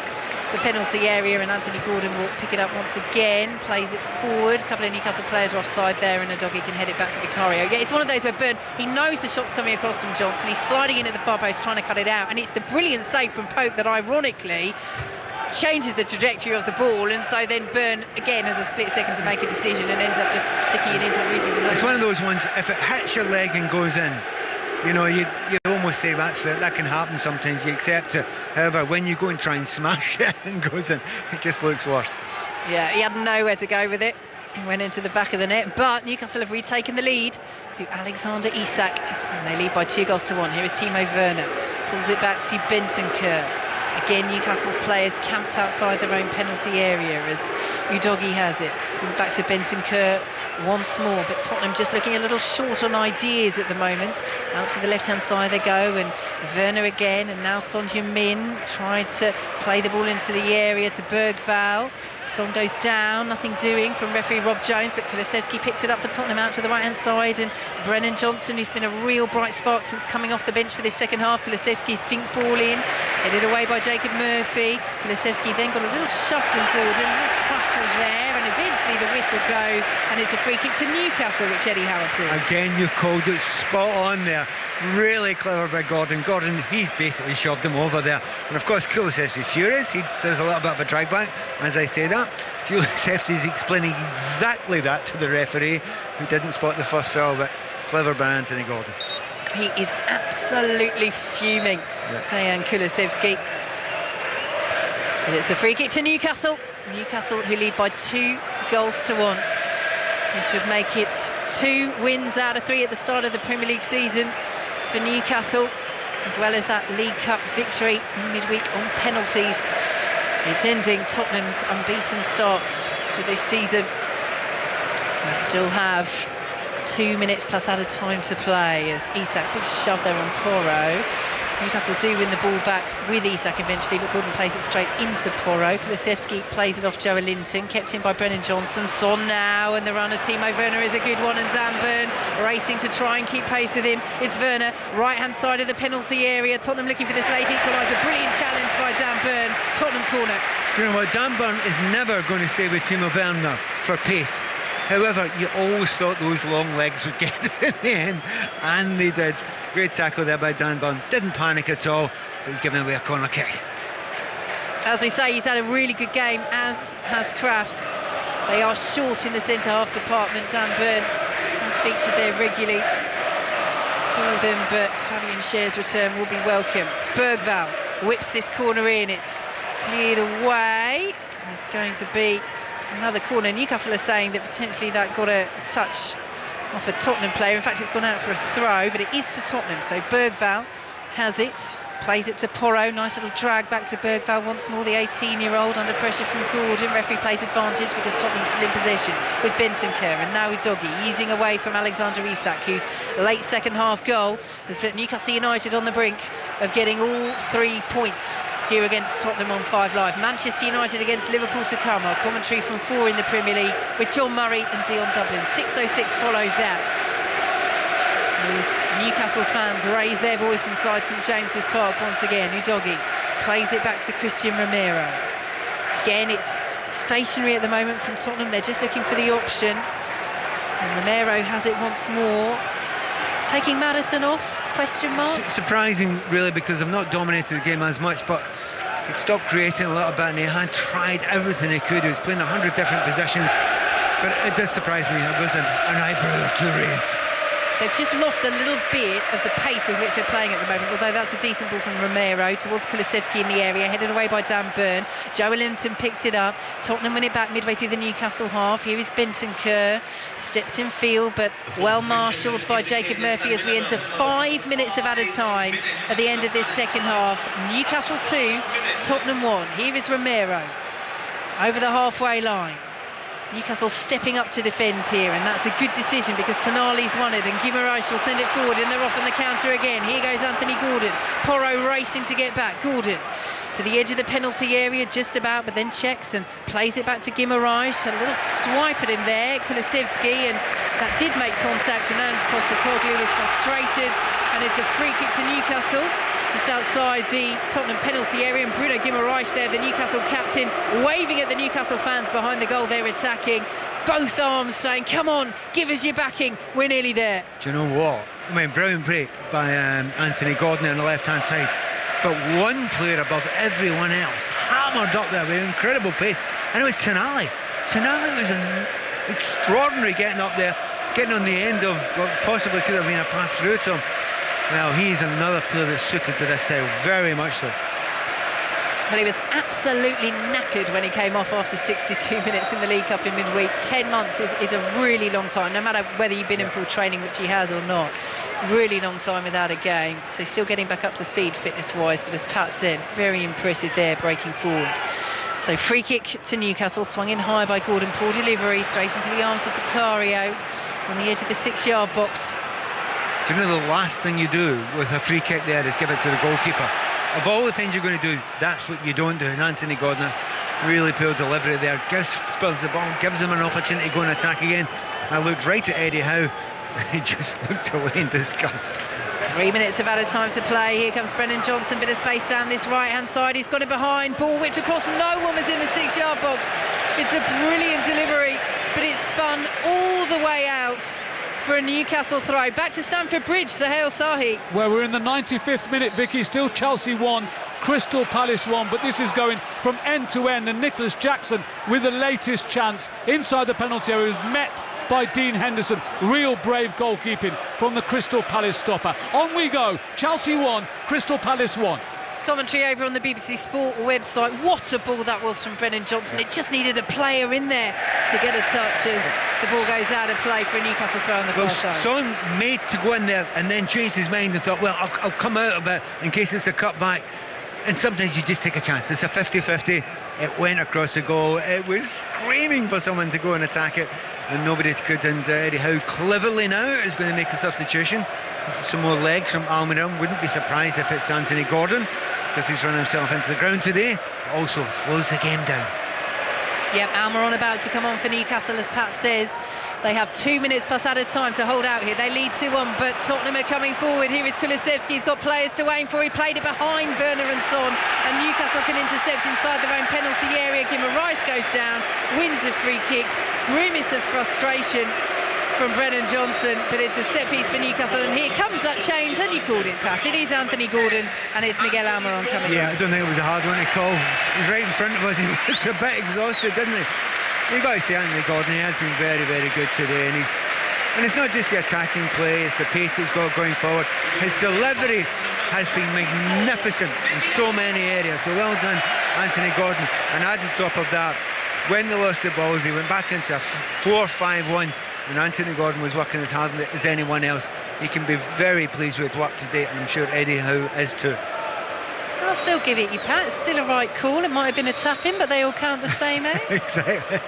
the penalty area, and Anthony Gordon will pick it up once again, plays it forward. A couple of Newcastle players are offside there, and Udogie can head it back to Vicario. Yeah, it's one of those where Burn, he knows the shot's coming across from Johnson. He's sliding in at the far post, trying to cut it out, and it's the brilliant save from Pope that ironically changes the trajectory of the ball, and so then Burn again has a split second to make a decision and ends up just sticking it into the roof of his own. It's one of those ones, if it hits your leg and goes in, you know, you almost say that can happen sometimes, you accept it. However, when you go and try and smash it and goes in, it just looks worse. Yeah, he had nowhere to go with it. He went into the back of the net, but Newcastle have retaken the lead through Alexander Isak, and they lead by 2-1. Here is Timo Werner, pulls it back to Bentancur. Again, Newcastle's players camped outside their own penalty area as Udogie has it. Back to Bentancur once more, but Tottenham just looking a little short on ideas at the moment. Out to the left-hand side they go, and Werner again, and now Son Heung-min tried to play the ball into the area to Bergvall. Son goes down, nothing doing from referee Rob Jones, but Kulusevski picks it up for Tottenham out to the right-hand side, and Brennan Johnson, who's been a real bright spark since coming off the bench for this second half. Kulusevski's dink ball in, it's headed away by Jacob Murphy. Kulusevski then got a little shove from Gordon, a little tussle there, and eventually the whistle goes, and it's a free kick to Newcastle, which Eddie Howe approved. Again, you called it spot on there. Really clever by Gordon. Gordon, he's basically shoved him over there. And of course, Kulusevski's furious. He does a little bit of a drag back. As I say that, Kulusevski's explaining exactly that to the referee, who didn't spot the first foul, but clever by Anthony Gordon. He is absolutely fuming, Dejan Kulusevski. And it's a free kick to Newcastle. Newcastle who lead by 2-1. This would make it 2 wins out of 3 at the start of the Premier League season. for Newcastle, as well as that League Cup victory midweek on penalties. It's ending Tottenham's unbeaten start to this season. They still have 2 minutes plus added time to play as Isak, big shove there on Porro. Newcastle do win the ball back with Isak eventually, but Gordon plays it straight into Porro. Kulusevski plays it off Joe Linton, kept in by Brennan Johnson. Son now, and the run of Timo Werner is a good one, and Dan Burn racing to try and keep pace with him. It's Werner, right-hand side of the penalty area. Tottenham looking for this late equaliser. Brilliant challenge by Dan Burn. Tottenham corner. Do you know what? Dan Burn is never going to stay with Timo Werner for pace. However, you always thought those long legs would get in the end, and they did. Great tackle there by Dan Burn. Didn't panic at all, but he's giving away a corner kick. As we say, he's had a really good game, as has Kraft. They are short in the centre-half department. Dan Burn has featured there regularly for them, but Fabian Schär's return will be welcome. Bergvall whips this corner in. It's cleared away. It's going to be another corner. Newcastle are saying that potentially that got a touch off a Tottenham player. In fact, it's gone out for a throw, but it is to Tottenham. So Bergvall has it, plays it to Porro. Nice little drag back to Bergvall once more. The 18-year-old under pressure from Gordon. Referee plays advantage because Tottenham's still in possession with Bentancur, and now with Doggy easing away from Alexander Isak, whose late second-half goal has put Newcastle United on the brink of getting all 3 points here against Tottenham on 5 Live. Manchester United against Liverpool to come. Our commentary from 4 in the Premier League with John Murray and Dion Dublin. 6:06 follows that. As Newcastle's fans raise their voice inside St James's Park once again. Udogie plays it back to Christian Romero. Again, it's stationary at the moment from Tottenham. They're just looking for the option. And Romero has it once more. Taking Maddison off? Question mark? Surprising, really, because they've not dominated the game as much, but he'd stopped creating a little bit, and he had tried everything he could. He was playing 100 different positions, but it did surprise me. It was an eyebrow to raise. They've just lost a little bit of the pace with which they're playing at the moment, although that's a decent ball from Romero towards Kulusevski in the area, headed away by Dan Burn. Joe Linton picks it up. Tottenham win it back midway through the Newcastle half. Here is Bentancur, steps in field, but well marshalled by Jacob Murphy as we enter 5 minutes of added time at the end of this second half. Newcastle 2, Tottenham 1. Here is Romero over the halfway line. Newcastle stepping up to defend here, and that's a good decision because Tonali's won it, and Guimaraes will send it forward, and they're off on the counter again. Here goes Anthony Gordon. Porro racing to get back. Gordon to the edge of the penalty area, just about, but then checks and plays it back to Guimaraes. A little swipe at him there, Kulusevski, and that did make contact, and Ange Postecoglou is frustrated, and it's a free kick to Newcastle. Just outside the Tottenham penalty area, and Bruno Guimaraes there, the Newcastle captain, waving at the Newcastle fans behind the goal. They're attacking, both arms saying, come on, give us your backing, we're nearly there. Do you know what? I mean, brilliant break by Anthony Gordon on the left-hand side, but one player above everyone else, hammered up there with incredible pace, and it was Tonali. Tonali was extraordinary getting up there, getting on the end of what possibly could have been a pass through to him. Well, he's another player that's suited to this style, very much so. Well, he was absolutely knackered when he came off after 62 minutes in the League Cup in midweek. 10 months is a really long time, no matter whether you've been in full training, which he has or not. Really long time without a game. So still getting back up to speed fitness-wise, but as Pat said, very impressive there, breaking forward. So free kick to Newcastle, swung in high by Gordon, poor delivery, straight into the arms of Vicario on the edge of the 6-yard box. Do you know the last thing you do with a free kick there is give it to the goalkeeper? Of all the things you're going to do, that's what you don't do. And Anthony Gordon, that's really poor delivery there. Spills the ball, gives him an opportunity to go and attack again. I looked right at Eddie Howe. He just looked away in disgust. 3 minutes of added time to play. Here comes Brennan Johnson, bit of space down this right-hand side. He's got it behind, ball whipped across. No one was in the 6-yard box. It's a brilliant delivery, but it's spun all the way out for a Newcastle throw. Back to Stamford Bridge, Sahel Sahi. Well, we're in the 95th minute, Vicky. Still Chelsea 1, Crystal Palace 1, but this is going from end to end, and Nicholas Jackson with the latest chance inside the penalty area is met by Dean Henderson. Real brave goalkeeping from the Crystal Palace stopper. On we go. Chelsea 1, Crystal Palace 1. commentary over on the BBC Sport website. What a ball that was from Brennan Johnson. It just needed a player in there to get a touch as the ball goes out of play for a Newcastle throw on the far side. Son made to go in there and then changed his mind and thought, well, I'll come out of it in case it's a cutback. And sometimes you just take a chance. It's a 50-50. It went across the goal. It was screaming for someone to go and attack it, and nobody could. And Eddie Howe cleverly now is going to make a substitution. Some more legs from Almiron. Wouldn't be surprised if it's Anthony Gordon, because he's run himself into the ground today. Also slows the game down. Yep, Almiron about to come on for Newcastle, as Pat says. They have 2 minutes plus added time to hold out here. They lead 2-1, but Tottenham are coming forward. Here is Kulusevski. He's got players to aim for. He played it behind Werner and Son, and Newcastle can intercept inside their own penalty area. Guimaraes goes down, wins a free kick. Grimace of frustration from Brennan Johnson, but it's a set piece for Newcastle, and here comes that change, and you called it, Pat. It is Anthony Gordon, and it's Miguel Almiron coming in. I don't think it was a hard one to call. He was right in front of us. He was a bit exhausted, didn't he? You've got to say Anthony Gordon, he has been very, very good today, and it's not just the attacking play, it's the pace he's got going forward. His delivery has been magnificent in so many areas, so well done Anthony Gordon. And added top of that, when they lost the ball, they went back into a 4-5-1, and Anthony Gordon was working as hard as anyone else. He can be very pleased with work today, and I'm sure Eddie Howe is too. I'll still give it you, Pat. It's still a right call. It might have been a tap-in, but they all count the same, eh? Exactly.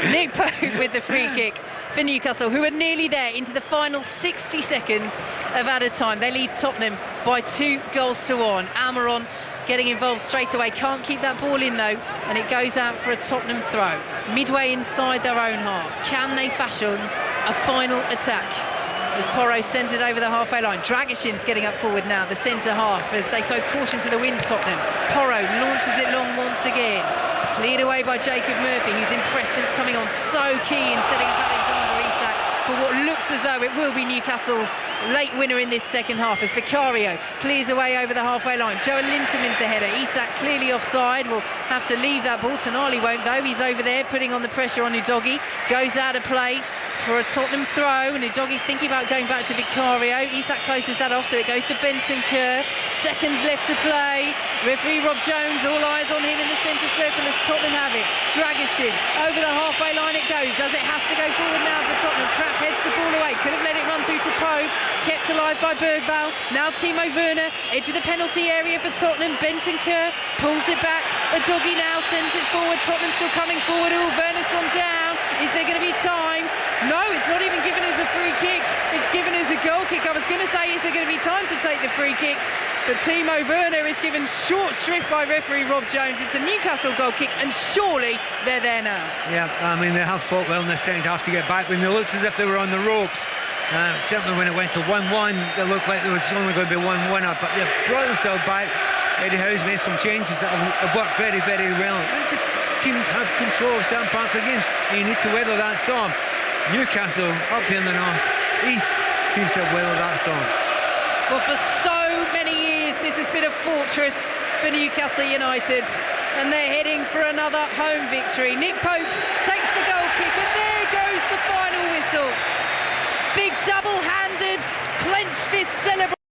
Nick Pope with the free kick for Newcastle, who are nearly there into the final 60 seconds of added time. They lead Tottenham by 2-1. Almiron getting involved straight away. Can't keep that ball in, though, and it goes out for a Tottenham throw. Midway inside their own half. Can they fashion a final attack? As Porro sends it over the halfway line. Dragishin's getting up forward now, the centre half, as they throw caution to the wind, Tottenham. Porro launches it long once again. Cleared away by Jacob Murphy, who's impressed since coming on. So key in setting up Alexander Isak for what looks as though it will be Newcastle's late winner in this second half, as Vicario clears away over the halfway line. Joel Linton wins the header. Isak clearly offside. Will have to leave that ball. Tonali won't, though. He's over there putting on the pressure on Udogie. Goes out of play for a Tottenham throw, and Udogie's thinking about going back to Vicario. Isak closes that off, so it goes to Benton Kerr. Seconds left to play. Referee Rob Jones, all eyes on him in the centre circle as Tottenham have it. Dragishin, over the halfway line it goes, as it has to go forward now for Tottenham. Pratt heads the ball away, could have let it run through to Pope. Kept alive by Bergvall. Now Timo Werner, edge of the penalty area for Tottenham. Benton Kerr pulls it back. Udogie now sends it forward. Tottenham still coming forward. Oh, Werner's gone down. Is there going to be time? No, it's not even given as a free kick. It's given as a goal kick. I was going to say, is there going to be time to take the free kick? But Timo Werner is given short shrift by referee Rob Jones. It's a Newcastle goal kick, and surely they're there now. Yeah, I mean, they have fought well in the second half to get back when they looked as if they were on the ropes. Certainly when it went to 1-1, it looked like there was only going to be one winner, but they've brought themselves back. Eddie Howe's made some changes that have worked very, very well. And just teams have control of certain parts of the games, and you need to weather that storm. Newcastle, up here in the north east, seems to have weathered that storm. Well, for so many years, this has been a fortress for Newcastle United, and they're heading for another home victory. Nick Pope takes